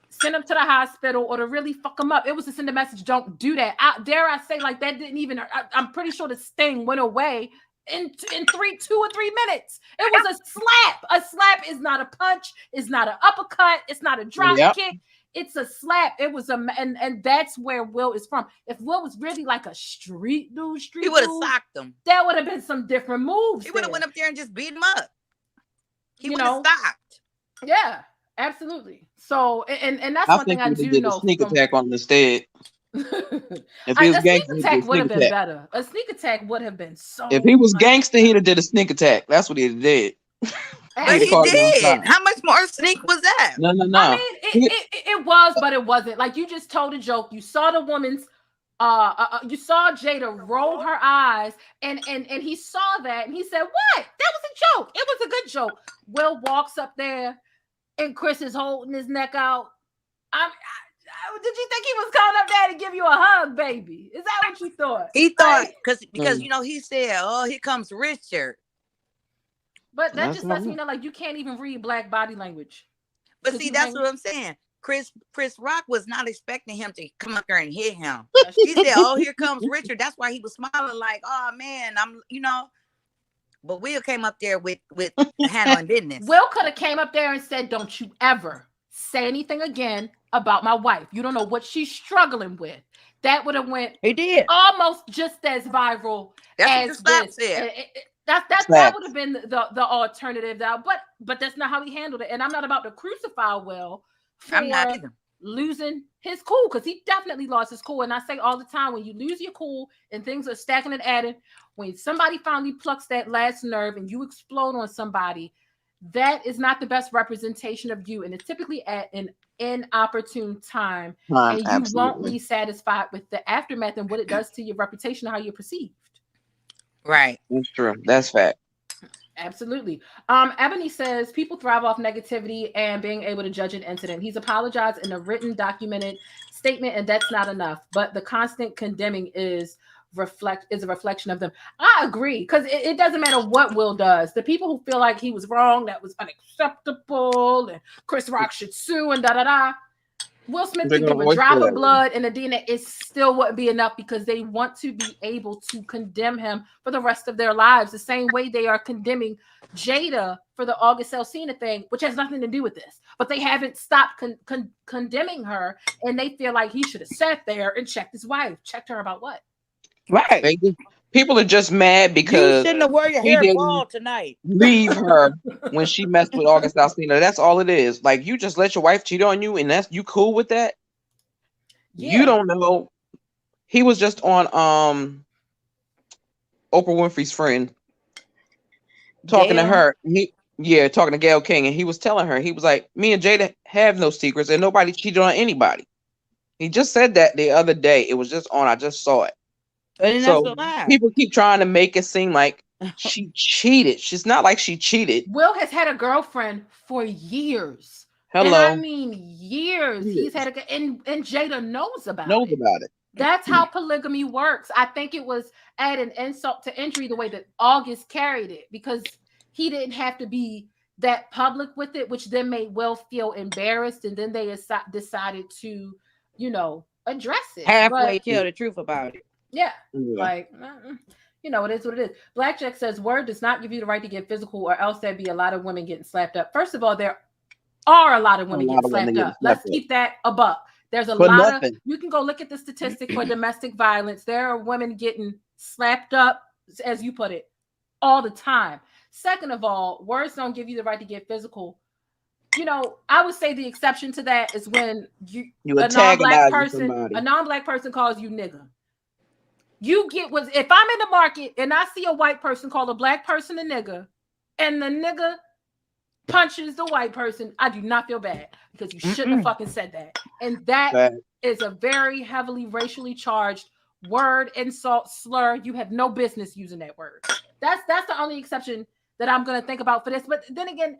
send him to the hospital or to really fuck him up. It was to send a message, don't do that. Dare I say, like, that didn't even, I'm pretty sure the sting went away in 2 or 3 minutes. It was a slap. A slap is not a punch. It's not an uppercut. It's not a drop kick. It's a slap. It was and that's where Will is from. If Will was really like a street dude, he would have socked him. There would have been some different moves. He would have went up there and just beat him up. He would have stopped. Yeah. Absolutely. So, and that's one thing I do know. A sneak attack on the stage. If he was gangster, a sneak attack would have been better. A sneak attack would have been so. If he was gangster, he'd have did a sneak attack. That's what he did. But he did. How much more sneak was that? No. I mean, it was, but it wasn't. Like, you just told a joke. You saw the woman's. You saw Jada roll her eyes, and he saw that, and he said, "What? That was a joke. It was a good joke." Will walks up there. And Chris is holding his neck out. Did you think he was coming up there to give you a hug, baby? Is that what you thought? He thought, because you know, he said, "Oh, here comes Richard." But that just lets me know, like, you can't even read black body language. But see, that's what I'm saying. Chris Rock was not expecting him to come up there and hit him. He said, "Oh, here comes Richard." That's why he was smiling like, "Oh man, I'm," But Will came up there with handling business. Will could have came up there and said, "Don't you ever say anything again about my wife. You don't know what she's struggling with." That would have went. He did almost just as viral as this. Said. That would have been the alternative, though. But that's not how he handled it. And I'm not about to crucify Will for I'm not either. losing his cool, because he definitely lost his cool. And I say all the time, when you lose your cool and things are stacking and adding, when somebody finally plucks that last nerve and you explode on somebody, that is not the best representation of you. And it's typically at an inopportune time. And you won't be satisfied with the aftermath and what it does to your reputation, how you're perceived. Right. That's true. That's fact. Absolutely. Ebony says people thrive off negativity and being able to judge an incident. He's apologized in a written, documented statement, and that's not enough. But the constant condemning is a reflection of them. I agree, because it doesn't matter what Will does. The people who feel like he was wrong, that was unacceptable, and Chris Rock should sue and da-da-da. Will Smith can give a drop of blood and a DNA, it still wouldn't be enough, because they want to be able to condemn him for the rest of their lives, the same way they are condemning Jada for the August Alsina thing, which has nothing to do with this. But they haven't stopped condemning her, and they feel like he should have sat there and checked his wife. Checked her about what? Right. People are just mad because you shouldn't have worn your hair bald tonight. Leave her when she messed with August Alsina. That's all it is. Like, you just let your wife cheat on you, and that's you cool with that? Yeah. You don't know. He was just on Oprah Winfrey's friend talking to her. Talking to Gayle King, and he was telling her, he was like, "Me and Jada have no secrets, and nobody cheated on anybody." He just said that the other day. It was just on. I just saw it. So people keep trying to make it seem like she cheated. She's not like she cheated. Will has had a girlfriend for years. Hello. And I mean years. He's had and Jada knows about it. That's how polygamy works. I think it was at an insult to injury the way that August carried it, because he didn't have to be that public with it, which then made Will feel embarrassed, and then they decided to, address it. Halfway tell the truth about it. Yeah, like, it is what it is. Blackjack says, word does not give you the right to get physical, or else there'd be a lot of women getting slapped up. First of all, there are a lot of women getting slapped up. Let's keep that a buck. There's a lot of, you can go look at the statistic for domestic violence. There are women getting slapped up, as you put it, all the time. Second of all, words don't give you the right to get physical. I would say the exception to that is when a non-black person calls you nigga. You get if I'm in the market and I see a white person call a black person a nigga, and the nigga punches the white person, I do not feel bad, because you shouldn't have fucking said that. And that is a very heavily racially charged word, insult, slur. You have no business using that word. That's the only exception that I'm going to think about for this. But then again,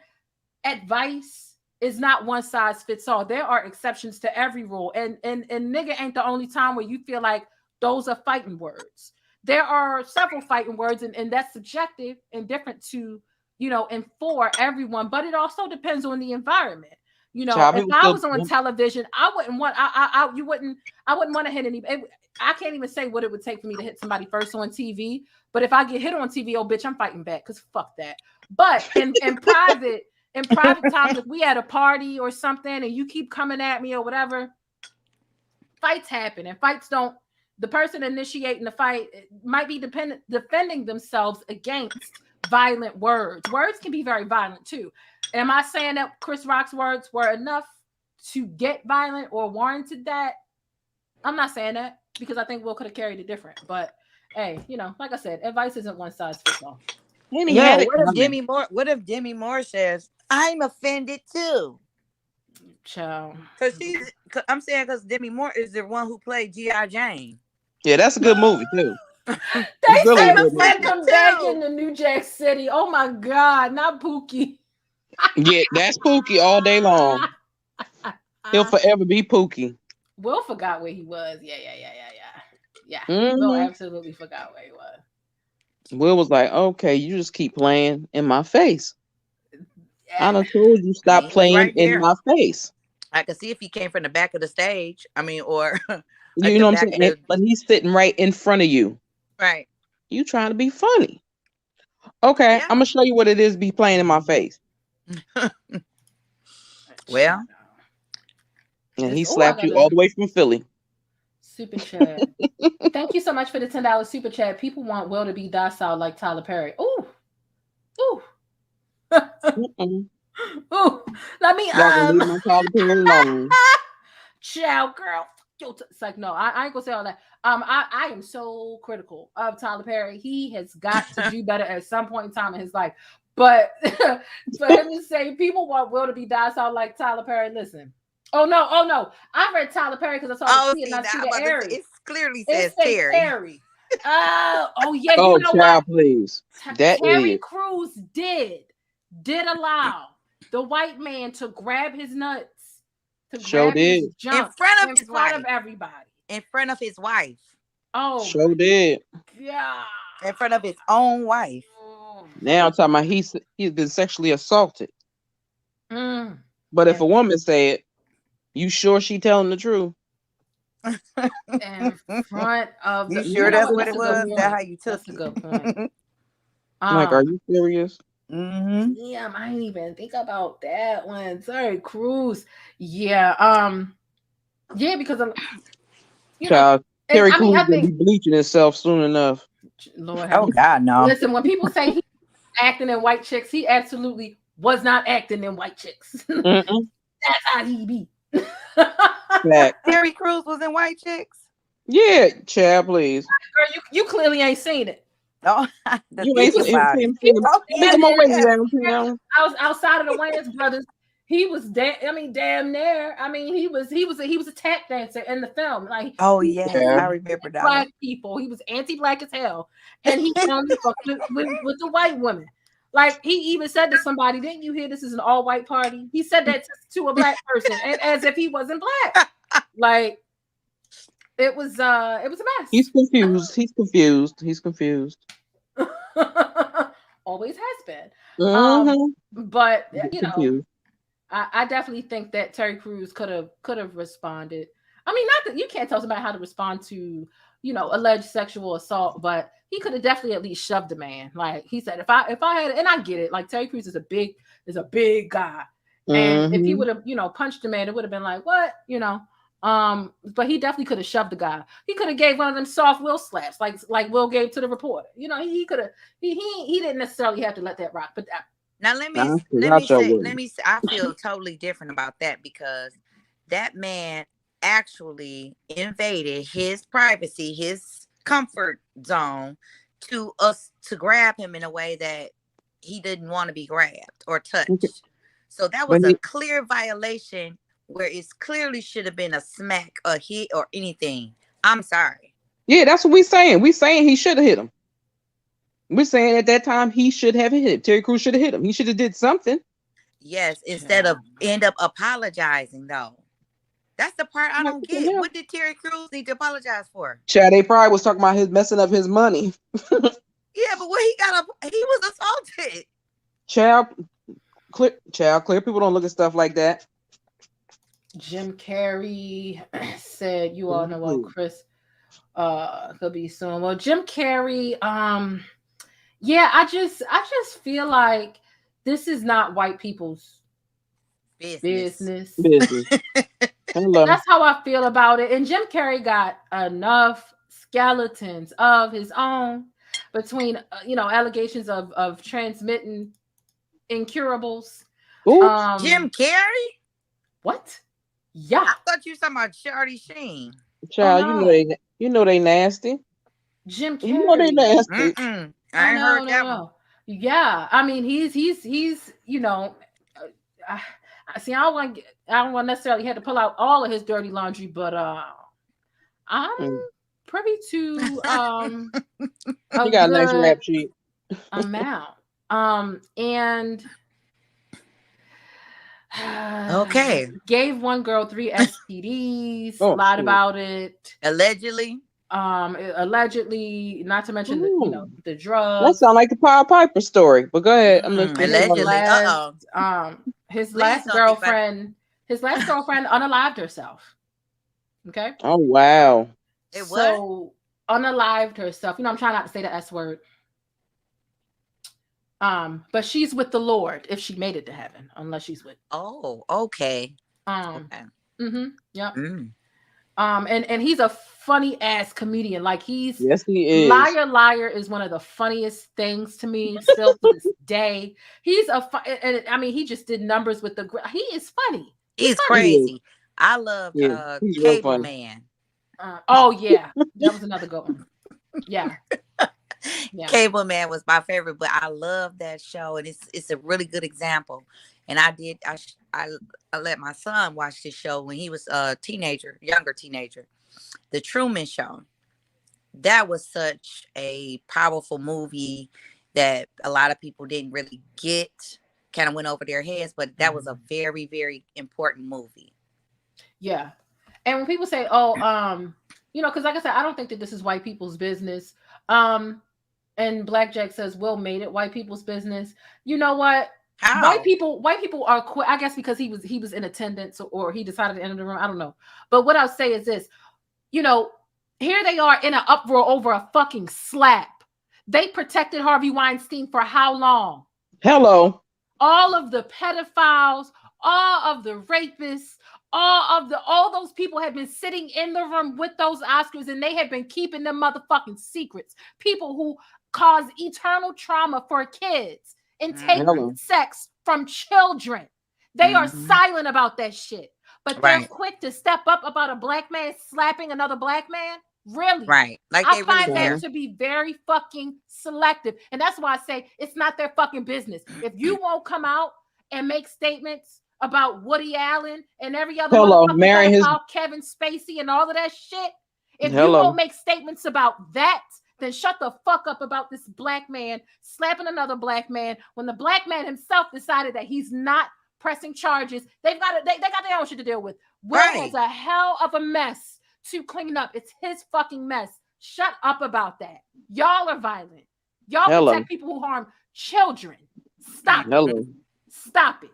advice is not one size fits all. There are exceptions to every rule. And nigga ain't the only time where you feel like those are fighting words. There are several fighting words, and that's subjective and different to, and for everyone. But it also depends on the environment. If I was on television, I wouldn't want to hit anybody. I can't even say what it would take for me to hit somebody first on TV. But if I get hit on TV, oh bitch, I'm fighting back, because fuck that. But in private times, if we at a party or something and you keep coming at me or whatever, fights happen, and fights don't. The person initiating the fight might be defending themselves against violent words. Words can be very violent too. Am I saying that Chris Rock's words were enough to get violent or warranted that? I'm not saying that, because I think Will could have carried it different. But hey, like I said, advice isn't one size fits all. What if Demi Moore says, "I'm offended too"? Child. I'm saying because Demi Moore is the one who played G.I. Jane. Yeah, that's a good movie too. They say the come back in the New Jack City. Oh my God, not Pookie. Yeah, that's Pookie all day long. He'll forever be Pookie. Will forgot where he was. Yeah. Will absolutely forgot where he was. Will was like, "Okay, you just keep playing in my face. I done told you stop playing in my face." I could see if he came from the back of the stage. I mean, or You know what I'm saying? But he's sitting right in front of you. Right. You trying to be funny. Okay, I'm gonna show you what it is be playing in my face. Well. And he slapped you all the way from Philly. Super chat. Thank you so much for the $10 super chat. People want Will to be docile like Tyler Perry. Ooh. Ooh. Ooh. Let me leave my Tyler Perry alone. Ciao, girl. It's like, no, I ain't gonna say all that. I am so critical of Tyler Perry. He has got to do better at some point in time in his life. But for him to say people want Will to be docile like Tyler Perry, listen. Oh no! I read Tyler Perry because I saw the and I see the Aries. It clearly says Terry. Oh yeah. Oh, you know child, what? please. That Terry idiot. Crews did allow the white man to grab his nuts, to grab his junk in front of his wife. Of everybody, in front of his wife. Oh, sure did. Yeah, in front of his own wife. Now I'm talking about he's been sexually assaulted. Mm. But if a woman said, "You sure she telling the truth?" In front of you sure that's what it was? That's how you took That's a good point. Like, are you serious? Mm-hmm. Yeah, I didn't even think about that one. Sorry, Cruz. Yeah, yeah, because I'm. Child, Terry Crews I gonna be bleaching himself soon enough. Lord, oh God, no! Listen, when people say he's acting in white chicks, he absolutely was not acting in white chicks. That's how he be. Terry Crews was in White Chicks. Yeah, child, please. Girl, you clearly ain't seen it. No, you ain't seen it. I was outside of the Wayans brothers. He was damn near. I mean, he was a tap dancer in the film. Like, oh yeah, I remember that. Black people. He was anti-black as hell, and he only fucked with the white women. Like, he even said to somebody, "Didn't you hear this is an all-white party?" He said that to a black person, as if he wasn't black. Like, it was a mess. He's confused. Always has been. Mm-hmm. But you know, I definitely think that Terry Crews could have responded. I mean, not that you can't tell somebody how to respond to, you know, alleged sexual assault, but he could have definitely at least shoved a man. Like he said, if I had, and I get it, like Terry Crews is a big guy, and if he would have, you know, punched a man, it would have been like, what, you know. But he definitely could have shoved the guy. He could have gave one of them soft Will slaps, like Will gave to the reporter. You know, he could have. He didn't necessarily have to let that rock. But now let me say, I feel totally different about that, because that man actually invaded his privacy, his comfort zone, to grab him in a way that he didn't want to be grabbed or touched. So that was a clear violation, where it clearly should have been a smack, a hit, or anything. I'm sorry. Yeah, that's what we're saying. We're saying he should have hit him. We're saying at that time he should have hit him. Terry Crews should have hit him. He should have did something. Yes, instead of end up apologizing, though. That's the part I don't get. What did Terry Crews need to apologize for? Chad, they probably was talking about his messing up his money. Yeah, but what he was assaulted. Child, clear people don't look at stuff like that. Jim Carrey said, "You all know what Chris could be soon." Well, Jim Carrey, yeah, I just feel like this is not white people's business. That's how I feel about it. And Jim Carrey got enough skeletons of his own between allegations of transmitting incurables. Jim Carrey? What? Yeah, I thought you were talking about Charlie Sheen. Child, you know they nasty. Jim Carrey. You know they nasty. I ain't heard that one. Yeah, I mean he's you know, see, I don't want necessarily have to pull out all of his dirty laundry, but I'm privy to he got a nice rap sheet amount. And okay, gave one girl 3 STDs, lied about it. Allegedly, not to mention the drugs. That sounds like the Piper story. But go ahead. Allegedly, his last girlfriend His last girlfriend unalived herself. Okay. Oh wow. So unalived herself. You know, I'm trying not to say the S word. But she's with the Lord if she made it to heaven, unless she's with. Oh, okay. Yep. And he's a funny ass comedian. Like he's yes, he is. Liar is one of the funniest things to me still to this day. He's and I mean, he just did numbers with he is funny. He's crazy. I loved Cable Man. Oh yeah, that was another good one. Yeah. Cable Man was my favorite, but I love that show, and it's a really good example. And I let my son watch this show when he was a younger teenager, The Truman Show. That was such a powerful movie that a lot of people didn't really get, kind of went over their heads, but that was a very, very important movie. Yeah. And when people say, oh, you know, because like I said, I don't think that this is white people's business. And Blackjack says, Will made it white people's business. You know what? How? White people are quick, I guess, because he was in attendance or he decided to enter the room. I don't know. But what I'll say is this, you know, here they are in an uproar over a fucking slap. They protected Harvey Weinstein for how long? Hello. All of the pedophiles, all of the rapists, all those people have been sitting in the room with those Oscars and they have been keeping them motherfucking secrets. People who cause eternal trauma for kids and take sex from children. They are silent about that shit. But they're quick to step up about a black man slapping another black man. Really? Right. Like I find that to be very fucking selective. And that's why I say it's not their fucking business. If you won't come out and make statements about Woody Allen and every other motherfucker about Kevin Spacey and all of that shit, if you won't make statements about that, then shut the fuck up about this black man slapping another black man when the black man himself decided that he's not pressing charges. They got their own shit to deal with. Will has a hell of a mess to clean up. It's his fucking mess. Shut up about that. Y'all are violent. Y'all protect people who harm children. Stop it. Stop it.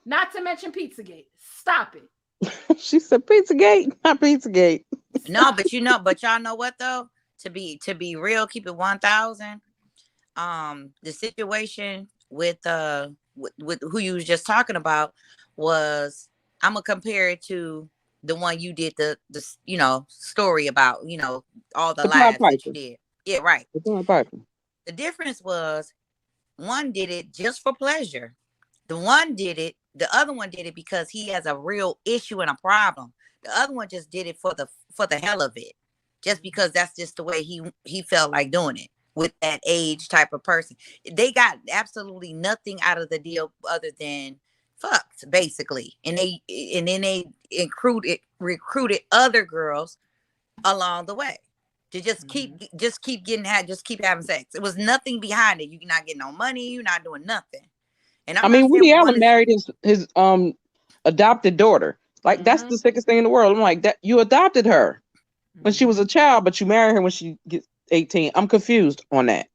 Not to mention Pizzagate. Stop it. She said Pizzagate, not Pizzagate. No, but y'all know what though? To be real, keep it 1,000. The situation with who you was just talking about was, I'm gonna compare it to the one you did the story about, all the lies that you did. Yeah, right. The difference was one did it just for pleasure. The other one did it because he has a real issue and a problem. The other one just did it for the hell of it. Just because that's just the way he felt like doing it with that age type of person. They got absolutely nothing out of the deal other than fucked, basically. And then they recruited other girls along the way to just keep having sex. It was nothing behind it. You're not getting no money. You're not doing nothing. And I mean, Woody Allen married his adopted daughter. Like that's the sickest thing in the world. I'm like, that you adopted her when she was a child, but you married her when she gets 18. I'm confused on that.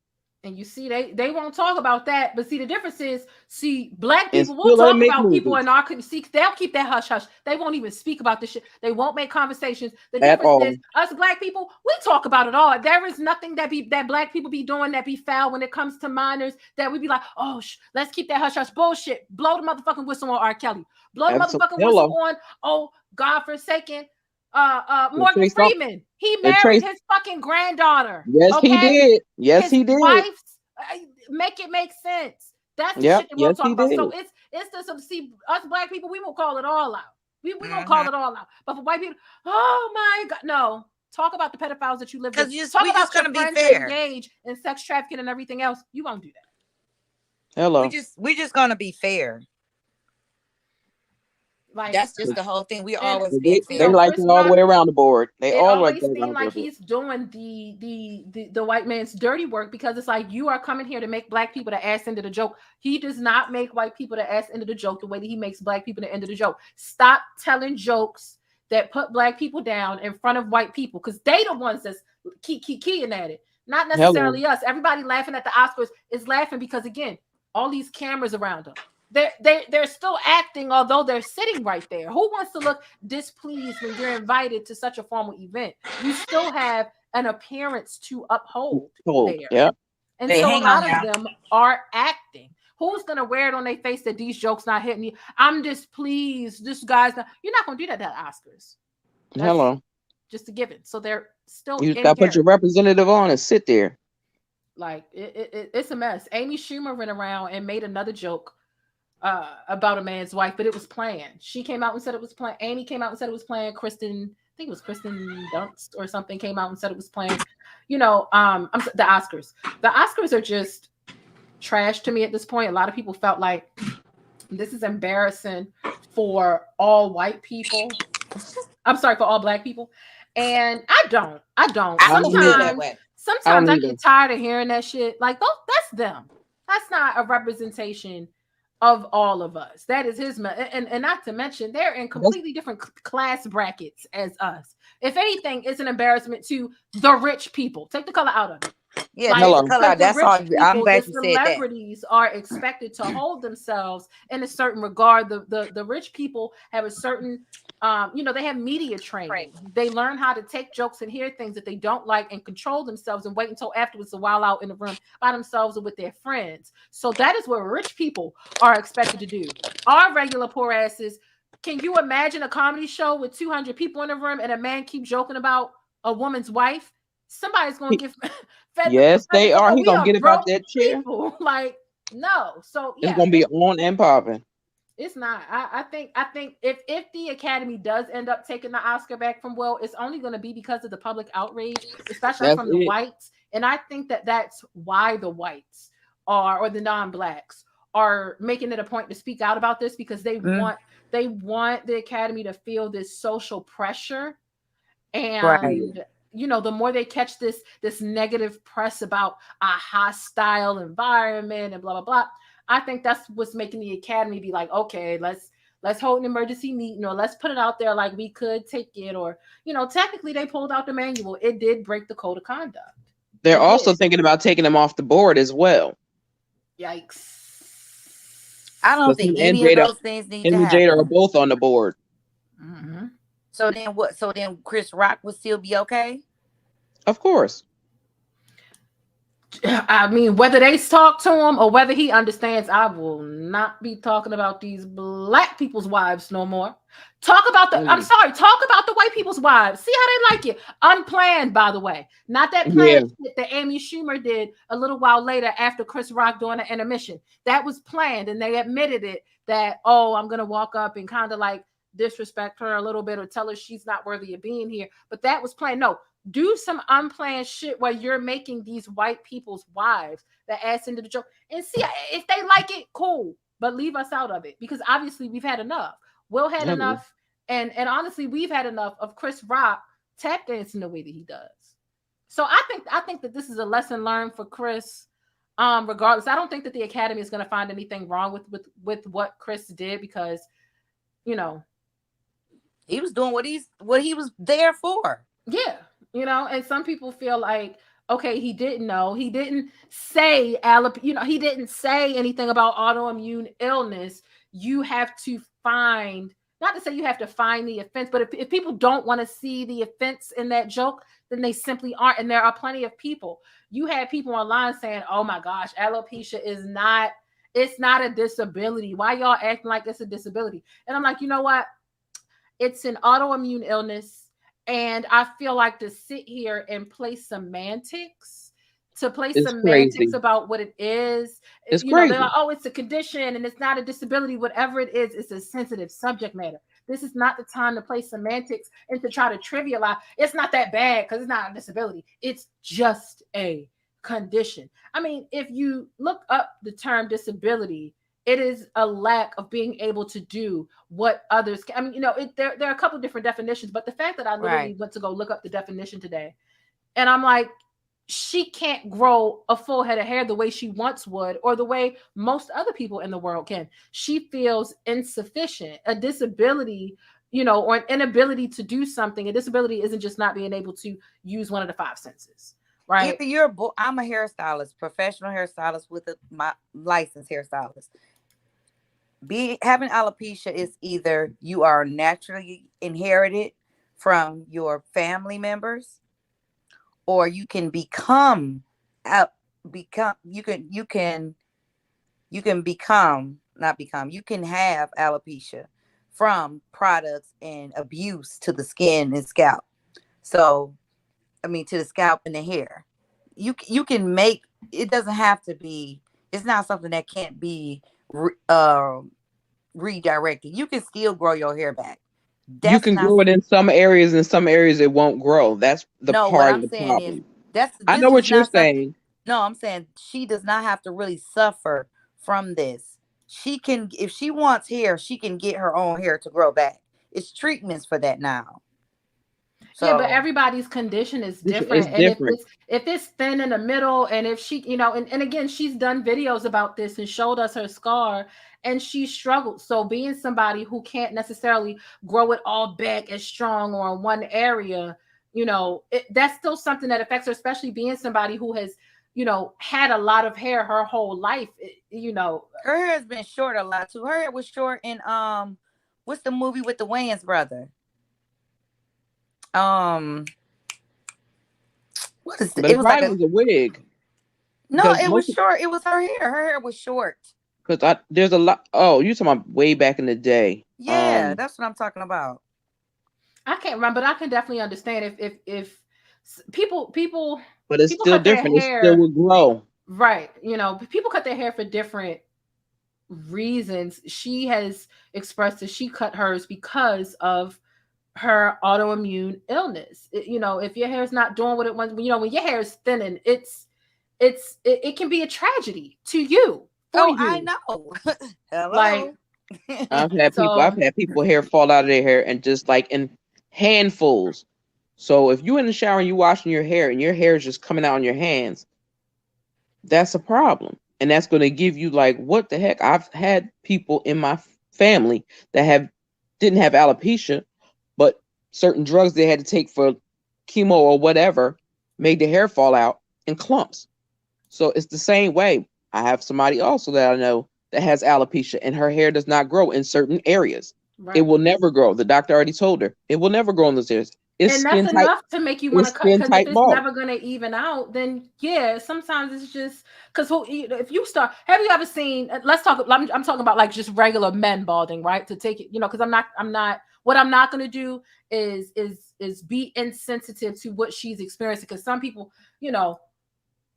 And you see, they won't talk about that. But see, the difference is, black people will talk about people in our community. They'll keep that hush hush. They won't even speak about this shit. They won't make conversations. The difference is, us black people, we talk about it all. There is nothing that black people be doing that be foul when it comes to minors that we be like, oh, let's keep that hush hush bullshit. Blow the motherfucking whistle on R. Kelly. Blow the motherfucking whistle on, oh, God forsaken, Morgan Freeman. He married his fucking granddaughter. Yes, he did. Yes, he did. Wife's, make it make sense. That's the shit that we'll talk about. So it's this. Us black people, we will call it all out. We gonna call it all out. But for white people, oh my God, no. Talk about the pedophiles that you live with. Talk about your friends that engage in sex trafficking and everything else. You won't do that. Hello. We just gonna be fair. Like, that's just the whole thing. We always being fair. They like it all the way around the board. They all like it. Seem like he's doing the white man's dirty work, because it's like, you are coming here to make black people the ass end of the joke. He does not make white people the ass end of the joke the way that he makes black people the end of the joke. Stop telling jokes that put black people down in front of white people, because they the ones that's keying at it, not necessarily us. Everybody laughing at the Oscars is laughing because, again, all these cameras around them. they're still acting, although they're sitting right there. Who wants to look displeased when you're invited to such a formal event? You still have an appearance to uphold there. Yeah. And Hey, so a hang lot on of now. them are acting. Who's gonna wear it on their face that these jokes not hitting you? I'm displeased. This guy's not. You're not gonna do that at Oscars. That's Hello. just a given. So they're still You just in gotta put character. your representative on and sit there. Like it's a mess. Amy Schumer went around and made another joke about a man's wife, but it was planned. She came out and said it was planned. Amy came out and said it was planned. I think it was Kristen Dunst or something, came out and said it was planned. The Oscars. The Oscars are just trash to me at this point. A lot of people felt like this is embarrassing for all white people. I'm sorry, for all black people. And I don't. I don't feel that way. Sometimes I get tired of hearing that shit. Like, that's them. That's not a representation of all of us. That is his, and not to mention, they're in completely different class brackets as us. If anything, it's an embarrassment to the rich people. Take the color out of it. Yeah, take the color out. That's all. I'm glad you said that. Celebrities are expected to hold themselves in a certain regard. The rich people have a certain, they have media training. They learn how to take jokes and hear things that they don't like and control themselves and wait until afterwards to while out in the room by themselves or with their friends. So that is what rich people are expected to do. Our regular poor asses. Can you imagine a comedy show with 200 people in the room and a man keep joking about a woman's wife? Somebody's gonna get fed. Yes, they are. He's We gonna are get about broke that chair. people. Like, no. So yeah, It's gonna be on and popping. It's not. I think if the Academy does end up taking the Oscar back from Will, it's only going to be because of the public outrage, especially from the whites. And I think that's why the whites or the non-blacks are making it a point to speak out about this, because they want the Academy to feel this social pressure. And the more they catch this negative press about a hostile environment and blah blah blah, I think that's what's making the Academy be like, okay, let's hold an emergency meeting, or let's put it out there like we could take it, or technically they pulled out the manual. It did break the code of conduct. They're also thinking about taking them off the board as well. Yikes! I don't think any of those things need to happen. Jada are both on the board. Mm-hmm. So then what? So then Chris Rock would still be okay? Of course. I mean, whether they talk to him or whether he understands, I will not be talking about these black people's wives no more. Talk about the white people's wives. See how they like it. Unplanned, by the way. Not that planned shit that Amy Schumer did a little while later after Chris Rock doing an intermission. That was planned, and they admitted it, that, I'm going to walk up and kind of like disrespect her a little bit or tell her she's not worthy of being here. But that was planned. No. Do some unplanned shit where you're making these white people's wives that ass into the joke, and see if they like it, cool. But leave us out of it, because obviously we've had enough. Will had enough, and honestly, we've had enough of Chris Rock tap dancing the way that he does. So I think that this is a lesson learned for Chris. Regardless, I don't think that the Academy is going to find anything wrong with what Chris did, because he was doing what he was there for. Yeah. And some people feel like, okay, he didn't know. He didn't say he didn't say anything about autoimmune illness. You have to find, not to say you have to find the offense, but if people don't want to see the offense in that joke, then they simply aren't. And there are plenty of people. You had people online saying, oh my gosh, alopecia it's not a disability. Why y'all acting like it's a disability? And I'm like, you know what? It's an autoimmune illness. And I feel like to sit here and play semantics, about what it is. It's crazy. They're like, oh, it's a condition and it's not a disability. Whatever it is, it's a sensitive subject matter. This is not the time to play semantics and to try to trivialize. It's not that bad because it's not a disability. It's just a condition. I mean, if you look up the term disability, it is a lack of being able to do what others can. I mean, there are a couple of different definitions, but the fact that I literally went to go look up the definition today, and I'm like, she can't grow a full head of hair the way she once would, or the way most other people in the world can. She feels insufficient. A disability, or an inability to do something. A disability isn't just not being able to use one of the five senses. Right. I'm a hairstylist, professional hairstylist with my licensed hairstylist. having alopecia is either you are naturally inherited from your family members, or you can become you can have alopecia from products and abuse to the skin and scalp. So, I mean, to the scalp and the hair. You can make it. Doesn't have to be. It's not something that can't be redirected. You can still grow your hair back. You can grow it in some areas, and some areas it won't grow. That's the no. What part I'm of the saying is problem. I know what you're saying. No, I'm saying she does not have to really suffer from this. She can, if she wants hair, she can get her own hair to grow back. It's treatments for that now. So, yeah, but everybody's condition is different. And if it's thin in the middle, and if she, you know, and again, she's done videos about this and showed us her scar, and she struggled. So being somebody who can't necessarily grow it all back as strong or in one area, you know, that's still something that affects her, especially being somebody who has, you know, had a lot of hair her whole life. You know, her hair has been short a lot too. Her hair was short in what's the movie with the Wayans brother? What is it? It was like was a wig. No, it was short. It was her hair. Her hair was short. Because there's a lot. Oh, you're talking about way back in the day. Yeah, that's what I'm talking about. I can't remember, but I can definitely understand if people. But it's still different. It still will grow. Right. You know, people cut their hair for different reasons. She has expressed that she cut hers because of her autoimmune illness. You know, if your hair is not doing what it wants, you know, when your hair is thinning, it can be a tragedy to you. I know. Hello. Like I've had people hair fall out of their hair and just like in handfuls. So if you're in the shower and you're washing your hair and your hair is just coming out on your hands, that's a problem. And that's going to give you like, what the heck? I've had people in my family that didn't have alopecia, but certain drugs they had to take for chemo or whatever made the hair fall out in clumps. So it's the same way. I have somebody also that I know that has alopecia and her hair does not grow in certain areas. Right. It will never grow. The doctor already told her it will never grow in those areas. And that's enough to make you want to cut, because if it's never going to even out, then yeah, sometimes it's just because if you start, have you ever seen, let's talk, I'm talking about like just regular men balding, right? To take it, you know, because what I'm not going to do is be insensitive to what she's experiencing. Because some people, you know,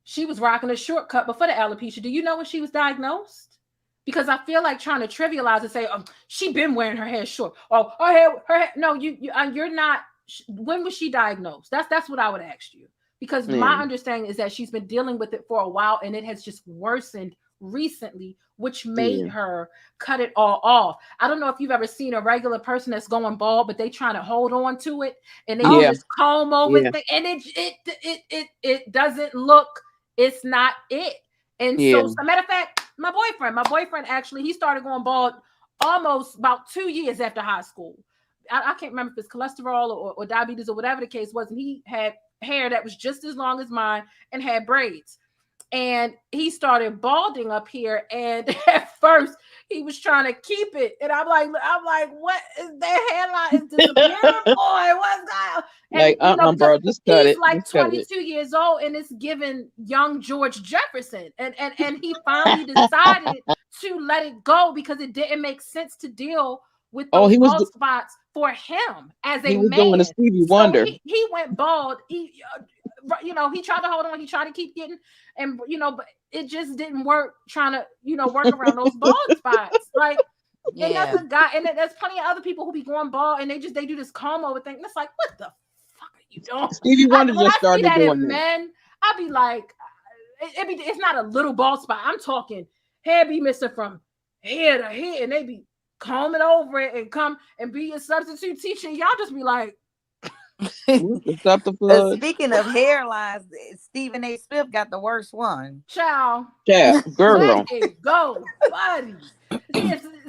she was rocking a shortcut before the alopecia. Do you know when she was diagnosed? Because I feel like trying to trivialize and say, she been wearing her hair short. Oh, her hair. No, you're not. When was she diagnosed? That's what I would ask you. Because my understanding is that she's been dealing with it for a while, and it has just worsened recently, which made her cut it all off. I don't know if you've ever seen a regular person that's going bald, but they trying to hold on to it, and they just comb over it, and it doesn't look. It's not it. And so, as a matter of fact, my boyfriend actually, he started going bald almost about 2 years after high school. I can't remember if it's cholesterol or diabetes or whatever the case was. And he had hair that was just as long as mine and had braids. And he started balding up here. And at first he was trying to keep it. And I'm like, what is that hairline is disappearing? Boy, what's that? And, like, bro, just cut it. He's like 22 years old, and it's giving young George Jefferson. And he finally decided to let it go because it didn't make sense to deal with those bald spots for him as a man. He was doing a Stevie Wonder. He went bald. He tried to hold on. He tried to keep getting, and but it just didn't work. Trying to work around those bald spots. Like, and that's a guy, and there's plenty of other people who be going bald, and they do this comb over thing. And it's like, what the fuck are you doing? Stevie Wonder just started doing that. Men, I'd be like, it's not a little bald spot. I'm talking hair be missing from head to head, and they be combing over it and come and be a substitute teacher. Y'all just be like, speaking of hairlines, Stephen A. Smith got the worst one. Child. Yeah, girl. Let it go, buddy.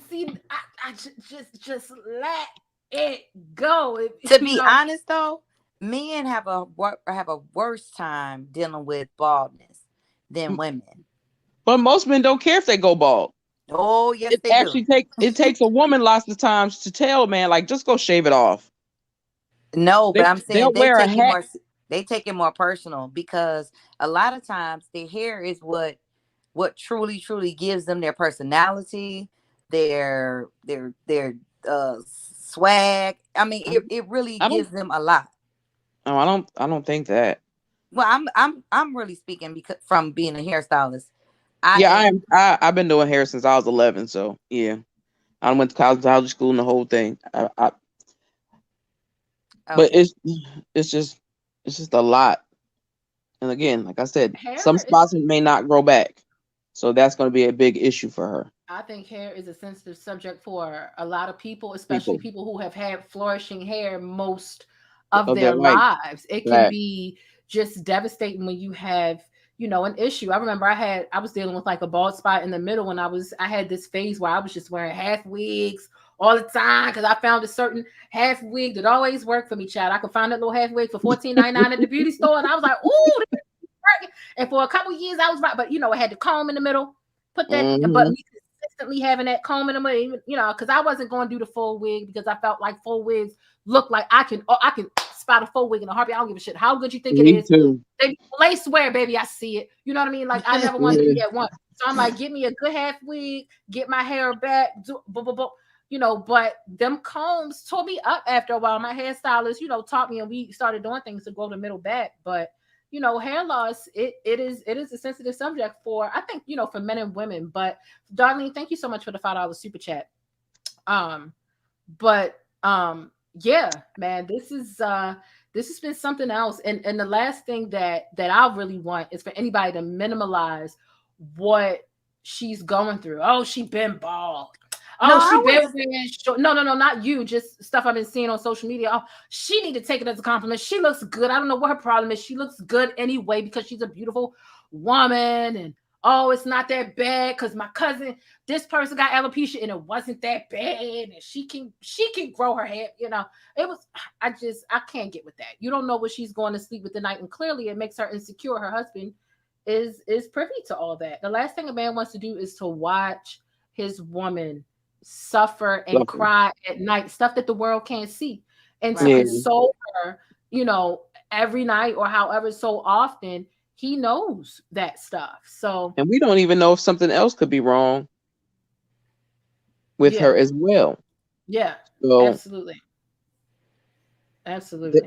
See, I just let it go. To be honest, though, men have a worse time dealing with baldness than women. But most men don't care if they go bald. Oh, yes, It they actually do. takes a woman lots of times to tell a man, like, just go shave it off. No, but I'm saying They'll wear a hat. they take it more personal, because a lot of times their hair is what truly gives them their personality, their swag. I mean, it really gives them a lot. No, I don't think that. Well, I'm really speaking because from being a hairstylist. I've been doing hair since I was 11, so yeah. I went to college school and the whole thing. But it's just a lot. And again, like I said, some spots may not grow back. So that's going to be a big issue for her. I think hair is a sensitive subject for a lot of people, especially people who have had flourishing hair most of their lives. It can be just devastating when you have, you know, an issue. I remember I was dealing with like a bald spot in the middle when I had this phase where I was just wearing half wigs all the time because I found a certain half wig that always worked for me, child. I could find that little half wig for $14.99 at the beauty store, and I was like, ooh, this is working. And for a couple of years I was right, but you know, I had the comb in the middle, put that, but me consistently having that comb in the middle, you know, because I wasn't going to do the full wig because I felt like full wigs look like I can spot a full wig in a heartbeat. I don't give a shit how good you think it is. They swear, baby, I see it. You know what I mean? Like, I never wanted to get one. So I'm like, get me a good half wig, get my hair back, you know, but them combs tore me up after a while. My hairstylist, you know, taught me, and we started doing things to grow the middle back. But, you know, hair loss, it is a sensitive subject for, I think, you know, for men and women. But Darlene, thank you so much for the $5 super chat. Yeah, man, this has been something else. And the last thing that I really want is for anybody to minimalize what she's going through. Oh, she been bald. Oh, she been wearing short. No, not you. Just stuff I've been seeing on social media. Oh, she need to take it as a compliment. She looks good. I don't know what her problem is. She looks good anyway because she's a beautiful woman. And oh, it's not that bad because my cousin, this person got alopecia and it wasn't that bad. And she can grow her hair. You know, I can't get with that. You don't know what she's going to sleep with tonight, and clearly it makes her insecure. Her husband is privy to all that. The last thing a man wants to do is to watch his woman suffer and cry at night, stuff that the world can't see, and to console her, you know, every night or however so often. He knows that stuff. So, and we don't even know if something else could be wrong with her as well. Yeah, so absolutely.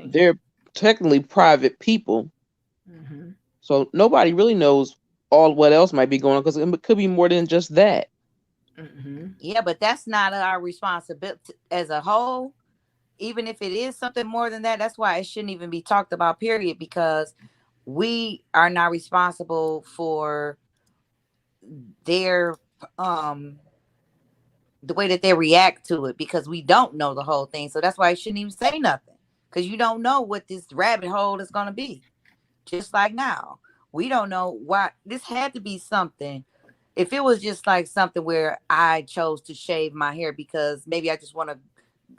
They're technically private people, so nobody really knows what else might be going on, because it could be more than just that. Yeah, but that's not our responsibility as a whole. Even if it is something more than that, that's why it shouldn't even be talked about, period, because we are not responsible for their the way that they react to it, because we don't know the whole thing. So that's why I shouldn't even say nothing, because you don't know what this rabbit hole is going to be. Just like now, we don't know why this had to be something. If it was just like something where I chose to shave my hair because maybe I just want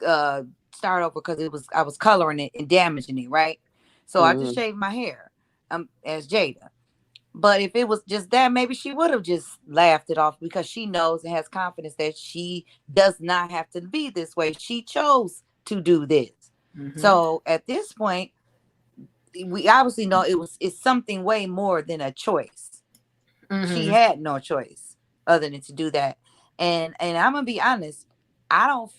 to start over because I was coloring it and damaging it, right? So I just shaved my hair as Jada. But if it was just that, maybe she would have just laughed it off, because she knows and has confidence that she does not have to be this way. She chose to do this. So at this point, we obviously know it's something way more than a choice. She had no choice other than to do that. And I'm gonna be honest, I don't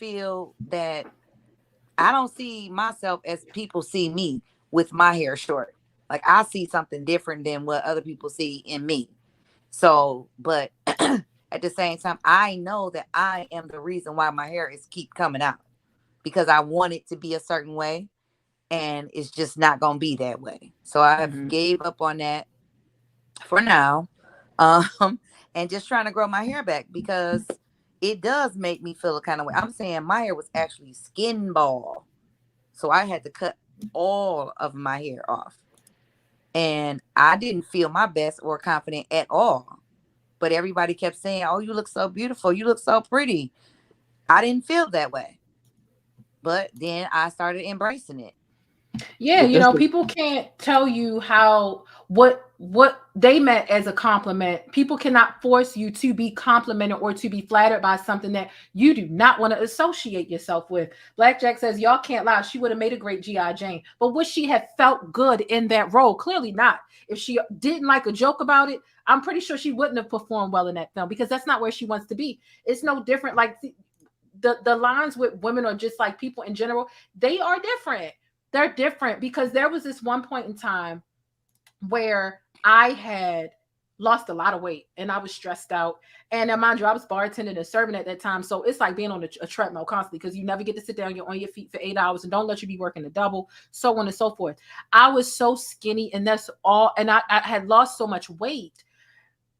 see myself as people see me with my hair short. Like, I see something different than what other people see in me. So, but at the same time, I know that I am the reason why my hair keep coming out, because I want it to be a certain way, and it's just not gonna be that way. So I have gave up on that for now. And just trying to grow my hair back, because it does make me feel a kind of way. I'm saying my hair was actually skin bald, so I had to cut all of my hair off, and I didn't feel my best or confident at all. But everybody kept saying, "Oh, you look so beautiful, you look so pretty." I didn't feel that way, but then I started embracing it. Yeah, you know, people can't tell you what they meant as a compliment. People cannot force you to be complimented or to be flattered by something that you do not want to associate yourself with. Blackjack says, y'all can't lie. She would have made a great G.I. Jane. But would she have felt good in that role? Clearly not. If she didn't like a joke about it, I'm pretty sure she wouldn't have performed well in that film, because that's not where she wants to be. It's no different. Like the lines with women, or just like people in general, they are different. They're different, because there was this one point in time where I had lost a lot of weight and I was stressed out. And mind you, I was bartending and serving at that time. So it's like being on a treadmill constantly, because you never get to sit down. You're on your feet for 8 hours, and don't let you be working a double, so on and so forth. I was so skinny, and that's all. And I had lost so much weight.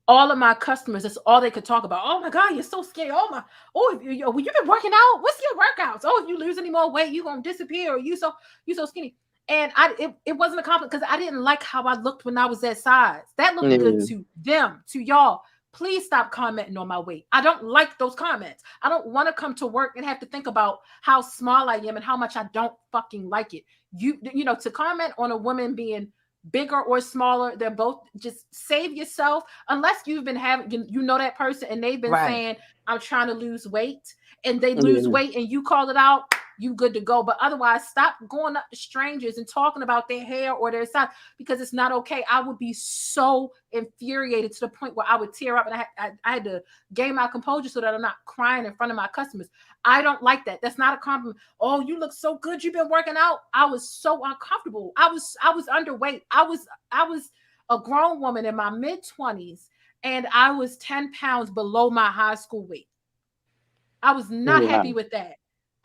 All of my customers, that's all they could talk about. Oh my God, you're so skinny. You've been working out. What's your workouts? Oh, if you lose any more weight, you're going to disappear. Or you so skinny. And it wasn't a compliment, because I didn't like how I looked when I was that size. That looked good to them, to y'all. Please stop commenting on my weight. I don't like those comments. I don't want to come to work and have to think about how small I am and how much I don't fucking like it. You know, to comment on a woman being bigger or smaller, they're both, just save yourself. Unless you've been having, you know, that person and they've been saying, I'm trying to lose weight, and they lose weight and you call it out, you good to go. But otherwise, stop going up to strangers and talking about their hair or their size, because it's not okay. I would be so infuriated to the point where I would tear up, and I had to gain my composure so that I'm not crying in front of my customers. I don't like that. That's not a compliment. Oh, you look so good. You've been working out. I was so uncomfortable. I was underweight. I was a grown woman in my mid-20s, and I was 10 pounds below my high school weight. I was not happy with that.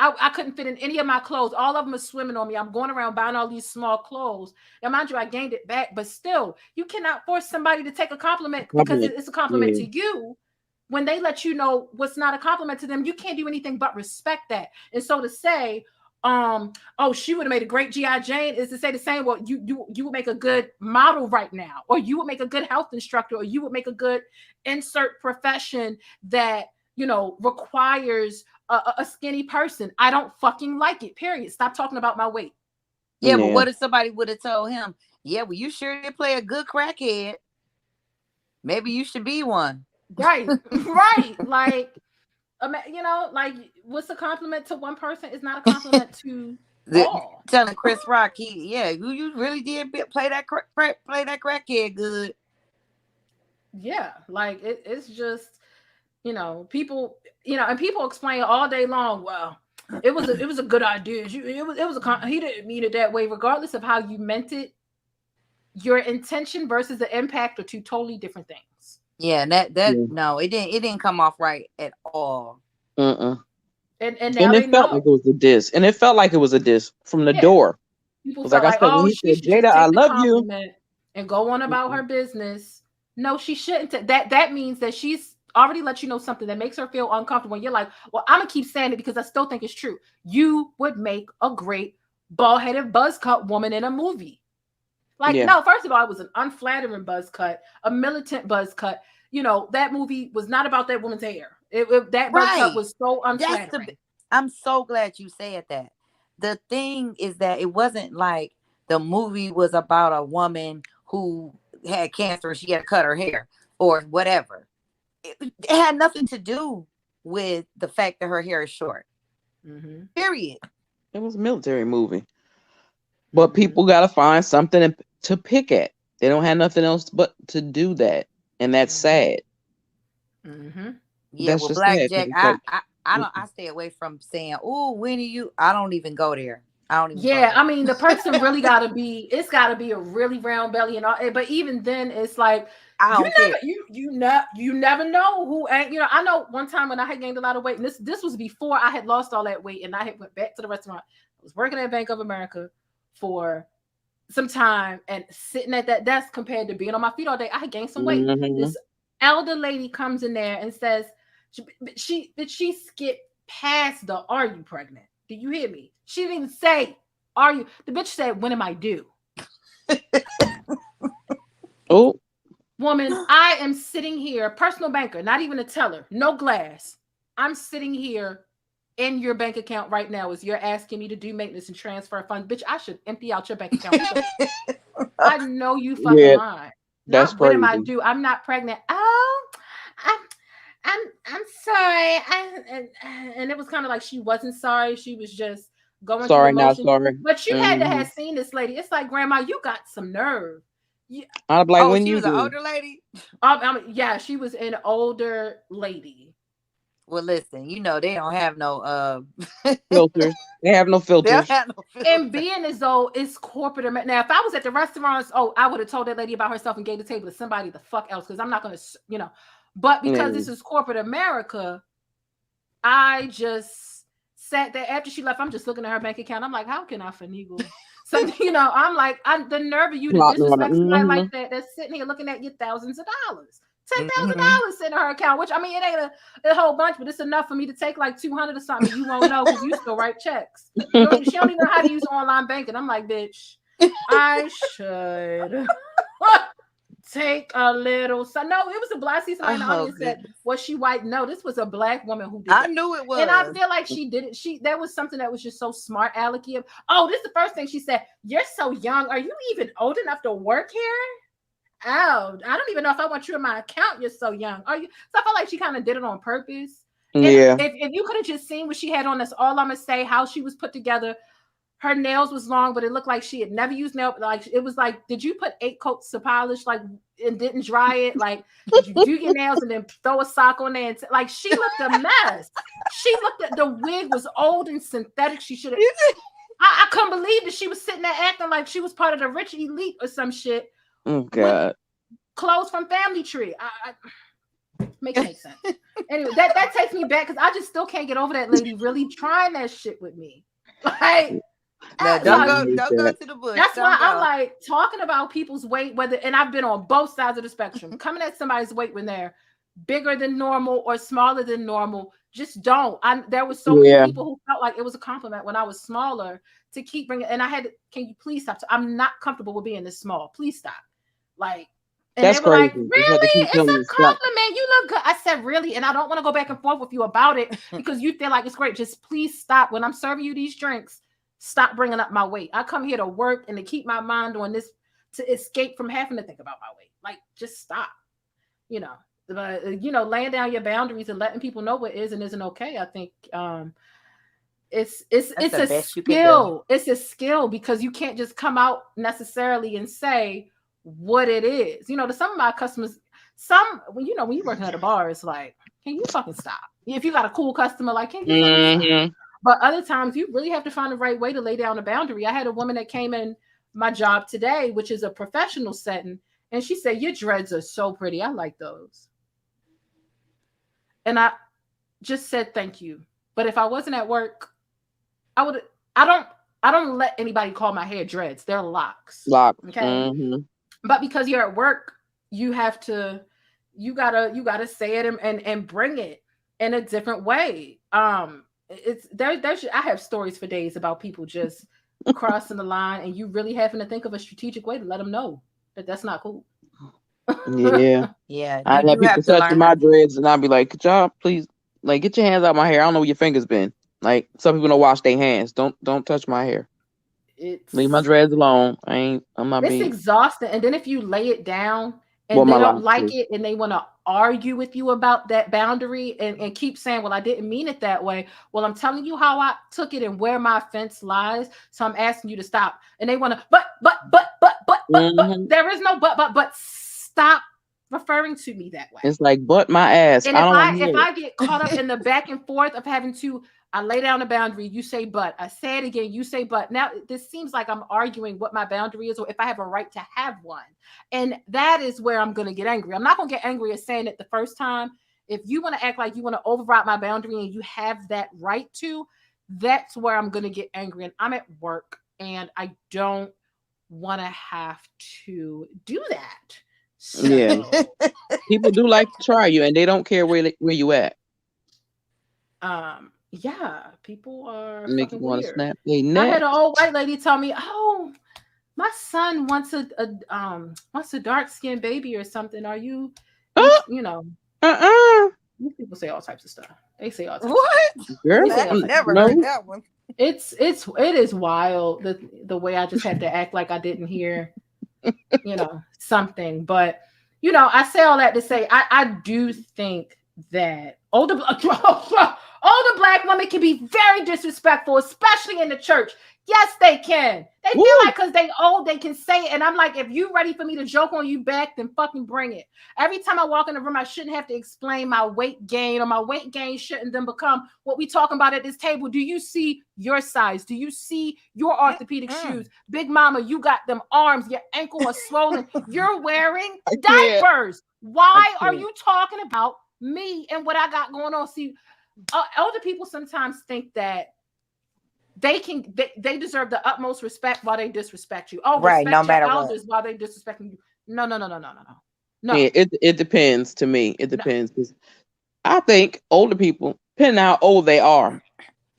I couldn't fit in any of my clothes. All of them are swimming on me. I'm going around buying all these small clothes. Now, mind you, I gained it back, but still, you cannot force somebody to take a compliment because it's a compliment to you. When they let you know what's not a compliment to them, you can't do anything but respect that. And so to say, oh, she would have made a great G.I. Jane, is to say the same. Well, you would make a good model right now, or you would make a good health instructor, or you would make a good insert profession that, you know, requires a skinny person. I don't fucking like it, period. Stop talking about my weight. Yeah, but what if somebody would have told him, yeah, well, you sure did play a good crackhead. Maybe you should be one. Right, right. Like, you know, like, what's a compliment to one person is not a compliment to all. Telling Chris Rock, you really did play that crackhead good. Yeah, like it's just, you know, people, you know, and people explain all day long, well, it was a good idea. He didn't mean it that way. Regardless of how you meant it, your intention versus the impact are two totally different things. Yeah, no, it didn't come off right at all. And it felt like it was a diss, and it felt like it was a diss from the door. People felt like, oh, she should Jada, I love you, and go on about her business. No, she shouldn't. That means that she's already let you know something that makes her feel uncomfortable. And you're like, well, I'm gonna keep saying it because I still think it's true. You would make a great bald-headed buzz cut woman in a movie. Like, no, first of all, it was an unflattering buzz cut, a militant buzz cut. You know, that movie was not about that woman's hair. That buzz cut was so unflattering. I'm so glad you said that. The thing is that it wasn't like the movie was about a woman who had cancer and she had to cut her hair or whatever. It had nothing to do with the fact that her hair is short. Period. It was a military movie. But people got to find something to pick at. They don't have nothing else but to do that. And that's sad. Yeah, well, Blackjack, I stay away from saying, oh, Winnie, I don't even go there. I mean, the person really it's gotta be a really round belly and all. But even then, it's like you never know who. And you know, I know one time when I had gained a lot of weight, and this was before I had lost all that weight, and I had went back to the restaurant. I was working at Bank of America for some time and sitting at that desk compared to being on my feet all day. I had gained some weight. This elder lady comes in there and says, did she skip past the "Are you pregnant?" Do you hear me? She didn't even say, "Are you?" The bitch said, "When am I due?" Oh, woman, I am sitting here, personal banker, not even a teller, no glass. I'm sitting here in your bank account right now as you're asking me to do maintenance and transfer funds. Bitch, I should empty out your bank account. I know you fucking lying. That's Not what am I crazy. do? I'm not pregnant. Oh, I'm sorry. And it was kind of like she wasn't sorry. She was just going through the Sorry, not motions. sorry. But you had to Mhm. have seen this lady. It's like, Grandma, you got some nerve. I'd be like, Oh, when she you was an do. older lady. Yeah, she was an older lady. Well, listen, you know they don't have no Filters. They have no they don't filters. have no filters. And being as though it's corporate America. Now, if I was at the restaurants, I would have told that lady about herself and gave the table to somebody the fuck else, because I'm not going to, But because Yeah. this is corporate America, I just sat there after she left. I'm just looking at her bank account. I'm like, how can I finagle? So, I'm like, the nerve of you to Plotting on it. disrespect somebody Mhm. like that that's sitting here looking at you thousands of dollars. $10,000 Mhm. sitting in her account, which, I mean, it ain't a whole bunch, but it's enough for me to take like 200 or something. You won't know because you still write checks. She don't even know how to use online banking. I'm like, bitch, I should take a little. So no, it was a black season in the audience that was she white? No, this was a black woman who did it. I knew it was. And I feel like she did it. There was something that was just so smart, alecky. Oh, this is the first thing she said. You're so young. Are you even old enough to work here? Oh, I don't even know if I want you in my account. You're so young. Are you? So I felt like she kind of did it on purpose. Yeah. And if you could have just seen what she had on, that's all I'm gonna say. How she was put together. Her nails was long, but it looked like she had never used nail. Like it was like, did you put 8 coats of polish like and didn't dry it? Like, did you do your nails and then throw a sock on there? And like she looked a mess. She looked at the wig was old and synthetic. She should have. I couldn't believe that she was sitting there acting like she was part of the rich elite or some shit. Oh God. Clothes from Family Tree. Make it make sense. Anyway, that takes me back because I just still can't get over that lady really trying that shit with me. Like. No, don't go to the bush. That's Don't why go. I'm like talking about people's weight, and I've been on both sides of the spectrum. Coming at somebody's weight when they're bigger than normal or smaller than normal, just don't. There was so many people who felt like it was a compliment when I was smaller to keep bringing, and I had to, can you please stop? I'm not comfortable with being this small. Please stop. Like, and That's they were like, crazy. really? It's a compliment. You look good. I said, really? And I don't want to go back and forth with you about it because you feel like it's great. Just please stop. When I'm serving you these drinks, stop bringing up my weight. I come here to work and to keep my mind on this, to escape from having to think about my weight. Like, just stop. But laying down your boundaries and letting people know what is and isn't okay. I think it's a skill. It's a skill because you can't just come out necessarily and say what it is. To some of my customers, when you working at a bar, it's like, can you fucking stop? If you got a cool customer, like, can you fucking stop? But other times you really have to find the right way to lay down a boundary. I had a woman that came in my job today, which is a professional setting, and she said, your dreads are so pretty. I like those. And I just said, thank you. But if I wasn't at work, I don't let anybody call my hair dreads. They're locks. Okay. Mm-hmm. But because you're at work, you gotta say it and bring it in a different way. I have stories for days about people just crossing the line, and you really having to think of a strategic way to let them know that that's not cool. Yeah. I have people touching my dreads, and I'll be like, "Could y'all please, like, get your hands out my hair? I don't know where your fingers been." Like, some people don't wash their hands. Don't touch my hair. Leave my dreads alone. I'm not being. It's exhausting, and then if you lay it down and they don't like it and they want to argue with you about that boundary and keep saying, well, I didn't mean it that way. Well, I'm telling you how I took it and where my offense lies. So I'm asking you to stop. And they want to, but there is no but stop referring to me that way. It's like, but my ass. And if I get caught up in the back and forth of having to, I lay down a boundary, you say but. I say it again, you say but. Now this seems like I'm arguing what my boundary is or if I have a right to have one. And that is where I'm going to get angry. I'm not going to get angry at saying it the first time. If you want to act like you want to override my boundary and you have that right to, that's where I'm going to get angry. And I'm at work and I don't want to have to do that. So. Yeah. People do like to try you and they don't care where you at. Yeah, people are make you want to snap. I had an old white lady tell me, "Oh, my son wants a dark-skinned baby or something. Are you, you know?" These people say all types of stuff. They say all types. What? Girl, I've never heard that one. It is wild the way I just have to act like I didn't hear you know, something. But, you know, I say all that to say, I do think that older Black women can be very disrespectful, especially in the church. Yes, they can. They feel like because they old, they can say it. And I'm like, if you ready for me to joke on you back, then fucking bring it. Every time I walk in the room, I shouldn't have to explain my weight gain, or my weight gain shouldn't then become what we talking about at this table. Do you see your size? Do you see your orthopedic shoes? Big mama, you got them arms. Your ankle are swollen. You're wearing diapers. Why are you talking about me and what I got going on? See, older people sometimes think that they deserve the utmost respect while they disrespect you. Oh, right, no matter your what. elders while they disrespecting you. No. Yeah, it depends to me. It depends. I think older people, depending on how old they are,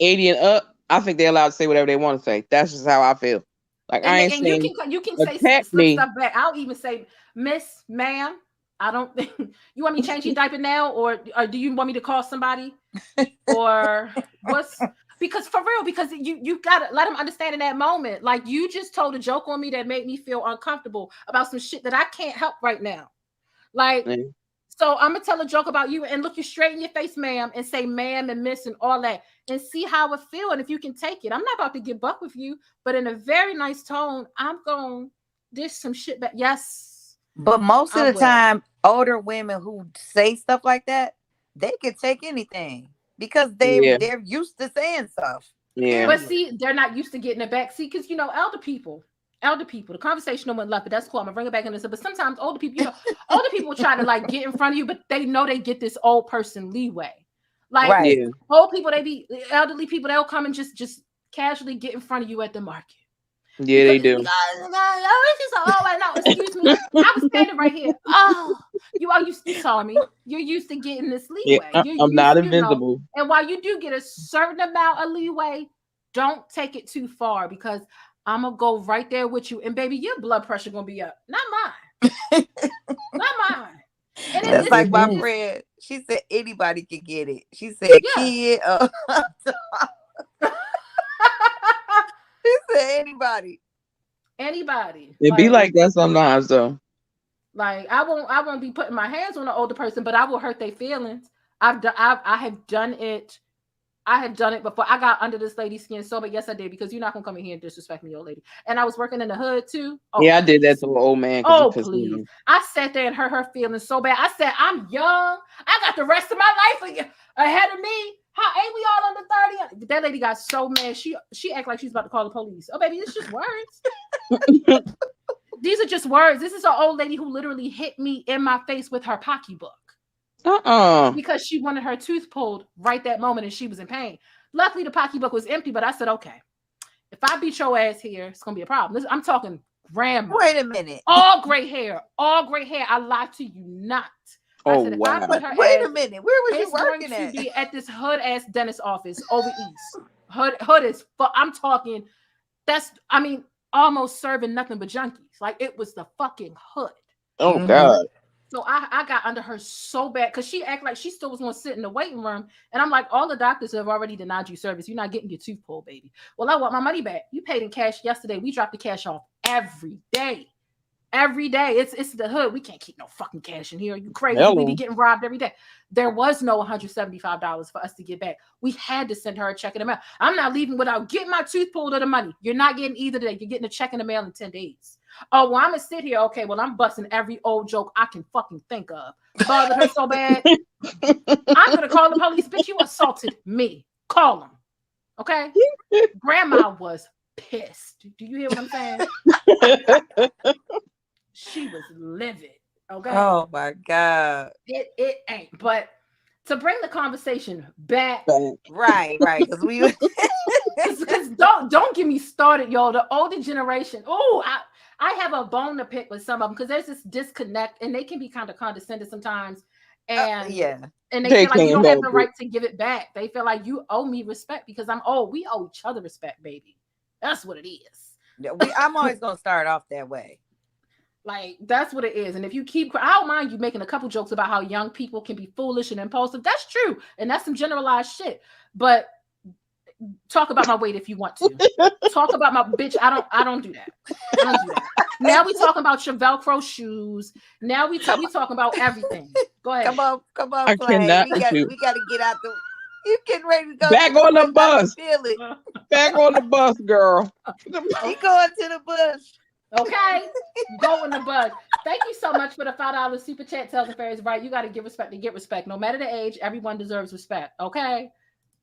80 and up, I think they're allowed to say whatever they want to say. That's just how I feel. Like, I ain't saying you can say stuff back. I'll even say, Miss, ma'am, I don't think you want me to change your diaper now, or do you want me to call somebody, or what's? Because for real, because you gotta let them understand in that moment. Like, you just told a joke on me that made me feel uncomfortable about some shit that I can't help right now. Like, so I'm gonna tell a joke about you and look you straight in your face, ma'am, and say ma'am and miss and all that, and see how it feel, and if you can take it. I'm not about to get buck with you, but in a very nice tone, I'm going dish some shit back. Yes. But most of the time, older women who say stuff like that, they can take anything. Because they're used to saying stuff. Yeah. But see, they're not used to getting it back. See, because, you know, elder people, the conversation no one left, but that's cool. I'm gonna bring it back in this. But sometimes older people, you know, older people try to like get in front of you, but they know they get this old person leeway. Like old people, elderly people, they'll come and just casually get in front of you at the market. Yeah, they do. Excuse me. I was standing right here. Oh, you saw me. You're used to getting this leeway. I'm not invisible. Know, and while you do get a certain amount of leeway, don't take it too far, because I'm gonna go right there with you. And baby, your blood pressure gonna be up. Not mine. Not mine. And that's like my friend. She said anybody can get it. She said kid. She said anybody. It be like that sometimes though. Like, I won't be putting my hands on an older person, but I will hurt their feelings. I have done it. I have done it before. I got under this lady's skin so bad. Yes, I did, because you're not gonna come in here and disrespect me, old lady. And I was working in the hood too. Oh, yeah, I did that to an old man. Oh, please. I sat there and hurt her feelings so bad. I said, I'm young. I got the rest of my life ahead of me. How ain't we all under 30? That lady got so mad. She act like she's about to call the police. Oh, baby, it's just words. These are just words. This is an old lady who literally hit me in my face with her pocketbook. Because she wanted her tooth pulled right that moment and she was in pain. Luckily, the pocketbook was empty, but I said, okay, if I beat your ass here, it's going to be a problem. I'm talking grandma. Wait a minute. All gray hair. I lied to you not. I said, wow. Wait a minute. Where was you working at? To be at this hood ass dentist office over east. Hood is, I'm talking, almost serving nothing but junkies. Like, it was the fucking hood. Oh God. So I got under her so bad because she acted like she still was going to sit in the waiting room. And I'm like, all the doctors have already denied you service. You're not getting your tooth pulled, baby. Well, I want my money back. You paid in cash yesterday. We dropped the cash off every day. Every day. It's the hood. We can't keep no fucking cash in here. You crazy. Hello. We be getting robbed every day. There was no $175 for us to get back. We had to send her a check in the mail. I'm not leaving without getting my tooth pulled or the money. You're not getting either today. You're getting a check in the mail in 10 days. Oh, well, I'm going to sit here. Okay, well, I'm busting every old joke I can fucking think of. Bothered her so bad. I'm going to call the police. Bitch, you assaulted me. Call them. Okay? Grandma was pissed. Do you hear what I'm saying? She was livid. Okay. Oh my God. It ain't. But to bring the conversation back. Right. Because we don't get me started, y'all. The older generation. Oh, I have a bone to pick with some of them because there's this disconnect and they can be kind of condescending sometimes. And and they feel like you don't have the right to give it back. They feel like you owe me respect because I'm old. We owe each other respect, baby. That's what it is. I'm always gonna start off that way. Like, that's what it is. And if you keep, I don't mind you making a couple jokes about how young people can be foolish and impulsive. That's true. And that's some generalized shit. But Talk about my weight if you want to. Talk about my bitch. I don't do that. I don't do that. Now we talking about your Velcro shoes. Now we talking about everything. Go ahead. Come on, I play. cannot We with got you. to get out the. You getting ready to go Back to on the bush, I can bus. feel it. Back on the bus, girl. He going to the bush. Okay, go in the bug. Thank you so much for the $5 super chat. Tells the fairies, right? You got to give respect to get respect. No matter the age, everyone deserves respect. Okay,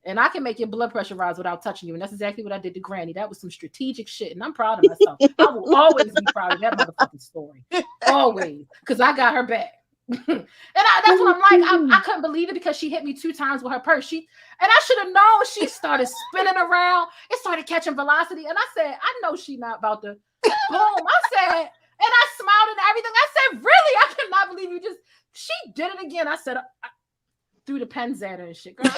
and I can make your blood pressure rise without touching you, and that's exactly what I did to Granny. That was some strategic shit, and I'm proud of myself. I will always be proud of that motherfucking story, always, because I got her back. And that's what I'm like. I couldn't believe it because she hit me 2 times with her purse. And I should have known. She started spinning around. It started catching velocity, and I said, I know she not about to. Boom! I said, and I smiled and everything. I said, really? I cannot believe you just. She did it again. I said, I threw the pens at her and shit. Girl,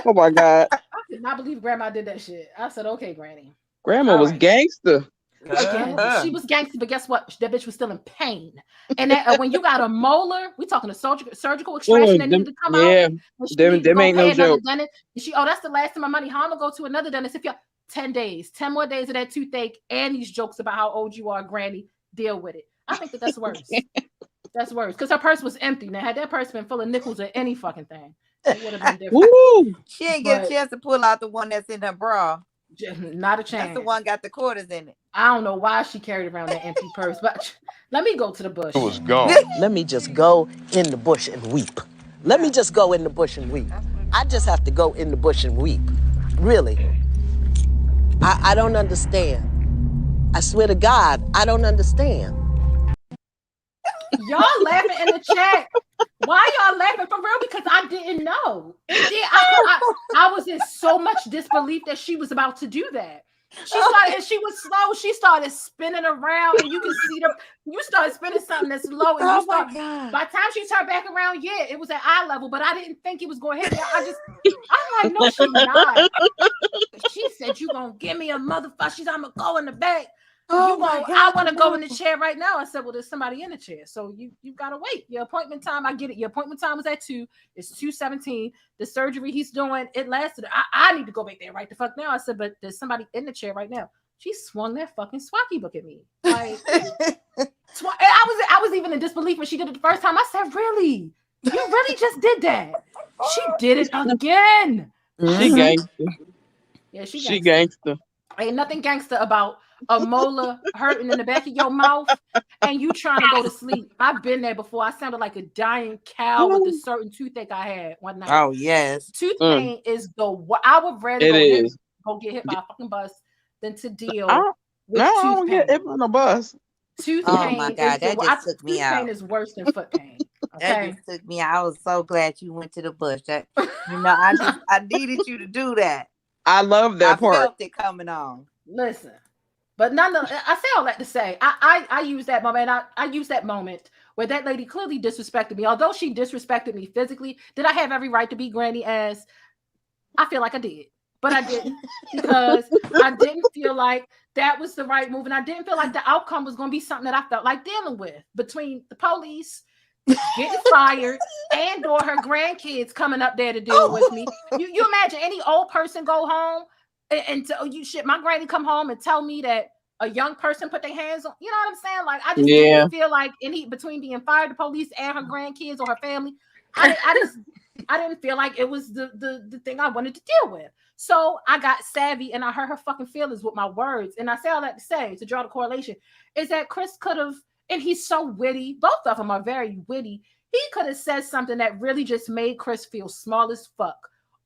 Oh my God. I could not believe Grandma did that shit. I said, okay, Granny. Grandma was gangster. Again, she was gangster, but guess what? That bitch was still in pain. And that, when you got a molar, we talking a surgical extraction that needed to come out. Them ain't no joke. Dentist. That's the last of my money. How I'm gonna go to another dentist if you're 10 days, 10 more days of that toothache and these jokes about how old you are, Granny. Deal with it. I think that's worse. That's worse because her purse was empty. Now, had that purse been full of nickels or any fucking thing, it would have been different. Woo! She ain't get a chance to pull out the one that's in her bra. Not a chance. That's the one got the quarters in it. I don't know why she carried around that empty purse, but let me go to the bush. It was gone. Let me just go in the bush and weep. Let me just go in the bush and weep. I just have to go in the bush and weep. Really. I don't understand. I swear to God, I don't understand. Y'all laughing in the chat. Why y'all laughing for real? Because I didn't know. I was in so much disbelief that she was about to do that. She was slow. She started spinning around, and you can see you started spinning something that's low. And by the time she turned back around, yeah, it was at eye level, but I didn't think it was going to hit me. I'm like, no, she's not. She said, you gonna give me a motherfucker. I'm gonna go in the back. I want to go in the chair right now. I said, well, there's somebody in the chair. So you gotta wait. Your appointment time, I get it. Your appointment time was at 2. It's 2:17. The surgery he's doing, it lasted. I need to go back there right the fuck now. I said, but there's somebody in the chair right now. She swung that fucking swacky book at me. Like, I was even in disbelief when she did it the first time. I said, really? You really just did that? She did it again. She gangster. Yeah, she gangster. Ain't nothing gangster about a molar hurting in the back of your mouth and you trying to go to sleep. I've been there before. I sounded like a dying cow with a certain toothache I had one night. Oh, yes. Tooth pain is I would rather go get hit by a fucking bus than to deal with tooth pain. Get hit on a bus. Tooth oh pain my God, that just took me out. Tooth pain is worse than foot pain. Okay? That just took me out. I was so glad you went to the bush. I needed you to do that. I love that part. I felt it coming on. Listen, but nonetheless, I say all that to say, I use that moment. I use that moment where that lady clearly disrespected me. Although she disrespected me physically, did I have every right to be Granny ass? I feel like I did, but I didn't because I didn't feel like that was the right move, and I didn't feel like the outcome was going to be something that I felt like dealing with between the police getting fired and or her grandkids coming up there to deal with me. You imagine any old person go home and my granny come home and tell me that a young person put their hands on, you know what I'm saying? Like I just didn't feel like between being fired, the police and her grandkids or her family, I didn't feel like it was the thing I wanted to deal with. So I got savvy and I hurt her fucking feelings with my words. And I say all that to say, to draw the correlation, is that Chris could have, and he's so witty. Both of them are very witty. He could have said something that really just made Chris feel small as fuck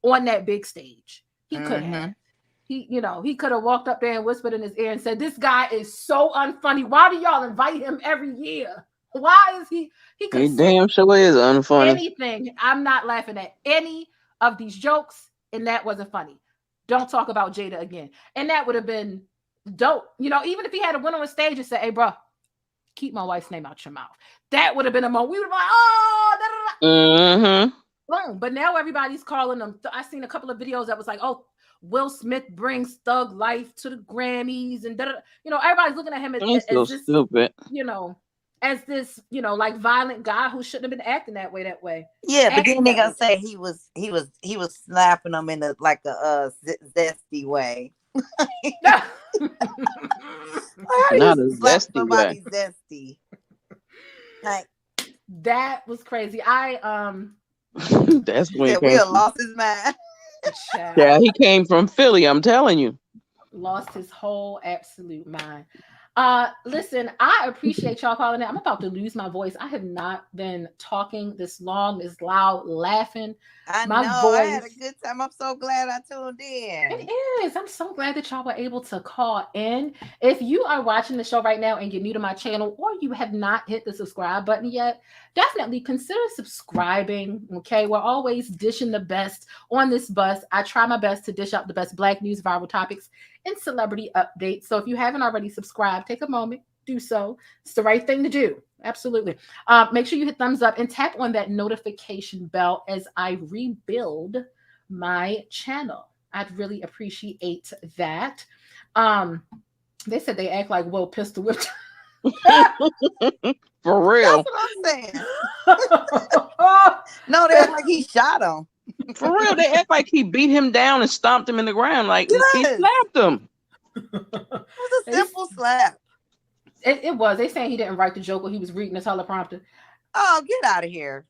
on that big stage. He could have. He could have walked up there and whispered in his ear and said, "This guy is so unfunny. Why do y'all invite him every year? Why is he?" He damn sure is unfunny. Anything. I'm not laughing at any of these jokes, and that wasn't funny. Don't talk about Jada again. And that would have been dope. Even if he had went on a stage and said, "Hey, bro, keep my wife's name out your mouth." That would have been a moment. We would have been like, "Oh, da, da, da." Boom. But now everybody's calling them. I seen a couple of videos that was like, "Oh, Will Smith brings thug life to the Grammys," and everybody's looking at him as so this, stupid. as this, like violent guy who shouldn't have been acting that way. Yeah, but Acting then they that gonna way. say he was slapping them in like a zesty way. How do Not you a slap zesty somebody way. zesty? Like that was crazy. That's when said, it came Will from. lost his mind. Yeah, he came from Philly. I'm telling you. Lost his whole absolute mind. Listen, I appreciate y'all calling in. I'm about to lose my voice. I have not been talking this long, this loud, laughing. I My know. I had a voice. good time. I'm so glad I tuned in. It is. I'm so glad that y'all were able to call in. If you are watching the show right now and you're new to my channel, or you have not hit the subscribe button yet, definitely consider subscribing. Okay, we're always dishing the best on this bus. I try my best to dish out the best Black news, viral topics, and celebrity updates. So if you haven't already subscribed, take a moment, do so. It's the right thing to do. Absolutely. Make sure you hit thumbs up and tap on that notification bell as I rebuild my channel. I'd really appreciate that. They said they act like Will pistol whipped. For real. That's what I'm saying. No, they act like he shot him. For real, they act like he beat him down and stomped him in the ground, like he slapped him. It was a simple slap. It was. They saying he didn't write the joke when he was reading the teleprompter. Oh, get out of here.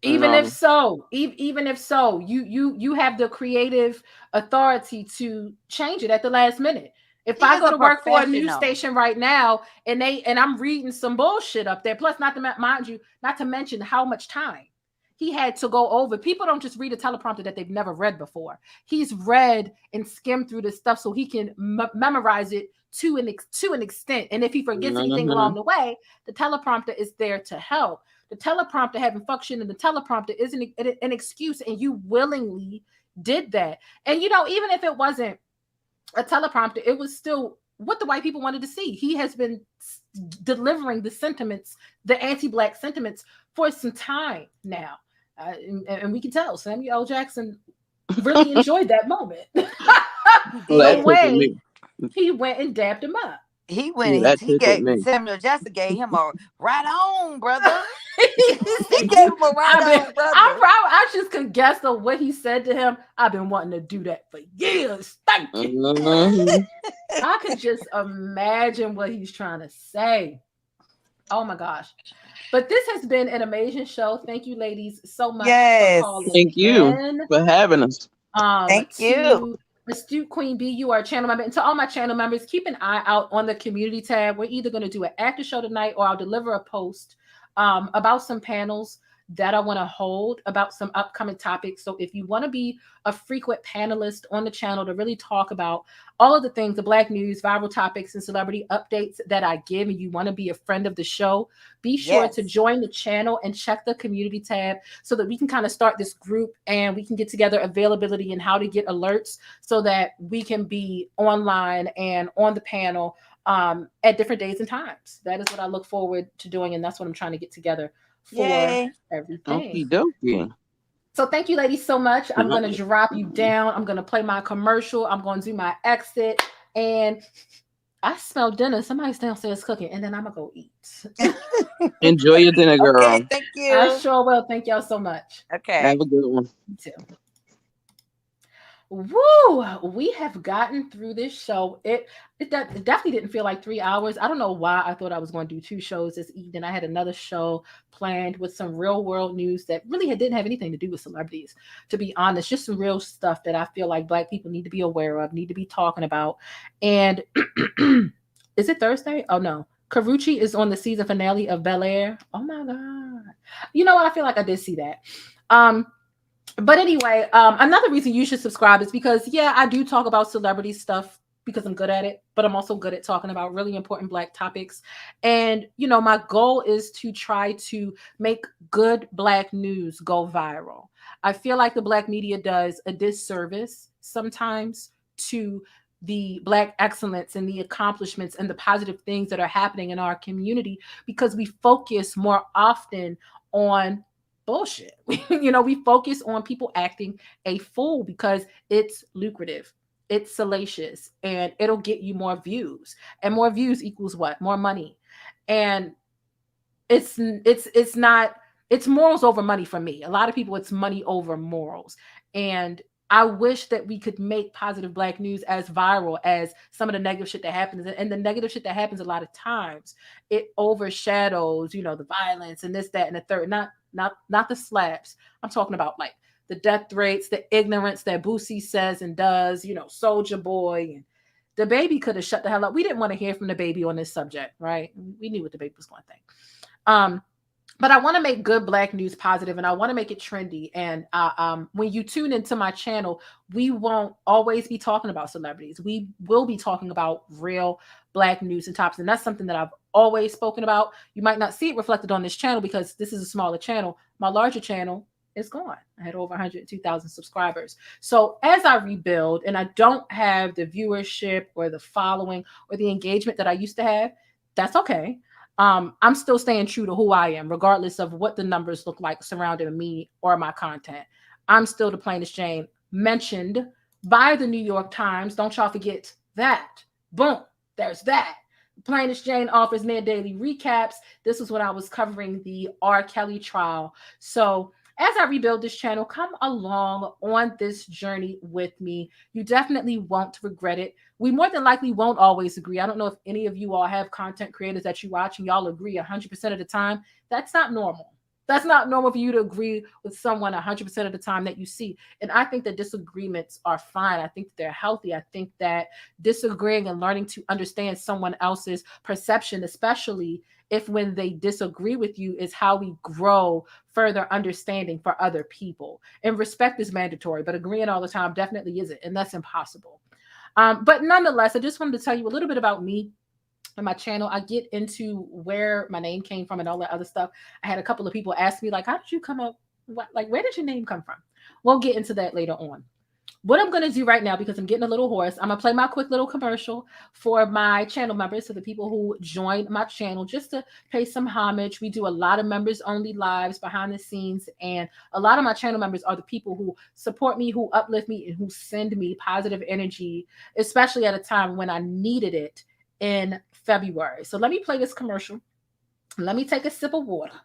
Even if so, you have the creative authority to change it at the last minute. If I go to work for a news station right now and I'm reading some bullshit up there, plus not to mention how much time he had to go over. People don't just read a teleprompter that they've never read before. He's read and skimmed through this stuff so he can memorize it to an extent. And if he forgets anything along the way, the teleprompter is there to help. The teleprompter having function in the teleprompter isn't an excuse, and you willingly did that. And even if it wasn't a teleprompter, it was still what the white people wanted to see. He has been delivering the sentiments, the anti-Black sentiments, for some time now, and we can tell Samuel L. Jackson really enjoyed that moment. The way he went and dabbed him up. He went. He gave Samuel Jackson gave him a right on, brother. He gave him a right on, brother. I just can guess of what he said to him. I've been wanting to do that for years. Thank you. I could just imagine what he's trying to say. Oh my gosh. But this has been an amazing show. Thank you, ladies, so much for calling. Thank you for having us. Thank you. Astute Queen B, you are a channel member. And to all my channel members, keep an eye out on the community tab. We're either going to do an after show tonight, or I'll deliver a post about some panels that I want to hold about some upcoming topics. So if you want to be a frequent panelist on the channel to really talk about all of the things, the Black news, viral topics, and celebrity updates that I give, and you want to be a friend of the show, be sure to join the channel and check the community tab so that we can kind of start this group and we can get together availability and how to get alerts so that we can be online and on the panel at different days and times. That is what I look forward to doing, and that's what I'm trying to get together for everything. Okey-dokey. So thank you, ladies, so much. I'm going to drop you down. I'm going to play my commercial. I'm going to do my exit. And I smell dinner. Somebody's downstairs cooking. And then I'm going to go eat. Enjoy your dinner, girl. Okay, thank you. I sure will. Thank y'all so much. Okay. Have a good one. You too. Woo! We have gotten through this show. It definitely didn't feel like 3 hours. I don't know why I thought I was going to do 2 shows this evening. I had another show planned with some real world news that really didn't have anything to do with celebrities, to be honest. Just some real stuff that I feel like Black people need to be aware of, need to be talking about. And is it Thursday? Oh no. Karuchi is on the season finale of Bel-Air. Oh my God. You know what? I feel like I did see that. But anyway, another reason you should subscribe is because, I do talk about celebrity stuff because I'm good at it, but I'm also good at talking about really important Black topics. And, my goal is to try to make good Black news go viral. I feel like the Black media does a disservice sometimes to the Black excellence and the accomplishments and the positive things that are happening in our community because we focus more often on bullshit. We focus on people acting a fool because it's lucrative, it's salacious, and it'll get you more views. And more views equals what? More money. And it's morals over money for me. A lot of people, it's money over morals. And I wish that we could make positive Black news as viral as some of the negative shit that happens. And the negative shit that happens a lot of times, it overshadows, the violence and this, that, and the third. Not the slaps. I'm talking about like the death rates, the ignorance that Boosie says and does, Soldier Boy. And the baby could have shut the hell up. We didn't want to hear from the baby on this subject, right? We knew what the baby was going to think. But I want to make good Black news positive, and I want to make it trendy. And when you tune into my channel, we won't always be talking about celebrities. We will be talking about real Black news and topics. And that's something that I've always spoken about. You might not see it reflected on this channel because this is a smaller channel. My larger channel is gone. I had over 102,000 subscribers. So as I rebuild and I don't have the viewership or the following or the engagement that I used to have, that's okay. I'm still staying true to who I am, regardless of what the numbers look like surrounding me or my content. I'm still the plainest Jane, mentioned by the New York Times. Don't y'all forget that. Boom, there's that. Plainest Jane offers near daily recaps. This was when I was covering the R. Kelly trial. So as I rebuild this channel, come along on this journey with me. You definitely won't regret it. We more than likely won't always agree. I don't know if any of you all have content creators that you watch and y'all agree 100% of the time. That's not normal. That's not normal for you to agree with someone 100% of the time that you see. And I think that disagreements are fine. I think that they're healthy. I think that disagreeing and learning to understand someone else's perception, especially if when they disagree with you, is how we grow further understanding for other people. And respect is mandatory, but agreeing all the time definitely isn't, and that's impossible. But nonetheless, I just wanted to tell you a little bit about me and my channel. I get into where my name came from and all that other stuff. I had a couple of people ask me, like, how did you come up? Where did your name come from? We'll get into that later on. What I'm going to do right now, because I'm getting a little hoarse, I'm going to play my quick little commercial for my channel members, so the people who join my channel, just to pay some homage. We do a lot of members only lives behind the scenes, and a lot of my channel members are the people who support me, who uplift me, and who send me positive energy, especially at a time when I needed it in February. So let me play this commercial. Let me take a sip of water.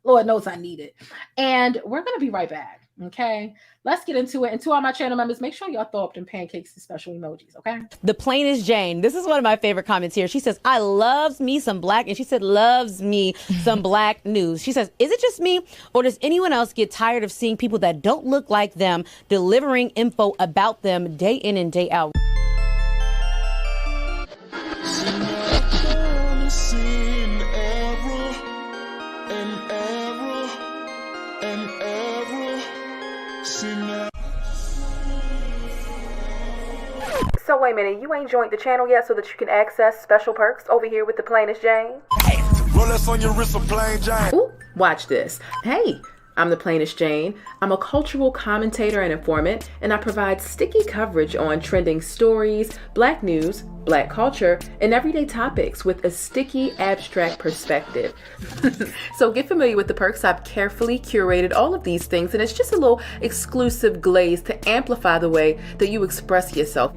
Lord knows I need it. And we're going to be right back. Okay, let's get into it. And to all my channel members, make sure y'all throw up them pancakes and special emojis, okay? The plainest Jane. This is one of my favorite comments here. She says, I loves me some Black, and she said, loves me some Black news. She says, is it just me, or does anyone else get tired of seeing people that don't look like them delivering info about them day in and day out? So wait a minute, you ain't joined the channel yet so that you can access special perks over here with the plainest Jane? Rolex on your wrist, a plain Jane. Ooh, watch this. Hey, I'm the plainest Jane. I'm a cultural commentator and informant, and I provide sticky coverage on trending stories, Black news, Black culture, and everyday topics with a sticky, abstract perspective. So get familiar with the perks. I've carefully curated all of these things, and it's just a little exclusive glaze to amplify the way that you express yourself.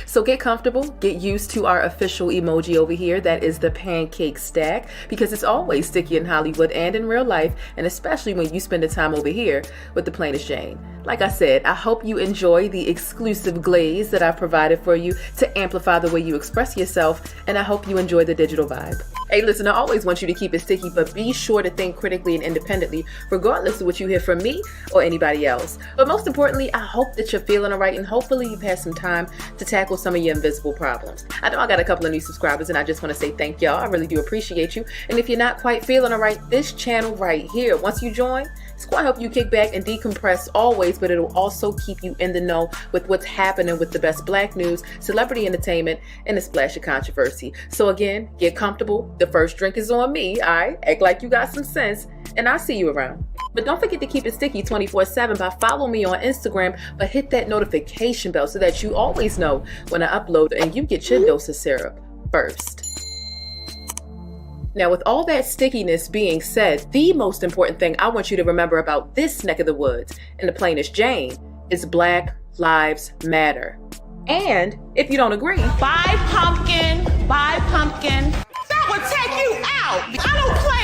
So get comfortable, get used to our official emoji over here. That is the pancake stack, because it's always sticky in Hollywood and in real life, and especially when you spend the time over here with the plainest Jane. Like I said, I hope you enjoy the exclusive glaze that I've provided for you to amplify the way you express yourself, and I hope you enjoy the digital vibe. Hey, listen, I always want you to keep it sticky, but be sure to think critically and independently, regardless of what you hear from me or anybody else. But most importantly, I hope that you're feeling all right, and hopefully you've had some time to tackle some of your invisible problems. I know I got a couple of new subscribers, and I just want to say thank y'all. I really do appreciate you. And if you're not quite feeling all right, this channel right here, once you join, it's going to help you kick back and decompress always, but it'll also keep you in the know with what's happening with the best Black news, celebrity entertainment, and a splash of controversy. So again, get comfortable. The first drink is on me, all right? Act like you got some sense, and I'll see you around. But don't forget to keep it sticky 24/7 by following me on Instagram, but hit that notification bell so that you always know when I upload and you get your dose of syrup first. Now, with all that stickiness being said, the most important thing I want you to remember about this neck of the woods and the plainest Jane is Black Lives Matter. And if you don't agree, buy pumpkin. That would take you out. I don't play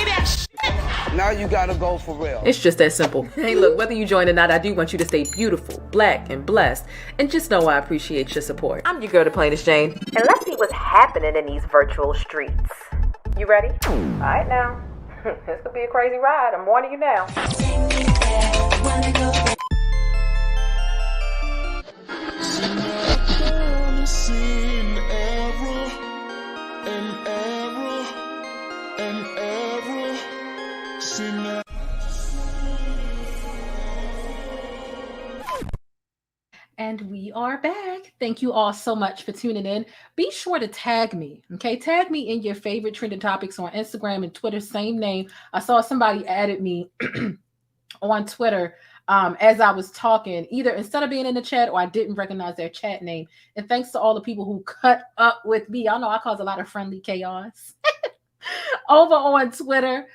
Now you gotta go for real. It's just that simple. Hey, look, whether you join or not, I do want you to stay beautiful, black, and blessed. And just know I appreciate your support. I'm your girl, the plainest Jane. And let's see what's happening in these virtual streets. You ready? All right, now. This could be a crazy ride. I'm warning you now. And we are back. Thank you all so much for tuning in. Be sure to tag me, okay? Tag me in your favorite trending topics on Instagram and Twitter, same name. I saw somebody added me on Twitter as I was talking, either instead of being in the chat or I didn't recognize their chat name. And thanks to all the people who cut up with me. Y'all know I cause a lot of friendly chaos over on Twitter.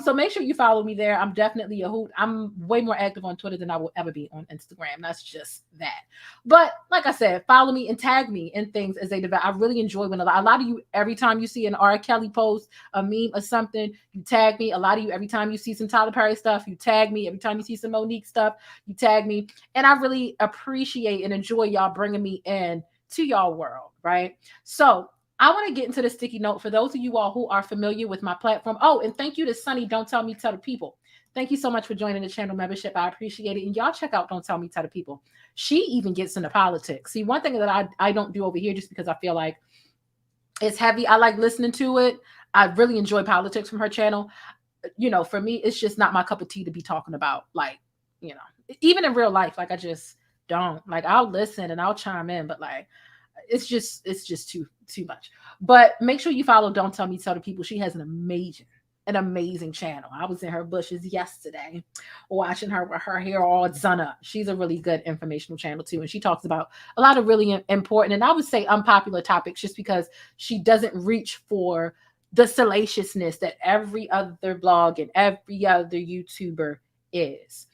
So make sure you follow me there. I'm definitely a hoot. I'm way more active on Twitter than I will ever be on Instagram. That's just that. But like I said, follow me and tag me in things as they develop. I really enjoy when a lot of you, every time you see an R. Kelly post, a meme or something, you tag me. A lot of you, every time you see some Tyler Perry stuff, you tag me. Every time you see some Monique stuff, you tag me. And I really appreciate and enjoy y'all bringing me in to y'all world, right? So I want to get into the sticky note for those of you all who are familiar with my platform. Oh, and thank you to Sunny. Don't Tell Me, Tell the People. Thank you so much for joining the channel membership. I appreciate it. And y'all check out Don't Tell Me, Tell the People. She even gets into politics. See, one thing that I don't do over here just because I feel like it's heavy. I like listening to it. I really enjoy politics from her channel. You know, for me, it's just not my cup of tea to be talking about, like, you know, even in real life. Like, I just don't. Like, I'll listen and I'll chime in, but like, it's just too much. But make sure you follow Don't Tell Me, Tell the People. She has an amazing channel. I was in her bushes yesterday watching her with her hair all done up. She's a really good informational channel too. And she talks about a lot of really important, and I would say unpopular topics, just because she doesn't reach for the salaciousness that every other blog and every other YouTuber is.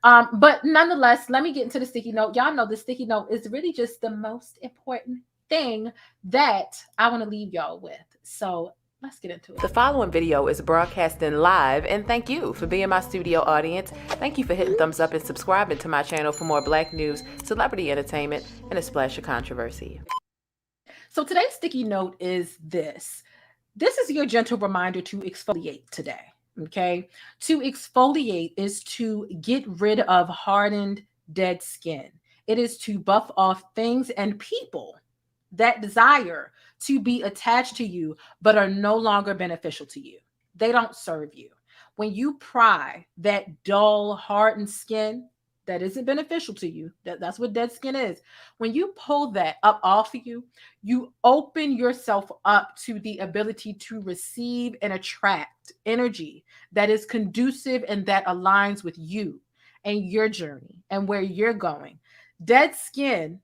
But nonetheless, let me get into the sticky note. Y'all know the sticky note is really just the most important thing that I want to leave y'all with. So let's get into it. The following video is broadcasting live, and thank you for being my studio audience. Thank you for hitting thumbs up and subscribing to my channel for more Black news, celebrity entertainment, and a splash of controversy. So today's sticky note is this. This is your gentle reminder to exfoliate today. Okay, to exfoliate is to get rid of hardened, dead skin. It is to buff off things and people that desire to be attached to you, but are no longer beneficial to you. They don't serve you. When you pry that dull, hardened skin that isn't beneficial to you, that's what dead skin is. When you pull that up off of you, you open yourself up to the ability to receive and attract energy that is conducive and that aligns with you and your journey and where you're going. Dead skin,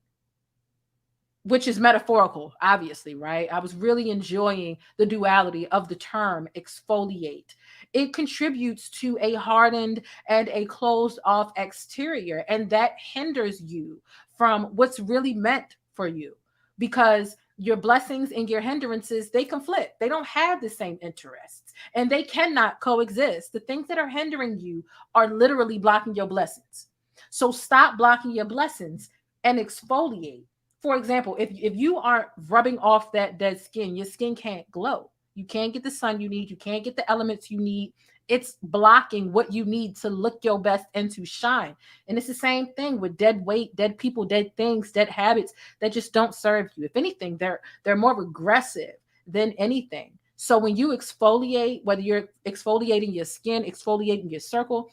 which is metaphorical, obviously, right? I was really enjoying the duality of the term exfoliate. It contributes to a hardened and a closed off exterior, and that hinders you from what's really meant for you, because your blessings and your hindrances, they conflict. They don't have the same interests, and they cannot coexist. The things that are hindering you are literally blocking your blessings. So stop blocking your blessings and exfoliate. For example, if you aren't rubbing off that dead skin, your skin can't glow. You can't get the sun you need. You can't get the elements you need. It's blocking what you need to look your best and to shine. And it's the same thing with dead weight, dead people, dead things, dead habits that just don't serve you. If anything, they're more regressive than anything. So when you exfoliate, whether you're exfoliating your skin, exfoliating your circle,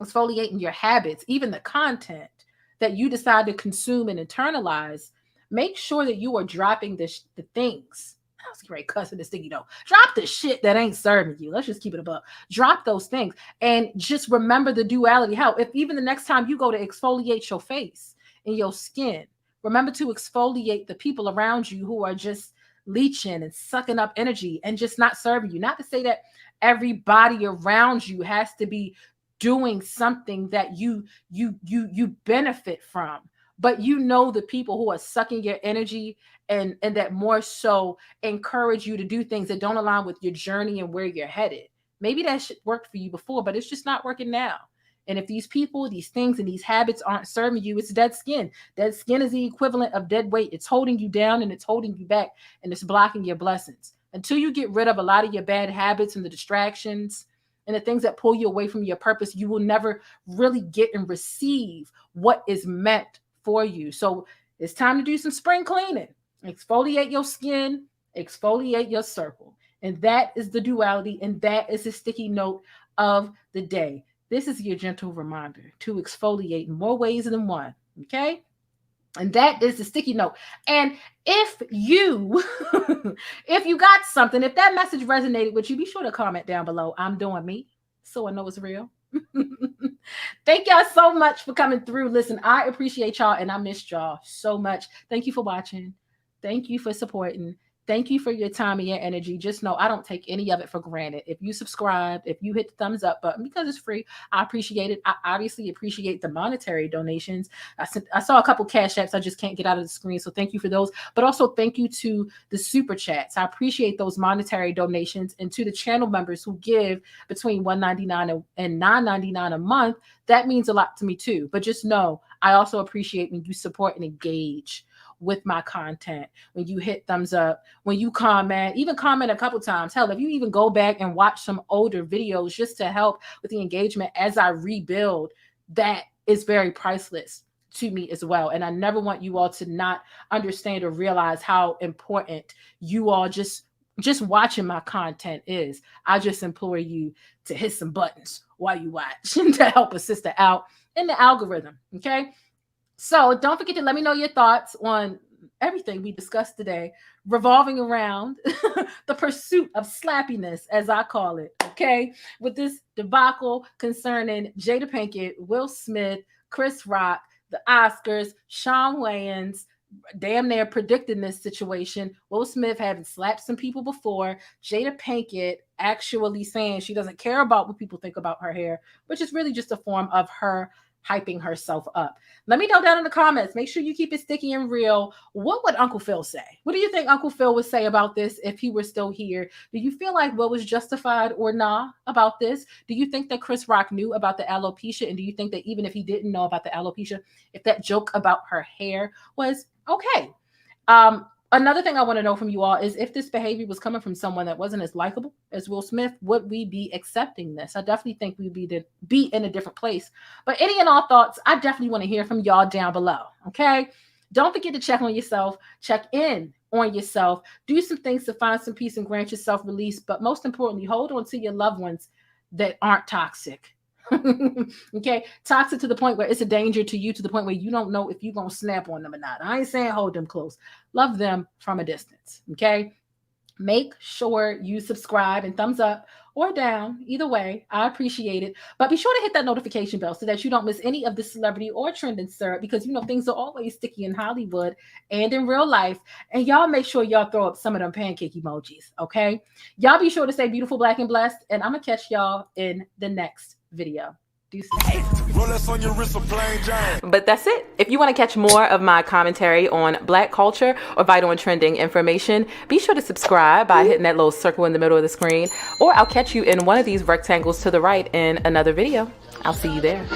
exfoliating your habits, even the content that you decide to consume and internalize, make sure that you are dropping the things. I was great cussing this sticky note. Drop the shit that ain't serving you. Let's just keep it above. Drop those things and just remember the duality. How if even the next time you go to exfoliate your face and your skin, remember to exfoliate the people around you who are just leeching and sucking up energy and just not serving you. Not to say that everybody around you has to be doing something that you benefit from, but you know the people who are sucking your energy and that more so encourage you to do things that don't align with your journey and where you're headed. Maybe that shit worked for you before, but it's just not working now. And if these people, these things, and these habits aren't serving you, it's dead skin. Dead skin is the equivalent of dead weight. It's holding you down and it's holding you back and it's blocking your blessings. Until you get rid of a lot of your bad habits and the distractions and the things that pull you away from your purpose, you will never really get and receive what is meant for you. So it's time to do some spring cleaning. Exfoliate your skin, exfoliate your circle. And that is the duality, and that is the sticky note of the day. This is your gentle reminder to exfoliate in more ways than one, okay? And that is the sticky note. And if you got something, if that message resonated with you, be sure to comment down below. I'm doing me, so I know it's real. Thank y'all so much for coming through. Listen, I appreciate y'all, and I missed y'all so much. Thank you for watching. Thank you for supporting. Thank you for your time and your energy. Just know I don't take any of it for granted. If you subscribe, if you hit the thumbs up button, because it's free, I appreciate it. I obviously appreciate the monetary donations. I saw a couple cash apps I just can't get out of the screen, so thank you for those. But also thank you to the super chats. I appreciate those monetary donations, and to the channel members who give between $1.99 and $9.99 a month. That means a lot to me too. But just know I also appreciate when you support and engage with my content, when you hit thumbs up, when you comment, even comment a couple times. Hell, if you even go back and watch some older videos just to help with the engagement as I rebuild, that is very priceless to me as well. And I never want you all to not understand or realize how important you all just watching my content is. I just implore you to hit some buttons while you watch to help a sister out in the algorithm, okay? So don't forget to let me know your thoughts on everything we discussed today, revolving around the pursuit of slappiness, as I call it, okay? With this debacle concerning Jada Pinkett, Will Smith, Chris Rock, the Oscars, Shawn Wayans, damn near predicting this situation. Will Smith having slapped some people before. Jada Pinkett actually saying she doesn't care about what people think about her hair, which is really just a form of her hyping herself up. Let me know down in the comments. Make sure you keep it sticky and real. What would Uncle Phil say? What do you think Uncle Phil would say about this if he were still here? Do you feel like Will was justified or not about this? Do you think that Chris Rock knew about the alopecia? And do you think that even if he didn't know about the alopecia, if that joke about her hair was okay? Another thing I want to know from you all is if this behavior was coming from someone that wasn't as likable as Will Smith, would we be accepting this? I definitely think we'd be in a different place. But any and all thoughts, I definitely want to hear from y'all down below, okay? Don't forget to check on yourself, check in on yourself, do some things to find some peace and grant yourself release. But most importantly, hold on to your loved ones that aren't toxic. Okay, toxic to the point where it's a danger to you, to the point where you don't know if you're gonna snap on them or not. I ain't saying hold them close, love them from a distance. Okay, make sure you subscribe and thumbs up or down, either way, I appreciate it. But be sure to hit that notification bell so that you don't miss any of the celebrity or trending syrup, because you know things are always sticky in Hollywood and in real life. And y'all make sure y'all throw up some of them pancake emojis. Okay, y'all be sure to stay beautiful, black, and blessed, and I'm gonna catch y'all in the next video. But that's it. If you want to catch more of my commentary on Black culture or vital and trending information, be sure to subscribe by hitting that little circle in the middle of the screen, or I'll catch you in one of these rectangles to the right in another video. I'll see you there.